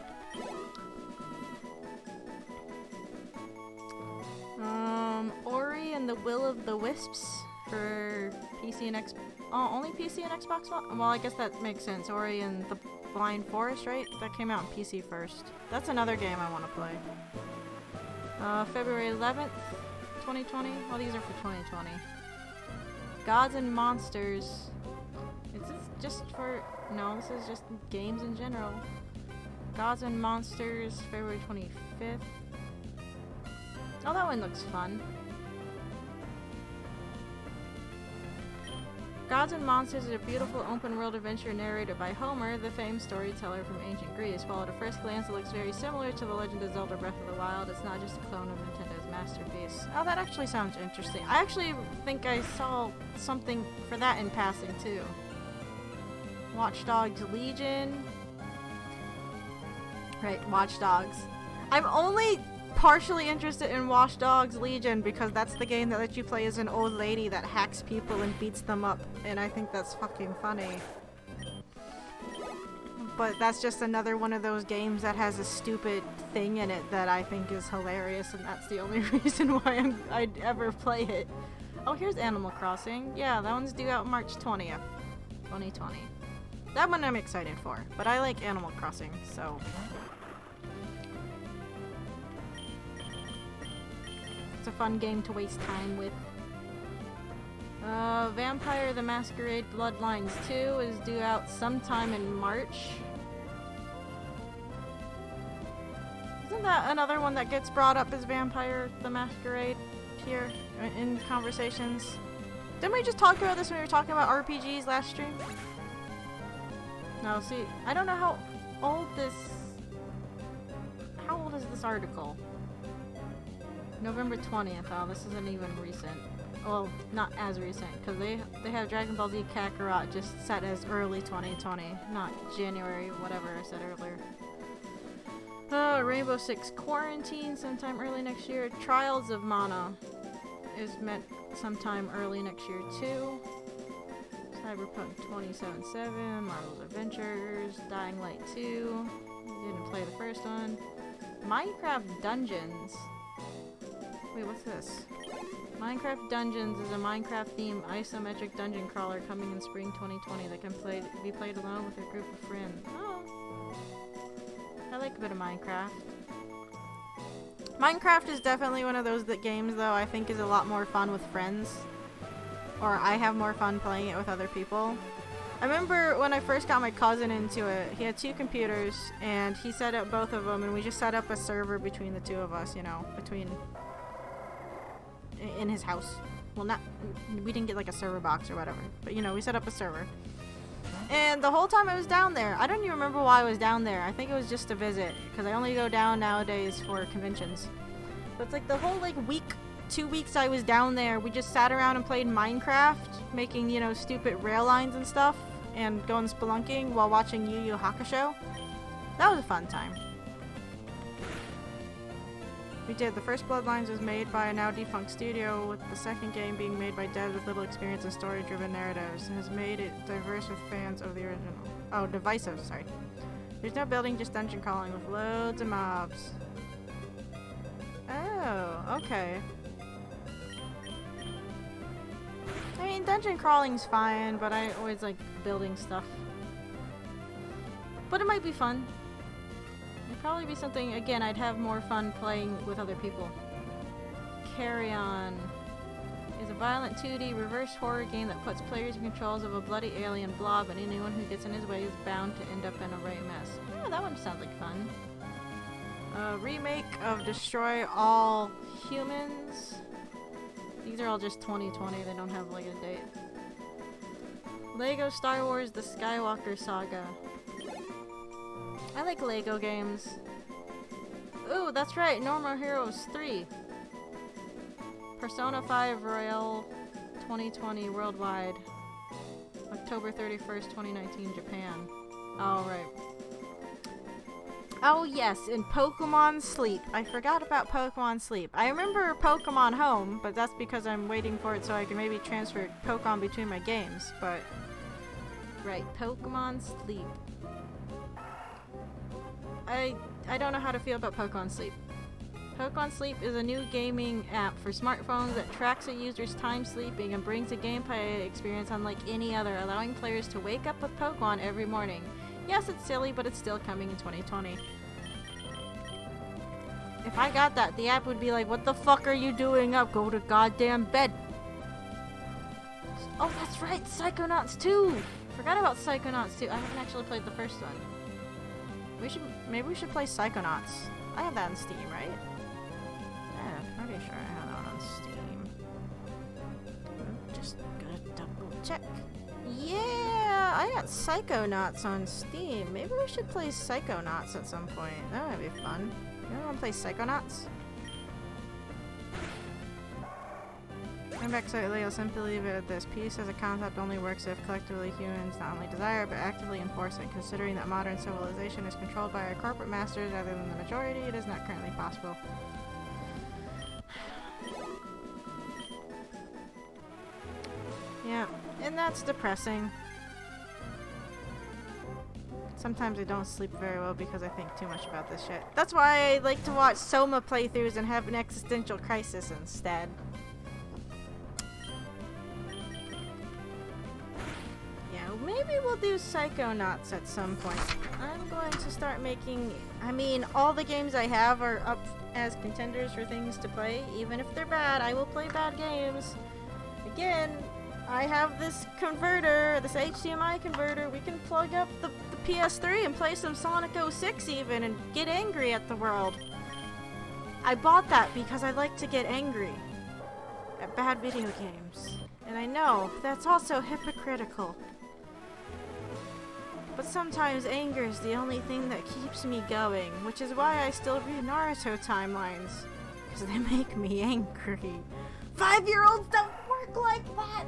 Speaker 1: Ori and the Will of the Wisps for PC and Xbox. Oh, only PC and Xbox One? Well, I guess that makes sense. Ori and the Blind Forest, right? That came out on PC first. That's another game I want to play. February 11th, 2020. Oh, these are for 2020. Gods and Monsters. Is this just for... no, this is just games in general. Gods and Monsters, February 25th. Oh, that one looks fun. Gods and Monsters is a beautiful open-world adventure narrated by Homer, the famed storyteller from ancient Greece. While at a first glance it looks very similar to The Legend of Zelda Breath of the Wild, it's not just a clone of Nintendo's masterpiece. Oh, that actually sounds interesting. I actually think I saw something for that in passing, too. Watch Dogs Legion. Right, Watch Dogs. I'm only partially interested in Watch Dogs Legion because that's the game that lets you play as an old lady that hacks people and beats them up, and I think that's fucking funny. But that's just another one of those games that has a stupid thing in it that I think is hilarious, and that's the only reason why I'd ever play it. Oh, here's Animal Crossing. Yeah, that one's due out March 20th, 2020. That one I'm excited for, but I like Animal Crossing, so... it's a fun game to waste time with. Vampire the Masquerade Bloodlines 2 is due out sometime in March. Isn't that another one that gets brought up as Vampire the Masquerade here in conversations? Didn't we just talk about this when we were talking about RPGs last stream? No, see, I don't know how old this... How old is this article? November 20th. Oh, this isn't even recent. Well, not as recent, because they have Dragon Ball Z Kakarot just set as early 2020, not January, whatever I said earlier. Rainbow Six Quarantine sometime early next year. Trials of Mana is meant sometime early next year too. Cyberpunk 2077, Marvel's Adventures, Dying Light 2. Didn't play the first one. Minecraft Dungeons. Wait, what's this? Minecraft Dungeons is a Minecraft-themed isometric dungeon crawler coming in spring 2020 that can be played alone with a group of friends. Oh. I like a bit of Minecraft. Minecraft is definitely one of those games, though, I think is a lot more fun with friends. Or I have more fun playing it with other people. I remember when I first got my cousin into it, he had 2 computers, and he set up both of them, and we just set up a server between the 2 of us, you know, in his house. Well, we didn't get like a server box or whatever, but you know, we set up a server. And the whole time I was down there, I don't even remember why I was down there. I think it was just to visit, because I only go down nowadays for conventions. But it's like the whole like week, 2 weeks I was down there, we just sat around and played Minecraft, making, you know, stupid rail lines and stuff, and going spelunking while watching Yu Yu Hakusho. That was a fun time. We did. The first Bloodlines was made by a now defunct studio, with the second game being made by devs with little experience in story-driven narratives, and has made it diverse with fans of the original. Oh, divisive, sorry. There's no building, just dungeon crawling with loads of mobs. Oh, okay. I mean, dungeon crawling's fine, but I always like building stuff. But it might be fun. It'd probably be something, again, I'd have more fun playing with other people. Carry On is a violent 2D reverse horror game that puts players in controls of a bloody alien blob, and anyone who gets in his way is bound to end up in a right mess. Oh, that one sounds like fun. A remake of Destroy All Humans. These are all just 2020, they don't have like a date. Lego Star Wars The Skywalker Saga. I like Lego games. Ooh, that's right, No More Heroes 3. Persona 5 Royale 2020 worldwide. October 31st, 2019, Japan. Alright. Oh yes, in Pokemon Sleep. I forgot about Pokemon Sleep. I remember Pokemon Home, but that's because I'm waiting for it so I can maybe transfer Pokemon between my games, but... Right, Pokemon Sleep. I don't know how to feel about Pokemon Sleep. Pokemon Sleep is a new gaming app for smartphones that tracks a user's time sleeping and brings a gameplay experience unlike any other, allowing players to wake up with Pokemon every morning. Yes, it's silly, but it's still coming in 2020. If I got that, the app would be like, what the fuck are you doing up? Go to goddamn bed. Oh, that's right, Psychonauts 2! Forgot about Psychonauts 2. I haven't actually played the first one. Maybe we should play Psychonauts. I have that on Steam, right? Yeah, pretty sure I have that on Steam. Just gotta double check. Yeah, I got Psychonauts on Steam. Maybe we should play Psychonauts at some point. That might be fun. You wanna play Psychonauts? Going back slightly, I'll simply leave it at this. Peace as a concept only works if collectively humans not only desire but actively enforce it. Considering that modern civilization is controlled by our corporate masters rather than the majority, it is not currently possible. Yeah, and that's depressing. Sometimes I don't sleep very well because I think too much about this shit. That's why I like to watch Soma playthroughs and have an existential crisis instead. Maybe we'll do Psychonauts at some point. I'm going to start making... I mean, all the games I have are up as contenders for things to play. Even if they're bad, I will play bad games. Again, I have this converter, this HDMI converter. We can plug up the PS3 and play some Sonic 06 even and get angry at the world. I bought that because I like to get angry at bad video games. And I know that's also hypocritical. But sometimes anger is the only thing that keeps me going, which is why I still read Naruto timelines. Because they make me angry. 5-year-olds don't work like that!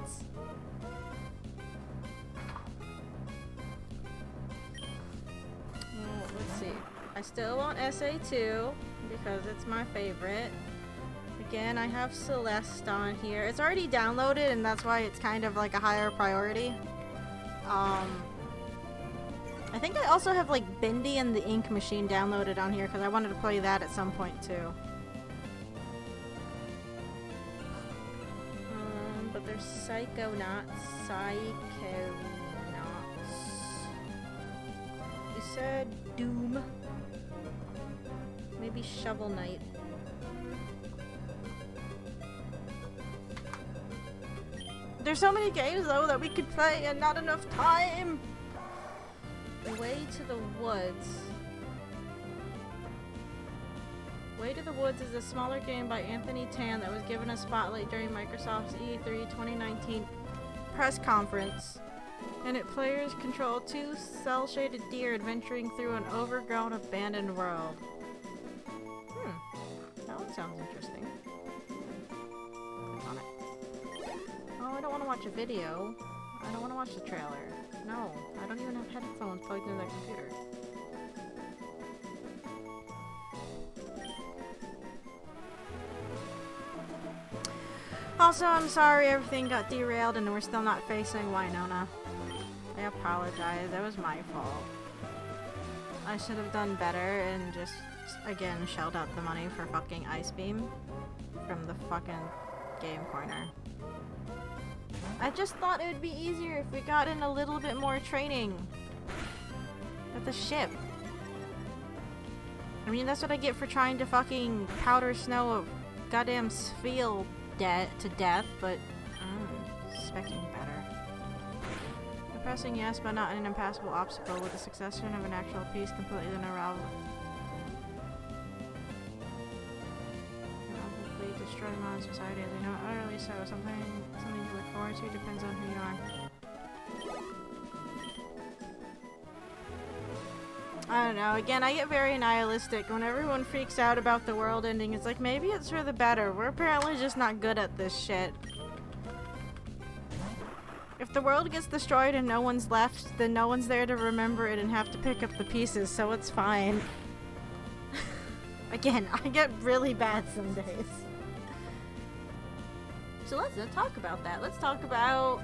Speaker 1: Well, let's see. I still want SA2 because it's my favorite. Again, I have Celeste on here. It's already downloaded and that's why it's kind of like a higher priority. I think I also have like Bendy and the Ink Machine downloaded on here because I wanted to play that at some point too. But there's Psychonauts. You said Doom. Maybe Shovel Knight. There's so many games though that we could play and not enough time! Way to the Woods. Way to the Woods is a smaller game by Anthony Tan that was given a spotlight during Microsoft's E3 2019 press conference. And it players control 2 cel-shaded deer adventuring through an overgrown abandoned world. That one sounds interesting. Click on it. Oh, I don't want to watch a video. I don't want to watch the trailer. No, I don't even have headphones plugged into that computer. Also, I'm sorry everything got derailed and we're still not facing Winona. I apologize, that was my fault. I should have done better and just, again, shelled out the money for fucking Ice Beam from the fucking Game Corner. I just thought it would be easier if we got in a little bit more training at the ship. I mean, that's what I get for trying to fucking powder snow a goddamn Spheal to death, but I'm expecting better. Pressing yes, but not an impassable obstacle with the succession of an actual piece completely unraveled. Probably destroy modern society as we know it, utterly so. Something to look forward to, depends on who you are. I don't know, again, I get very nihilistic. When everyone freaks out about the world ending, it's like, maybe it's for the better. We're apparently just not good at this shit. If the world gets destroyed and no one's left, then no one's there to remember it and have to pick up the pieces, so it's fine. Again, I get really bad some days. So let's talk about that. Let's talk about,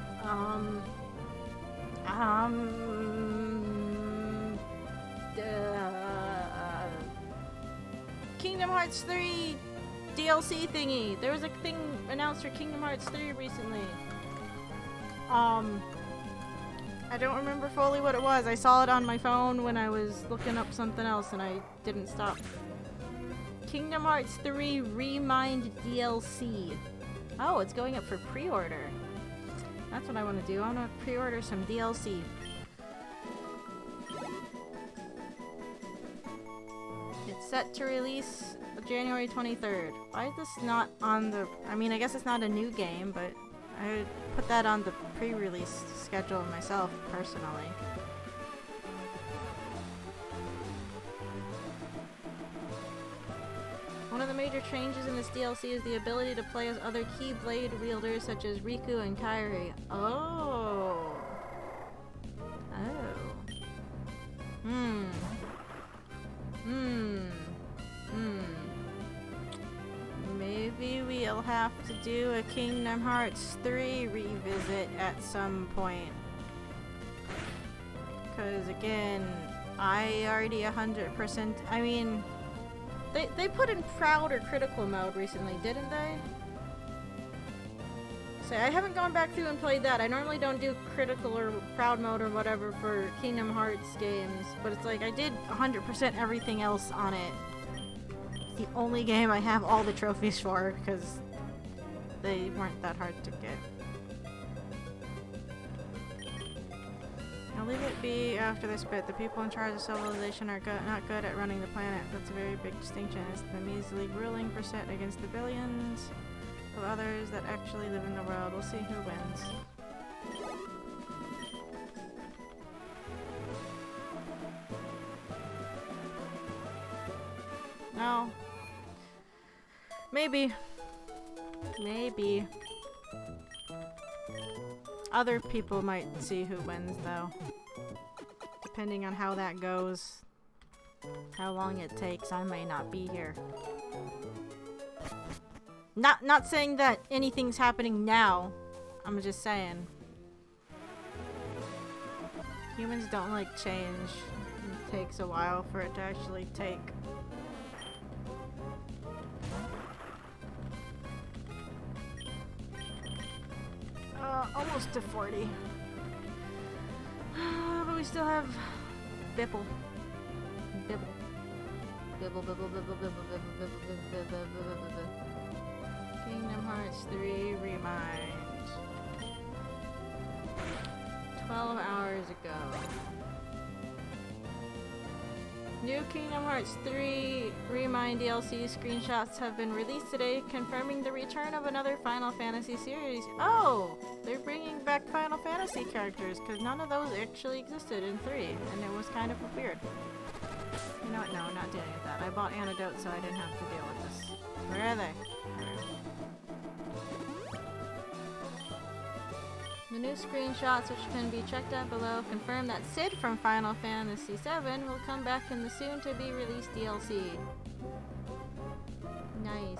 Speaker 1: Kingdom Hearts 3 DLC thingy. There was a thing announced for Kingdom Hearts 3 recently. I don't remember fully what it was. I saw it on my phone when I was looking up something else and I didn't stop. Kingdom Hearts 3 Remind DLC. Oh, it's going up for pre-order. That's what I want to do. I want to pre-order some DLC. It's set to release January 23rd. Why is this not on the... I mean, I guess it's not a new game, but I would put that on the pre-release schedule myself, personally. One of the major changes in this DLC is the ability to play as other Keyblade wielders such as Riku and Kairi. Oh. Maybe we'll have to do a Kingdom Hearts 3 revisit at some point. Because again, I already 100%, I mean, they put in proud or critical mode recently, didn't they? So I haven't gone back through and played that. I normally don't do critical or proud mode or whatever for Kingdom Hearts games, but it's like I did 100% everything else on it. It's the only game I have all the trophies for because they weren't that hard to get. I'll leave it be after this bit. The people in charge of civilization are not good at running the planet. That's a very big distinction. It's the measly ruling percent against the billions of others that actually live in the world. We'll see who wins. No. Maybe. Maybe. Other people might see who wins, though. Depending on how that goes. How long it takes, I may not be here. Not saying that anything's happening now. I'm just saying. Humans don't like change. It takes a while for it to actually take. Almost to 40. But we still have Bibble. Bibble. Bibble, bibble, bibble, bibble, bibble, bibble, bibble, bibble, bibble. Kingdom Hearts 3 Remind. 12 hours ago. New Kingdom Hearts 3 Remind DLC screenshots have been released today, confirming the return of another Final Fantasy series. Oh! They're bringing back Final Fantasy characters, because none of those actually existed in 3, and it was kind of weird. You know what? No, I'm not dealing with that. I bought Antidote, so I didn't have to deal with this. Where are they? The new screenshots, which can be checked out below, confirm that Sid from Final Fantasy VII will come back in the soon-to-be-released DLC. Nice.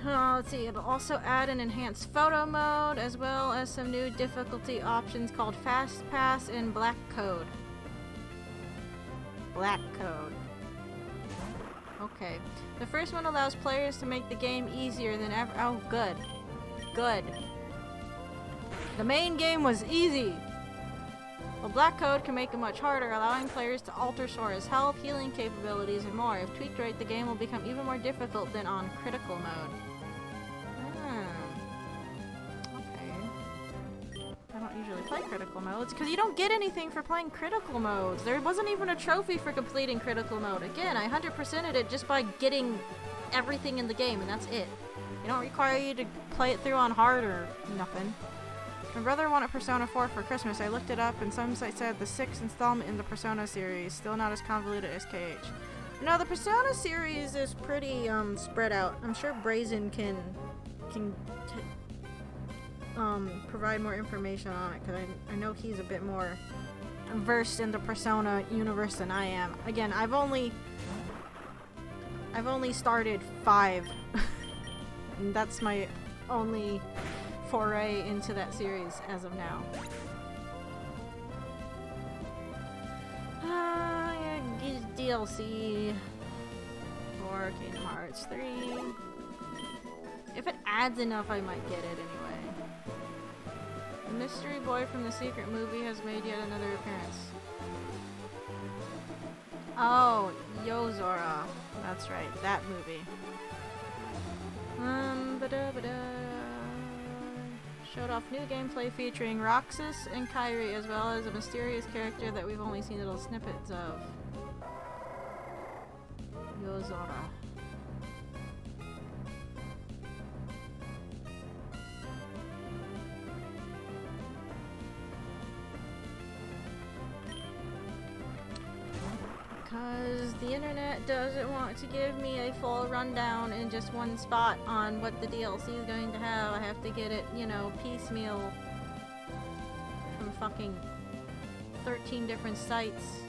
Speaker 1: Let's see, it'll also add an enhanced photo mode, as well as some new difficulty options called Fast Pass and Black Code. Black Code. Okay. The first one allows players to make the game easier than ever. Oh, good. Good. The main game was easy. Well, Black Code can make it much harder, allowing players to alter Sora's health, healing capabilities, and more. If tweaked right, the game will become even more difficult than on critical mode. Okay. I don't usually play critical modes, because you don't get anything for playing critical modes. There wasn't even a trophy for completing critical mode. Again, I 100%ed it just by getting everything in the game, and that's it. They don't require you to play it through on hard or nothing. My brother wanted Persona 4 for Christmas. I looked it up, and some sites said the 6th installment in the Persona series. Still not as convoluted as KH. No, the Persona series is pretty spread out. I'm sure Brazen can provide more information on it, because I know he's a bit more versed in the Persona universe than I am. Again, I've only started 5. And that's my only foray into that series as of now. DLC for Kingdom Hearts 3. If it adds enough, I might get it anyway. The mystery boy from the secret movie has made yet another appearance. Oh, Yozora. That's right, that movie. Showed off new gameplay featuring Roxas and Kairi, as well as a mysterious character that we've only seen little snippets of. Yozora. Because the internet doesn't want to give me a full rundown in just one spot on what the DLC is going to have. I have to get it, you know, piecemeal from fucking 13 different sites.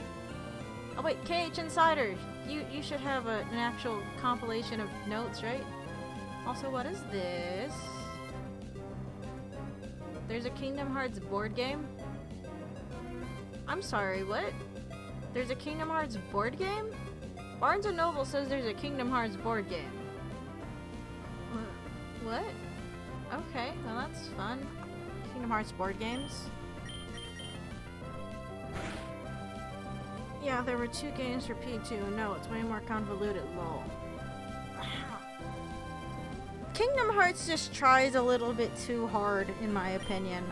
Speaker 1: Oh wait, KH Insider! You should have an actual compilation of notes, right? Also, what is this? There's a Kingdom Hearts board game? I'm sorry, what? There's a Kingdom Hearts board game? Barnes & Noble says there's a Kingdom Hearts board game. What? Okay, well that's fun. Kingdom Hearts board games. Yeah, there were 2 games for P2. No, it's way more convoluted, lol. Kingdom Hearts just tries a little bit too hard, in my opinion.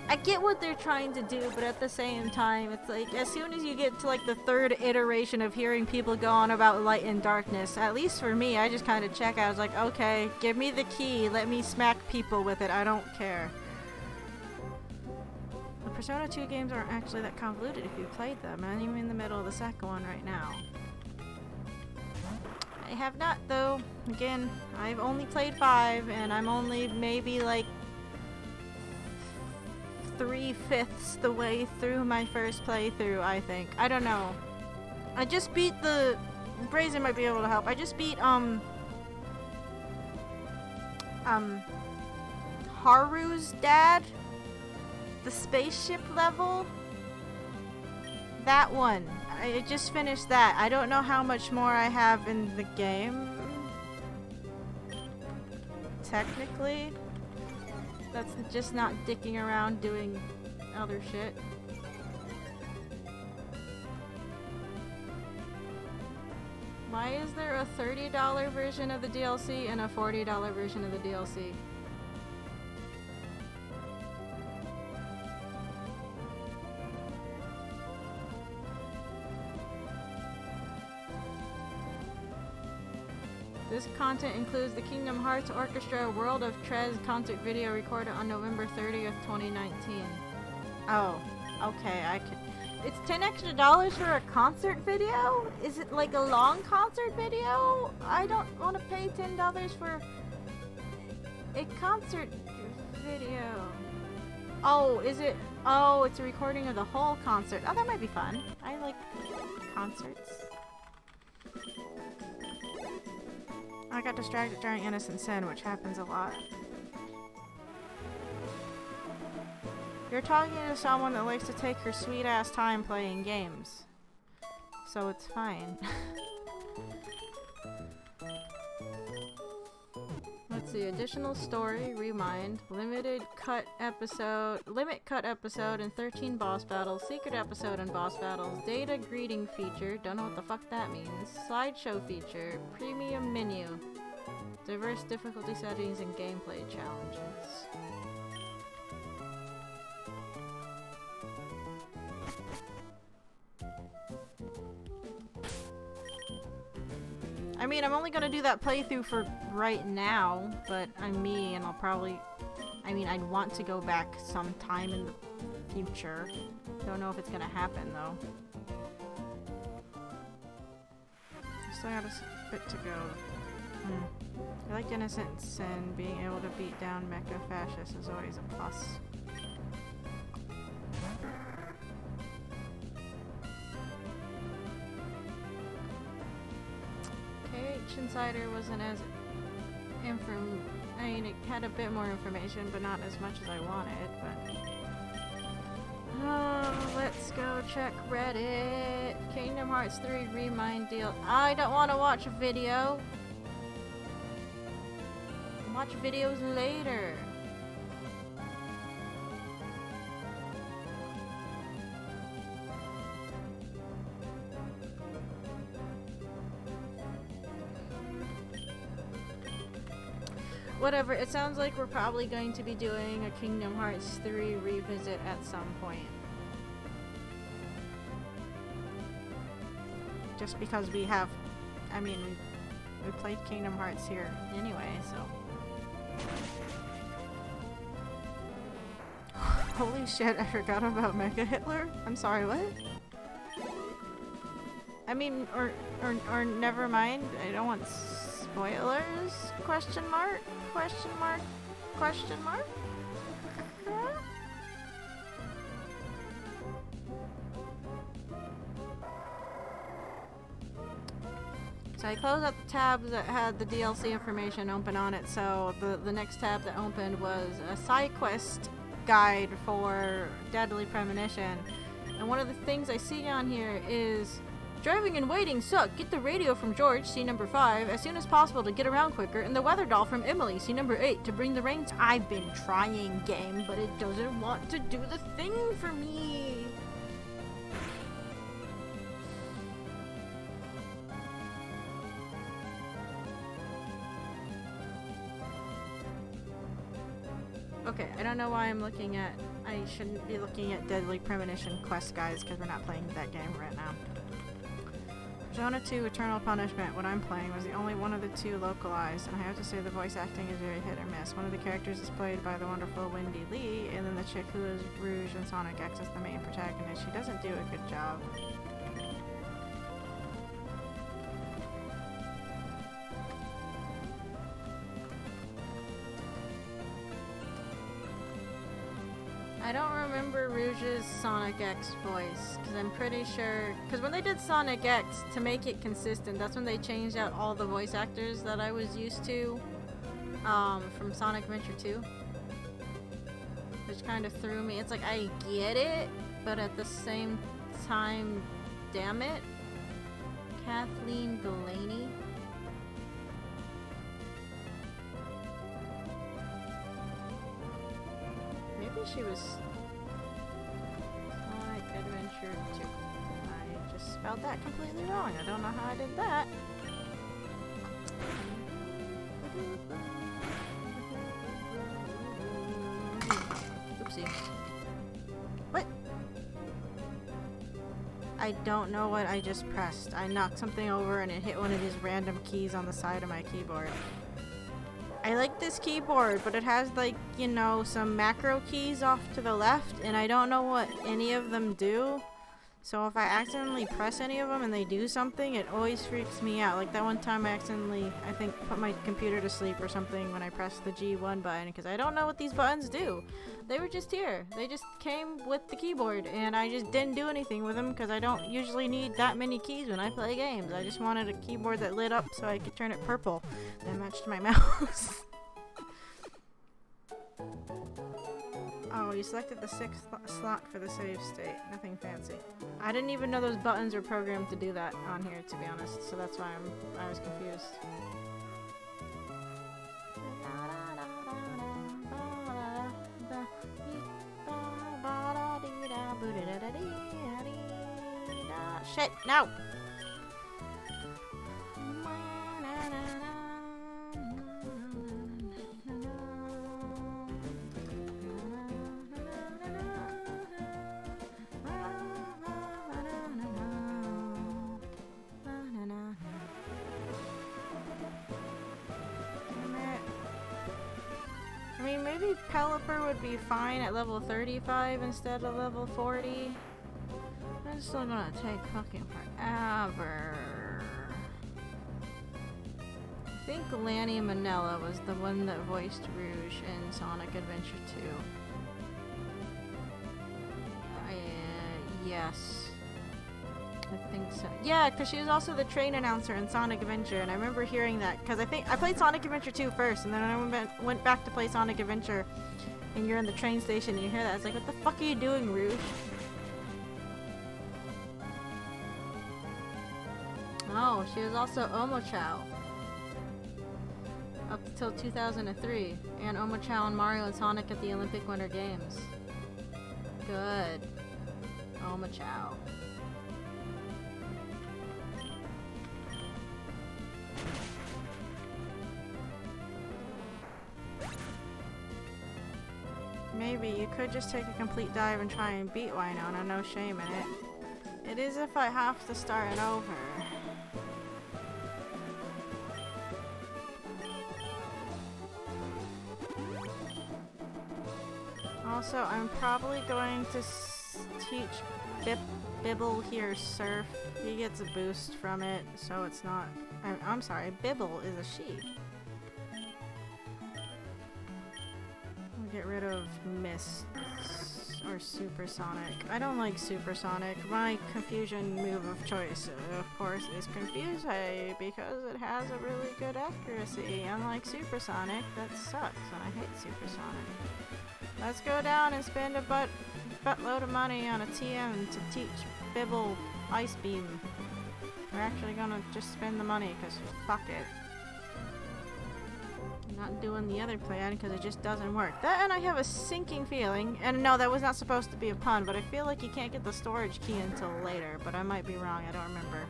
Speaker 1: I get what they're trying to do, but at the same time, it's like, as soon as you get to like the third iteration of hearing people go on about light and darkness, at least for me, I just kind of check out. I was like, okay, give me the key, let me smack people with it, I don't care. The Persona 2 games aren't actually that convoluted if you played them, and I'm in the middle of the second one right now. I have not, though. Again, I've only played 5, and I'm only maybe like 3/5 the way through my first playthrough, I think. I don't know. I just beat the... Brazen might be able to help. I just beat, Haru's dad? The spaceship level? That one. I just finished that. I don't know how much more I have in the game. Technically. That's just not dicking around doing other shit. Why is there a $30 version of the DLC and a $40 version of the DLC? This content includes the Kingdom Hearts Orchestra World of Trez concert video recorded on November 30th, 2019. Oh, okay, I could... It's $10 extra for a concert video? Is it like a long concert video? I don't want to pay $10 for a concert video. Oh, is it... Oh, it's a recording of the whole concert. Oh, that might be fun. I like concerts. I got distracted during Innocent Sin, which happens a lot. You're talking to someone that likes to take her sweet-ass time playing games. So it's fine. Let's see. Additional story, remind, limit cut episode, and 13 boss battles, secret episode and boss battles, data greeting feature, don't know what the fuck that means, slideshow feature, premium menu, diverse difficulty settings, and gameplay challenges. I mean, I'm only gonna do that playthrough for right now, but I'm me, and I'll probably... I mean, I'd want to go back sometime in the future. Don't know if it's gonna happen, though. Still got a bit to go. I like Innocent Sin. Being able to beat down mecha fascists is always a plus. Insider wasn't as I mean, it had a bit more information, but not as much as I wanted, but... Oh, let's go check Reddit. Kingdom Hearts 3 Remind deal. I don't want to watch a video. Watch videos later. Whatever, it sounds like we're probably going to be doing a Kingdom Hearts 3 revisit at some point. Just because we have, I mean, we played Kingdom Hearts here anyway, so. Holy shit, I forgot about Mecha Hitler? I'm sorry, what? I mean, or never mind, I don't want spoilers? Question mark? Question mark? Question mark? Huh? So I closed out the tabs that had the DLC information open on it, so the next tab that opened was a side quest guide for Deadly Premonition. And one of the things I see on here is driving and waiting suck. Get the radio from George, see number 5, as soon as possible to get around quicker, and the weather doll from Emily, see number 8, to bring the rain. I've been trying, game, but it doesn't want to do the thing for me. Okay, I don't know why I'm looking at... I shouldn't be looking at Deadly Premonition quest guys because we're not playing that game right now. Persona 2 Eternal Punishment, what I'm playing, was the only one of the two localized, and I have to say the voice acting is very hit or miss. One of the characters is played by the wonderful Wendy Lee, and then the chick who is Rouge in Sonic X is the main protagonist. She doesn't do a good job. I don't remember Rouge's Sonic X voice, because I'm pretty sure... Because when they did Sonic X, to make it consistent, that's when they changed out all the voice actors that I was used to from Sonic Adventure 2. Which kind of threw me. It's like, I get it, but at the same time, damn it. Kathleen Delaney. She was Sonic Adventure 2. I just spelled that completely wrong. I don't know how I did that. Oopsie. What? I don't know what I just pressed. I knocked something over and it hit one of these random keys on the side of my keyboard. I like this keyboard, but it has, like, you know, some macro keys off to the left, and I don't know what any of them do. So if I accidentally press any of them and they do something, it always freaks me out. Like that one time I accidentally, I think, put my computer to sleep or something when I pressed the G1 button, because I don't know what these buttons do. They were just here. They just came with the keyboard, and I just didn't do anything with them because I don't usually need that many keys when I play games. I just wanted a keyboard that lit up so I could turn it purple that matched my mouse. Oh, you selected the 6th slot for the save state. Nothing fancy. I didn't even know those buttons were programmed to do that on here, to be honest, so that's why I was confused. Shit, no! I mean, maybe Pelipper would be fine at level 35 instead of level 40. That's still gonna take fucking forever. I think Lanny Manella was the one that voiced Rouge in Sonic Adventure 2. Yes. I think so. Yeah, because she was also the train announcer in Sonic Adventure, and I remember hearing that, because I think I played Sonic Adventure 2 first, and then when I went back to play Sonic Adventure, and you're in the train station and you hear that, it's like, what the fuck are you doing, Rouge? Oh, she was also Omochao. Up until 2003, and Omochao and Mario and Sonic at the Olympic Winter Games. Good. Omochao. Maybe you could just take a complete dive and try and beat Winona, no shame in it. It is if I have to start it over. Also, I'm probably going to teach Bibble here Surf. He gets a boost from it, so it's not... I'm sorry, Bibble is a sheep. We'll get rid of Mist or Supersonic. I don't like Supersonic. My confusion move of choice, of course, is Confuse because it has a really good accuracy. Unlike Supersonic, that sucks, and I hate Supersonic. Let's go down and spend a buttload of money on a TM to teach Bibble Ice Beam. We're actually gonna just spend the money, because fuck it. I'm not doing the other plan because it just doesn't work. That, and I have a sinking feeling, and no, that was not supposed to be a pun, but I feel like you can't get the storage key until later, but I might be wrong, I don't remember.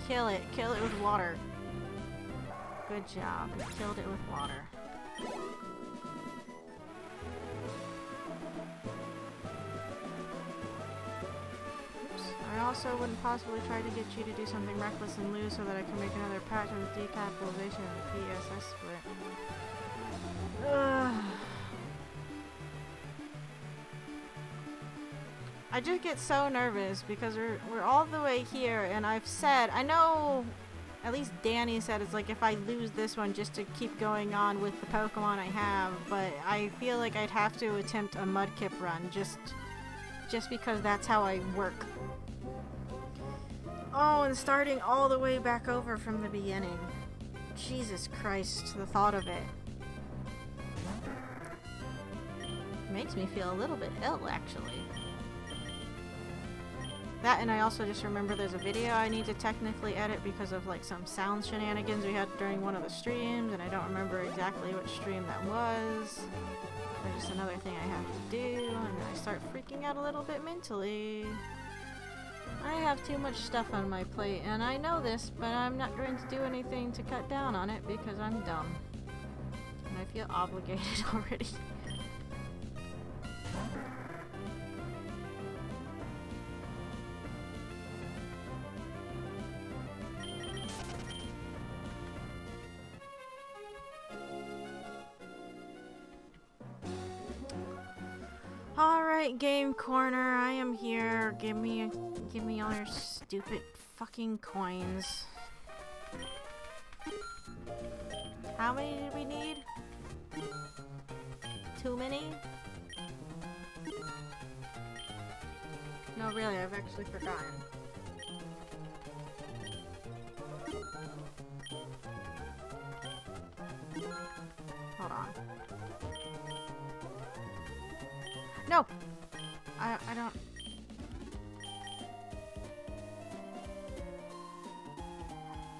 Speaker 1: Kill it with water. Good job. You killed it with water. Oops. I also wouldn't possibly try to get you to do something reckless and lose so that I can make another patch with decapitalization of the PSS split. Ugh. I just get so nervous because we're all the way here, and I've said, I know, at least Danny said it's like if I lose this one just to keep going on with the Pokemon I have, but I feel like I'd have to attempt a Mudkip run just because that's how I work. Oh, and starting all the way back over from the beginning. Jesus Christ, the thought of it. Makes me feel a little bit ill, actually. That, and I also just remember there's a video I need to technically edit because of like some sound shenanigans we had during one of the streams, and I don't remember exactly which stream that was. There's just another thing I have to do, and I start freaking out a little bit mentally. I have too much stuff on my plate, and I know this, but I'm not going to do anything to cut down on it because I'm dumb. And I feel obligated already. Alright, Game Corner, I am here. Give me all your stupid fucking coins. How many did we need? Too many? No, really, I've actually forgotten. Hold on. No! I don't...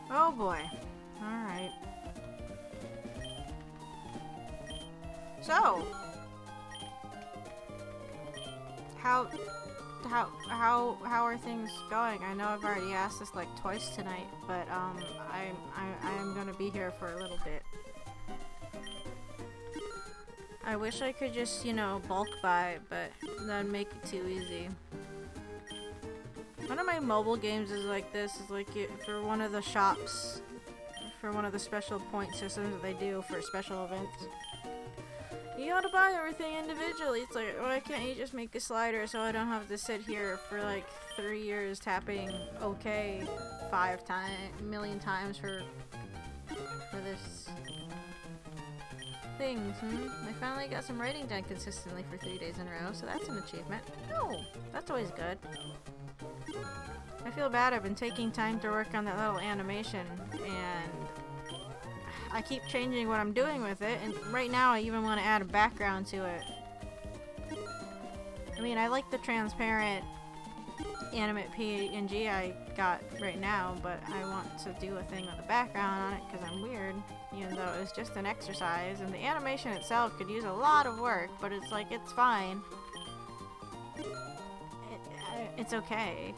Speaker 1: Oh boy. Alright. So... How are things going? I know I've already asked this like twice tonight, but I'm gonna be here for a little bit. I wish I could just, you know, bulk buy, but that'd make it too easy. One of my mobile games is like this, is like for one of the shops, for one of the special point systems that they do for special events. You gotta buy everything individually. It's like, why can't you just make a slider so I don't have to sit here for like 3 years tapping OK 5 million times for this things, I finally got some writing done consistently for 3 days in a row, so that's an achievement. Oh, that's always good. I feel bad, I've been taking time to work on that little animation, and I keep changing what I'm doing with it, and right now I even want to add a background to it. I mean, I like the transparent animate PNG I got right now, but I want to do a thing with a background on it because I'm weird, even though it's just an exercise, and the animation itself could use a lot of work, but it's like, it's fine. It's okay.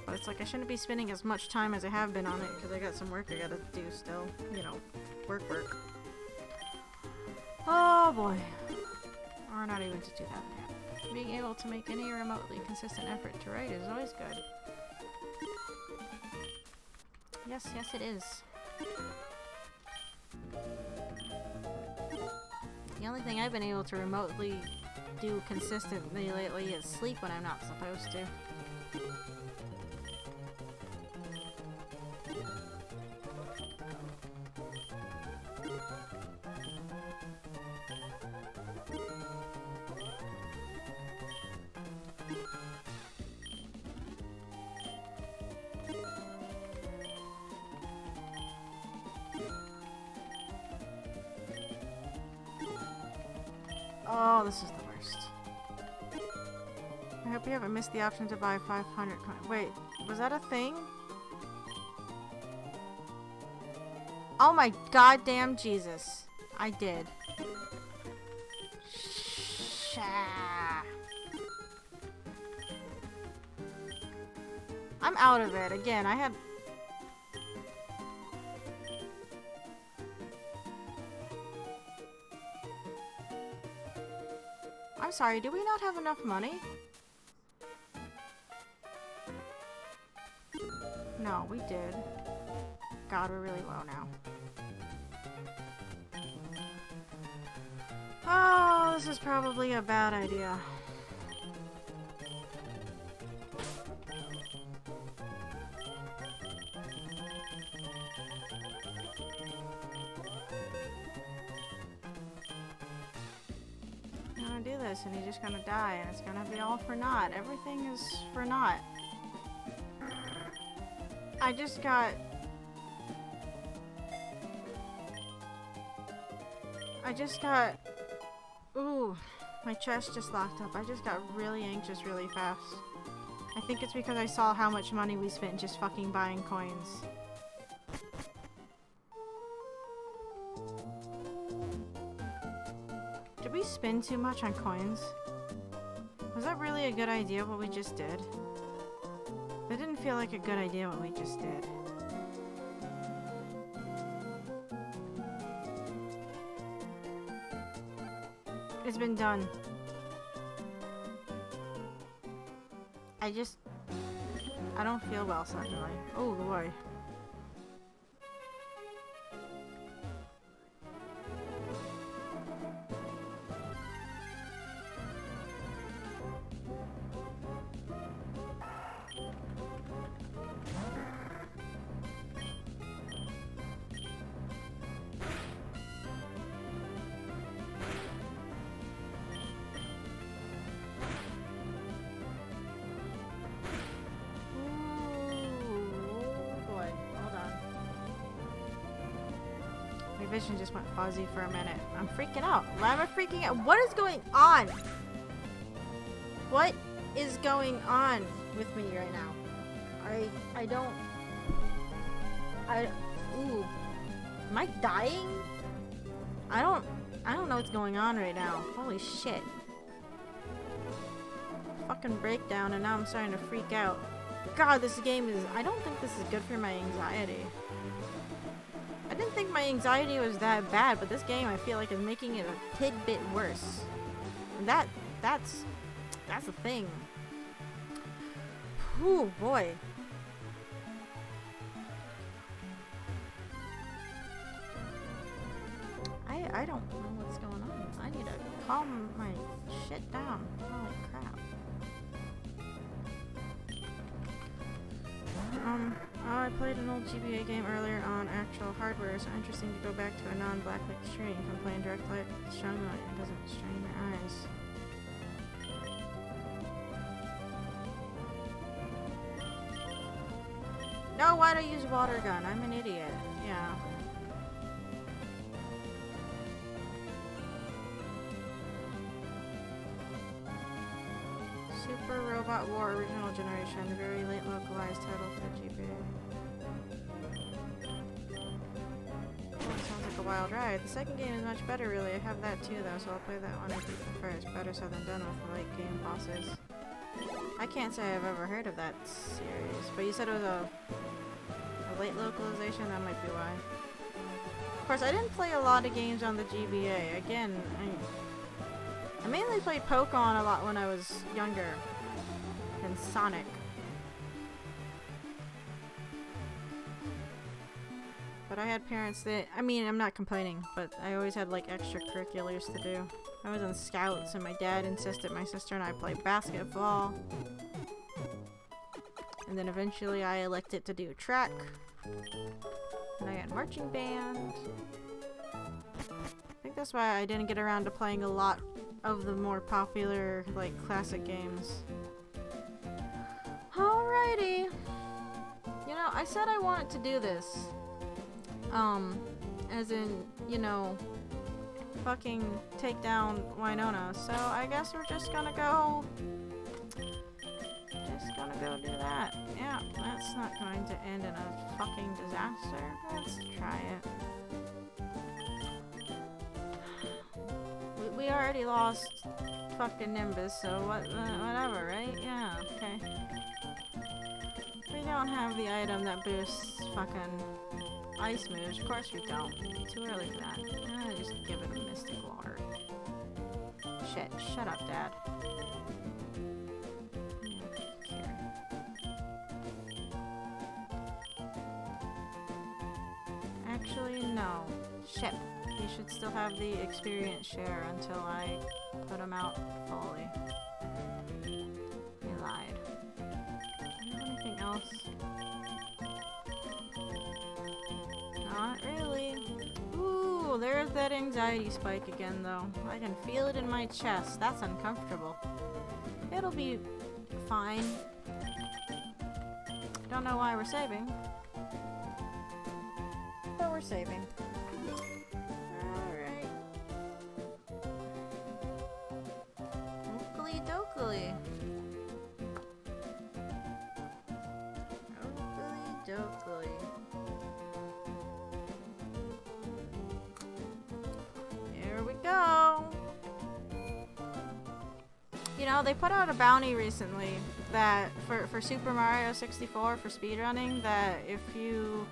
Speaker 1: But it's like I shouldn't be spending as much time as I have been on it because I got some work I gotta do still. You know, work. Oh boy. Or not even to do that. Being able to make any remotely consistent effort to write is always good. Yes, it is. The only thing I've been able to remotely do consistently lately is sleep when I'm not supposed to. Oh, this is the worst. I hope you haven't missed the option to buy 500 coins. Wait, was that a thing? Oh my goddamn Jesus. I did. I'm out of it. Again, I had... I'm sorry, do we not have enough money? No, we did. God, we're really low now. Oh, this is probably a bad idea. I'm gonna do this and he's just gonna die and it's gonna be all for naught. Everything is for naught. I just got... Ooh, my chest just locked up. I just got really anxious really fast. I think it's because I saw how much money we spent just fucking buying coins. Did we spend too much on coins? Was that really a good idea what we just did? That didn't feel like a good idea what we just did. It's been done. I don't feel well suddenly. Oh boy. My vision just went fuzzy for a minute. I'm freaking out. Why am I freaking out? What is going on? What is going on with me right now? Ooh. Am I dying? I don't know what's going on right now. Holy shit. Fucking breakdown and now I'm starting to freak out. God, this game is... I don't think this is good for my anxiety. I didn't think my anxiety was that bad, but this game I feel like is making it a tidbit worse. And that's the thing. Whew, boy. I don't know what's going on. I need to calm my shit down. Holy crap. I played an old GBA game earlier on actual hardware, so interesting to go back to a non-blacklight screen. From playing direct light, strong light, it doesn't strain your eyes. No, why'd I use a water gun? I'm an idiot. Yeah. Super Robot War Original Generation, a very late localized title for the GBA. Oh, sounds like a wild ride. The second game is much better, really. I have that too, though, so I'll play that one I beat it first. Better said than done with the late game bosses. I can't say I've ever heard of that series, but you said it was a late localization, that might be why. Of course, I didn't play a lot of games on the GBA. Again, I mainly played Pokemon a lot when I was younger. And Sonic. But I had parents that... I mean, I'm not complaining, but I always had, like, extracurriculars to do. I was in Scouts, and my dad insisted my sister and I play basketball. And then eventually I elected to do track. And I had marching band. I think that's why I didn't get around to playing a lot of the more popular, like, classic games. Alrighty. You know, I said I wanted to do this. As in, you know, fucking take down Winona. So I guess we're just gonna go do that. Yeah, that's not going to end in a fucking disaster. Let's try it. We already lost fucking Nimbus, so whatever, right? Yeah, okay. don't have the item that boosts fucking ice moves. Of course we don't. Too early for that. Just give it a mystic water. Shit, shut up, Dad. Actually, no. Shit. You should still have the experience share until I put him out fully. I lied. Do you have anything else? Not really. Ooh, there's that anxiety spike again, though. I can feel it in my chest. That's uncomfortable. It'll be fine. Don't know why we're saving. But we're saving. Alright. Oakley dokley. Oakley dokley. Here we go. You know, they put out a bounty recently that for Super Mario 64 for speedrunning that if you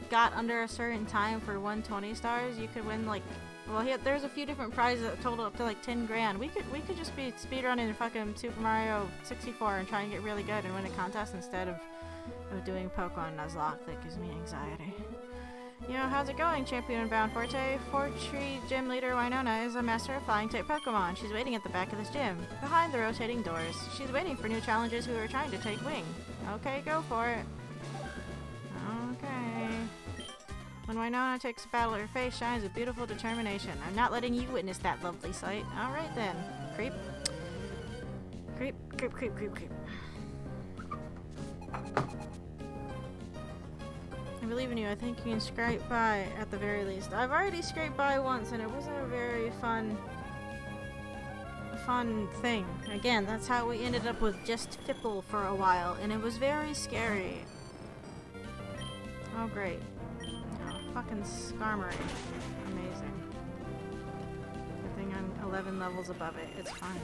Speaker 1: got under a certain time for 120 stars, you could win like, well, there's a few different prizes that total up to like 10 grand. We could just be speedrunning fucking Super Mario 64 and try and get really good and win a contest instead of doing Pokemon Nuzlocke. That gives me anxiety. Yo, how's it going, Champion Bound Forte? Fortree Gym Leader Winona is a master of flying type Pokemon. She's waiting at the back of this gym, behind the rotating doors. She's waiting for new challengers who are trying to take wing. Okay, go for it. Okay. When Winona takes a battle, her face shines with beautiful determination. I'm not letting you witness that lovely sight. Alright then. Creep. Creep, creep, creep, creep, creep. I believe in you. I think you can scrape by at the very least. I've already scraped by once and it wasn't a very fun thing. Again, that's how we ended up with just Fipple for a while and it was very scary. Oh great. Oh, fucking Skarmory. Amazing. Good thing I'm 11 levels above it. It's fine.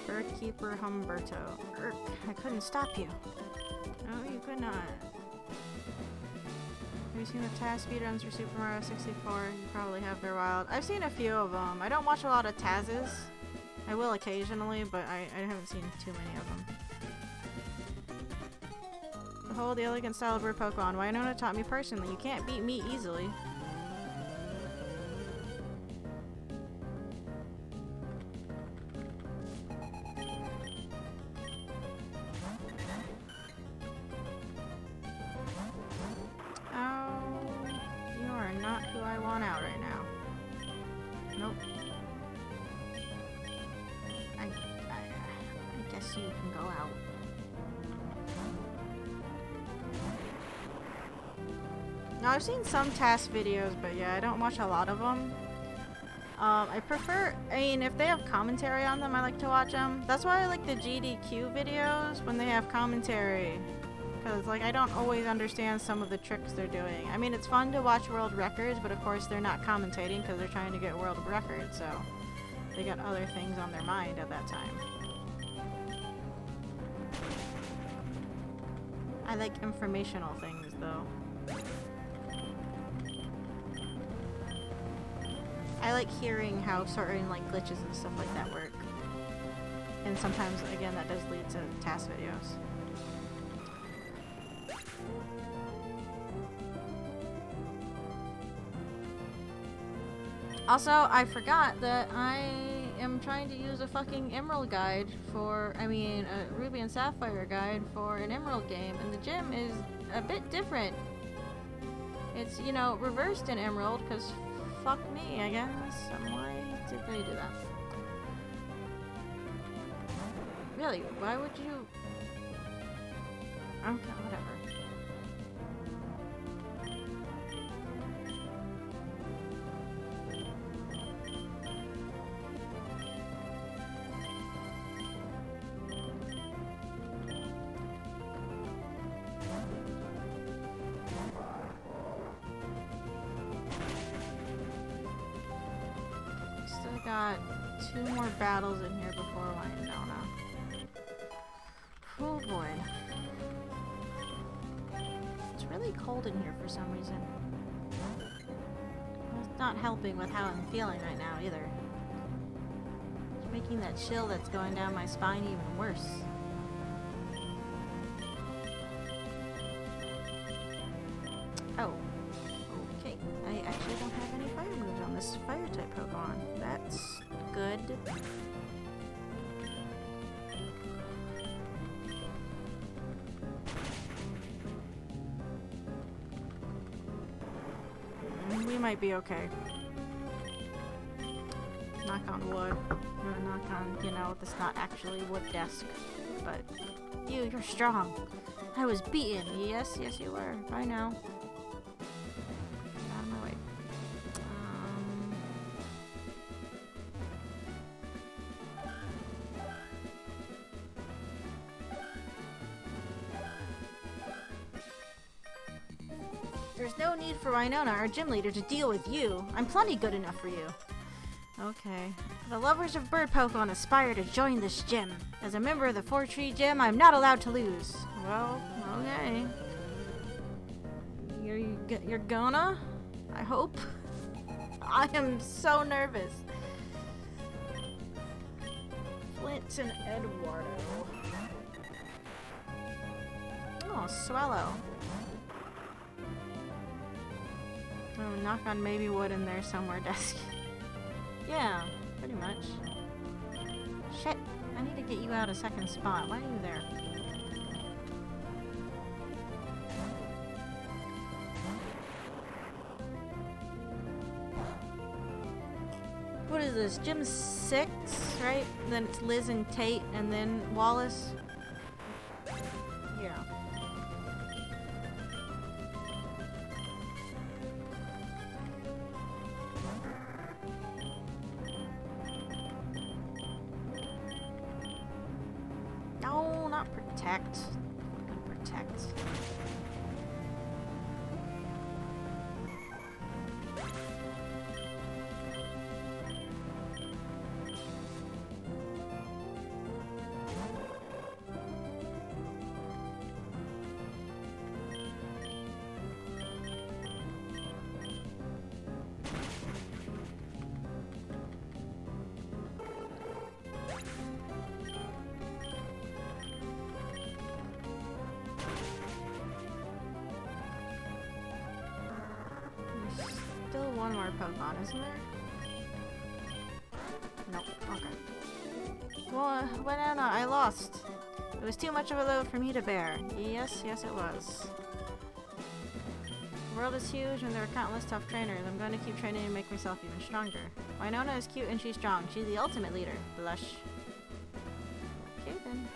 Speaker 1: Birdkeeper Humberto. I couldn't stop you. No, you could not. Have you seen the Taz speedruns for Super Mario 64? You probably have. They're wild. I've seen a few of them. I don't watch a lot of Taz's. I will occasionally, but I haven't seen too many of them. Behold the elegant style of her Pokemon. Winona taught me personally. You can't beat me easily. You can go out. Now I've seen some task videos, but yeah, I don't watch a lot of them. I prefer, I mean, if they have commentary on them, I like to watch them. That's why I like the GDQ videos when they have commentary. Because, like, I don't always understand some of the tricks they're doing. I mean, it's fun to watch world records, but of course they're not commentating because they're trying to get world records, so they got other things on their mind at that time. I like informational things, though. I like hearing how certain, like, glitches and stuff like that work. And sometimes, again, that does lead to task videos. Also, I forgot that I am trying to use a fucking Emerald guide for, I mean, a Ruby and Sapphire guide for an Emerald game, and the gym is a bit different. It's, you know, reversed in Emerald, because fuck me, I guess. Why did they do that? Really, why would you... Okay, whatever. Got 2 more battles in here before Winona. Oh boy. It's really cold in here for some reason. It's not helping with how I'm feeling right now either. It's making that chill that's going down my spine even worse. Oh. Okay. I actually don't have any fire moves on this fire type Pokemon. That's good. We might be okay. Knock on wood. Knock on, you know, this not actually wood desk. But you're strong. I was beaten. Yes, you were. Bye now. Get out of my way. There's no need for Winona, our gym leader, to deal with you. I'm plenty good enough for you. Okay. The lovers of bird Pokemon aspire to join this gym. As a member of the 4-Tree Gym, I'm not allowed to lose. Well, okay. You're gonna? I hope. I am so nervous. Flint and Eduardo. Oh, Swallow. Oh, knock on maybe wood in there somewhere, desk. Yeah, pretty much. Shit, I need to get you out a second spot. Why are you there? What is this? Gym 6, right? Then it's Liz and Tate, and then Wallace. Yeah. No, not protect. Fucking protect. Still one more Pokemon, isn't there? Nope. Okay. Well, Banana, I lost. It was too much of a load for me to bear. Yes, it was. The world is huge and there are countless tough trainers. I'm going to keep training and make myself even stronger. Winona is cute and she's strong. She's the ultimate leader. Blush. Okay then.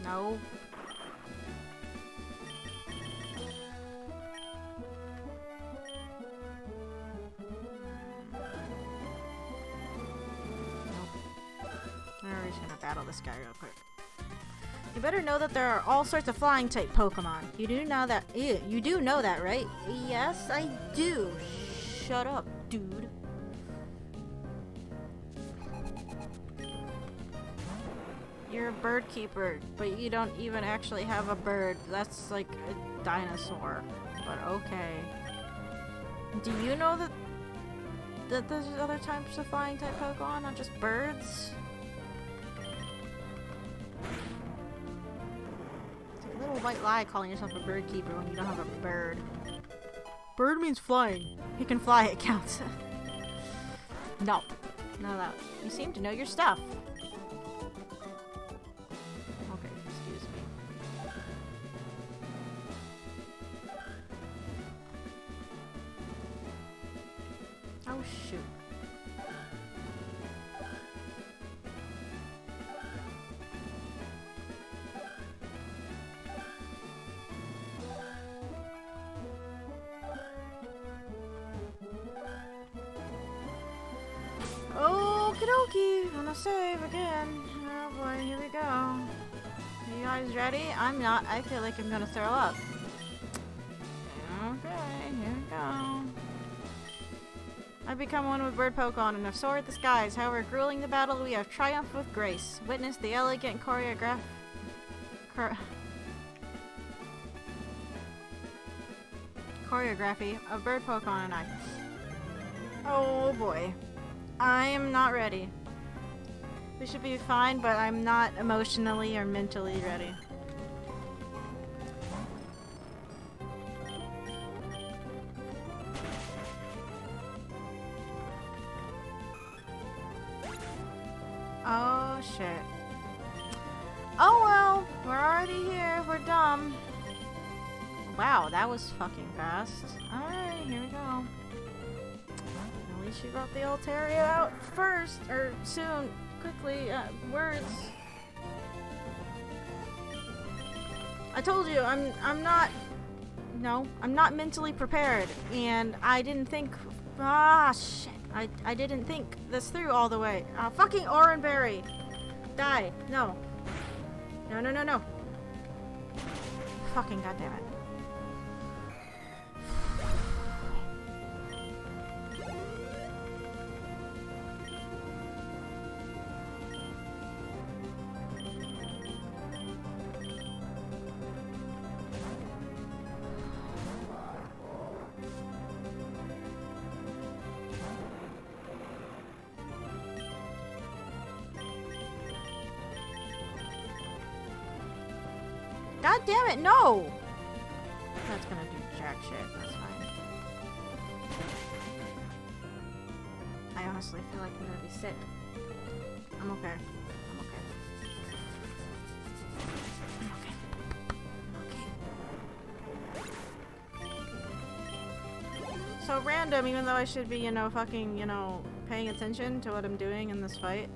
Speaker 1: No. We're just gonna battle this guy real quick. You better know that there are all sorts of flying type Pokemon. You do know that. You do know that, right? Yes, I do. Shut up, dude. You're a bird keeper, but you don't even actually have a bird. That's like a dinosaur. But okay. Do you know that there's other types of flying type Pokemon, not just birds? It's like a little white lie calling yourself a bird keeper when you don't have a bird. Bird means flying. He can fly, it counts. No. No, that. You seem to know your stuff. Okay, excuse me. Oh, shoot. Okie dokie, gonna save again. Oh boy, here we go. Are you guys ready? I'm not. I feel like I'm gonna throw up. Okay, here we go. I've become one with bird Pokemon and have soared the skies. However, grueling the battle, we have triumphed with grace. Witness the elegant choreography of bird Pokemon and I. Oh boy. I am not ready. We should be fine, but I'm not emotionally or mentally ready. Oh shit. Oh well, we're already here. We're dumb. Wow, that was fucking fast. Alright, here we go. At least she brought the Altaria out first, or soon, quickly, words. I told you, I'm not mentally prepared, and I didn't think, shit. I didn't think this through all the way. Fucking Oranberry! Die. No. No, no, no, no. Fucking goddammit. God damn it, no! That's gonna do jack shit, that's fine. I honestly feel like I'm gonna be sick. I'm okay. I'm okay. I'm okay. Okay. So random, even though I should be, fucking, paying attention to what I'm doing in this fight.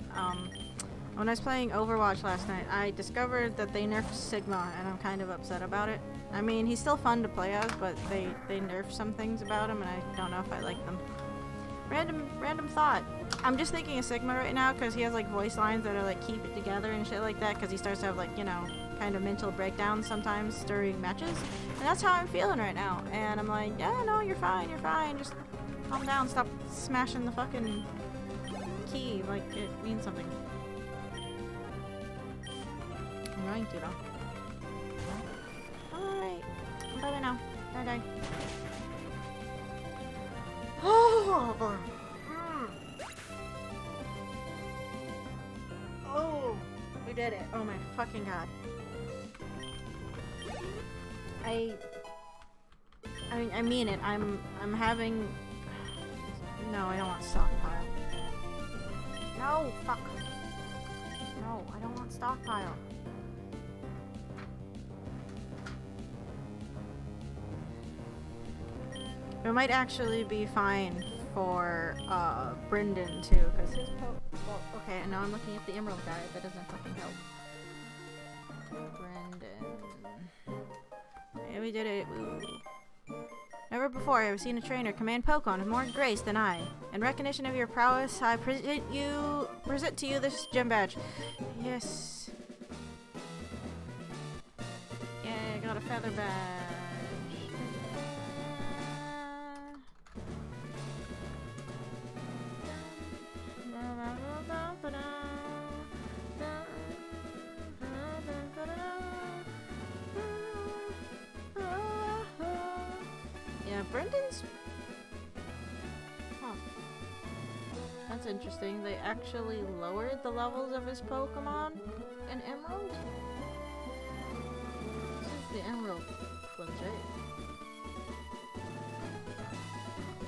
Speaker 1: When I was playing Overwatch last night, I discovered that they nerfed Sigma, and I'm kind of upset about it. I mean, he's still fun to play as, but they nerfed some things about him, and I don't know if I like them. Random thought. I'm just thinking of Sigma right now, because he has, like, voice lines that are, like, keep it together and shit like that, because he starts to have, like, kind of mental breakdowns sometimes during matches. And that's how I'm feeling right now. And I'm like, yeah, no, you're fine, just calm down, stop smashing the fucking key like it means something. I'm going to though. Alright. Bye now. Die. Oh boy. Oh, we did it. Oh my fucking god. I mean it. I'm having. No, I don't want stockpile. No, fuck. No, I don't want stockpile. It might actually be fine for Brendan too, because his well, okay, now I'm looking at the Emerald guy. That doesn't fucking help. Brendan. Yeah, we did it. Woo. Never before have I seen a trainer command Pokemon with more grace than I. In recognition of your prowess, I present to you this gem badge. Yes. Yeah, I got a feather badge. Yeah, Brendan's... Huh. That's interesting. They actually lowered the levels of his Pokemon in Emerald? This is the Emerald legit.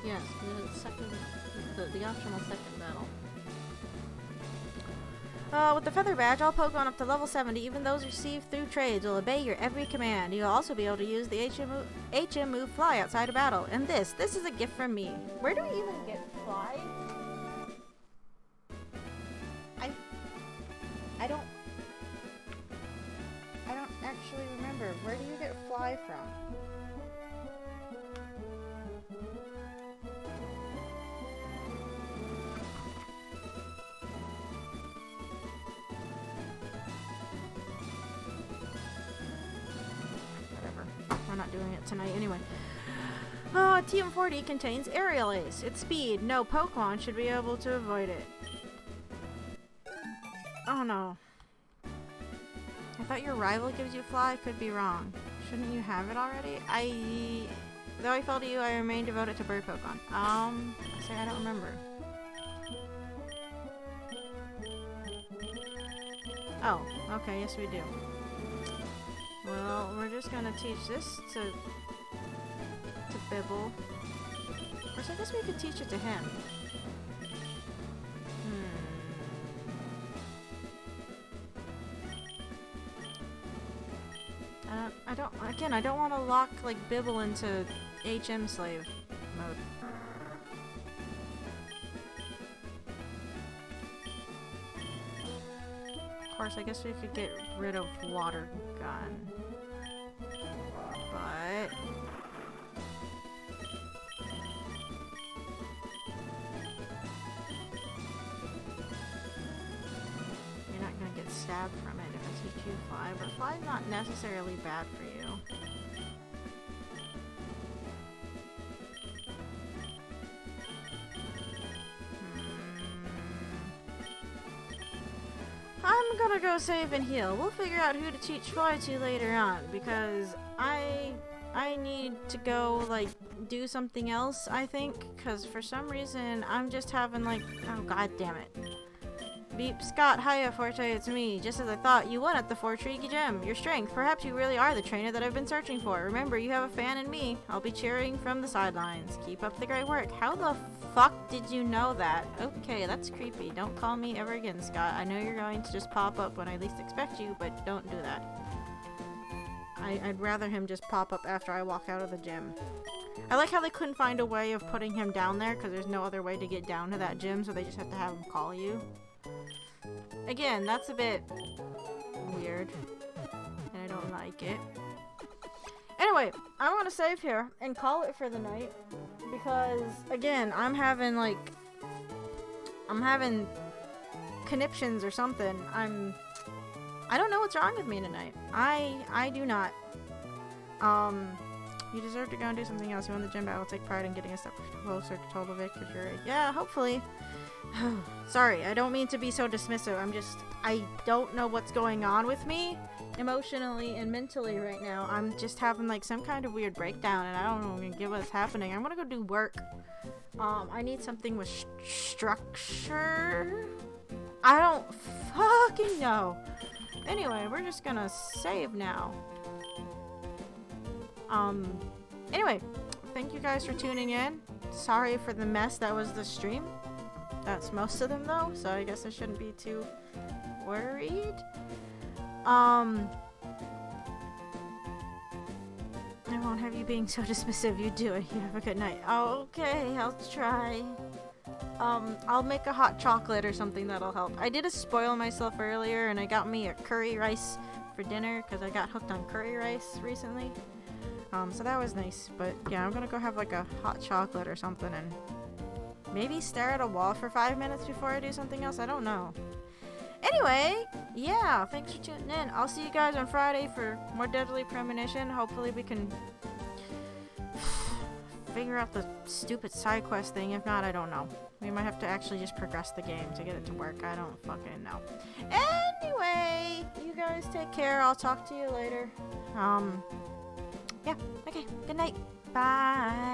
Speaker 1: Yes, the second... the optional second battle. With the Feather Badge, all Pokemon up to level 70, even those received through trades, will obey your every command. You'll also be able to use the HM move Fly outside of battle. And this is a gift from me. Where do we even get Fly? I don't actually remember. Where do you get Fly from? We're not doing it tonight anyway. TM40 contains Aerial Ace. Its speed. No Pokemon should be able to avoid it. Oh no. I thought your rival gives you Fly. Could be wrong. Shouldn't you have it already? Though I fell to you, I remain devoted to bird Pokemon. Sorry, I don't remember. Oh, okay, yes we do. Well, we're just gonna teach this to Bibble. Of course, I guess we could teach it to him. I don't want to lock, like, Bibble into HM slave mode. Of course, I guess we could get rid of Water Gun. But... you're not gonna get stabbed from it if I teach you Fly, but Fly's not necessarily bad for you. I'm gonna go save and heal. We'll figure out who to teach Fly to later on, because I need to go, like, do something else, I think, because for some reason I'm just having, like, oh god damn it. Beep, Scott, hiya, Forte, it's me. Just as I thought, you won at the Fortrigi Gym. Your strength, perhaps you really are the trainer that I've been searching for. Remember, you have a fan in me. I'll be cheering from the sidelines. Keep up the great work. How the fuck did you know that? Okay, that's creepy. Don't call me ever again, Scott. I know you're going to just pop up when I least expect you, but don't do that. I'd rather him just pop up after I walk out of the gym. I like how they couldn't find a way of putting him down there, because there's no other way to get down to that gym, so they just have to have him call you. Again, that's a bit weird, and I don't like it. Anyway, I want to save here and call it for the night, because, again, I'm having conniptions or something. I don't know what's wrong with me tonight. I do not. You deserve to go and do something else. You won the gym battle. Take pride in getting a step closer to total victory. Yeah, hopefully. Sorry, I don't mean to be so dismissive. I don't know what's going on with me emotionally and mentally right now. I'm just having, like, some kind of weird breakdown, and I don't know what's happening. I'm gonna go do work. I need something with structure. I don't fucking know. Anyway, we're just gonna save now. Anyway, thank you guys for tuning in. Sorry for the mess that was the stream. That's most of them, though, so I guess I shouldn't be too worried. I won't have you being so dismissive. You do it. You have a good night. Okay, I'll try. I'll make a hot chocolate or something that'll help. I did spoil myself earlier, and I got me a curry rice for dinner, because I got hooked on curry rice recently. So that was nice, but yeah, I'm gonna go have, like, a hot chocolate or something, and maybe stare at a wall for 5 minutes before I do something else. I don't know. Anyway, yeah, thanks for tuning in. I'll see you guys on Friday for more Deadly Premonition. Hopefully we can figure out the stupid side quest thing. If not, I don't know. We might have to actually just progress the game to get it to work. I don't fucking know. Anyway, you guys take care. I'll talk to you later. Yeah, okay. Good night. Bye.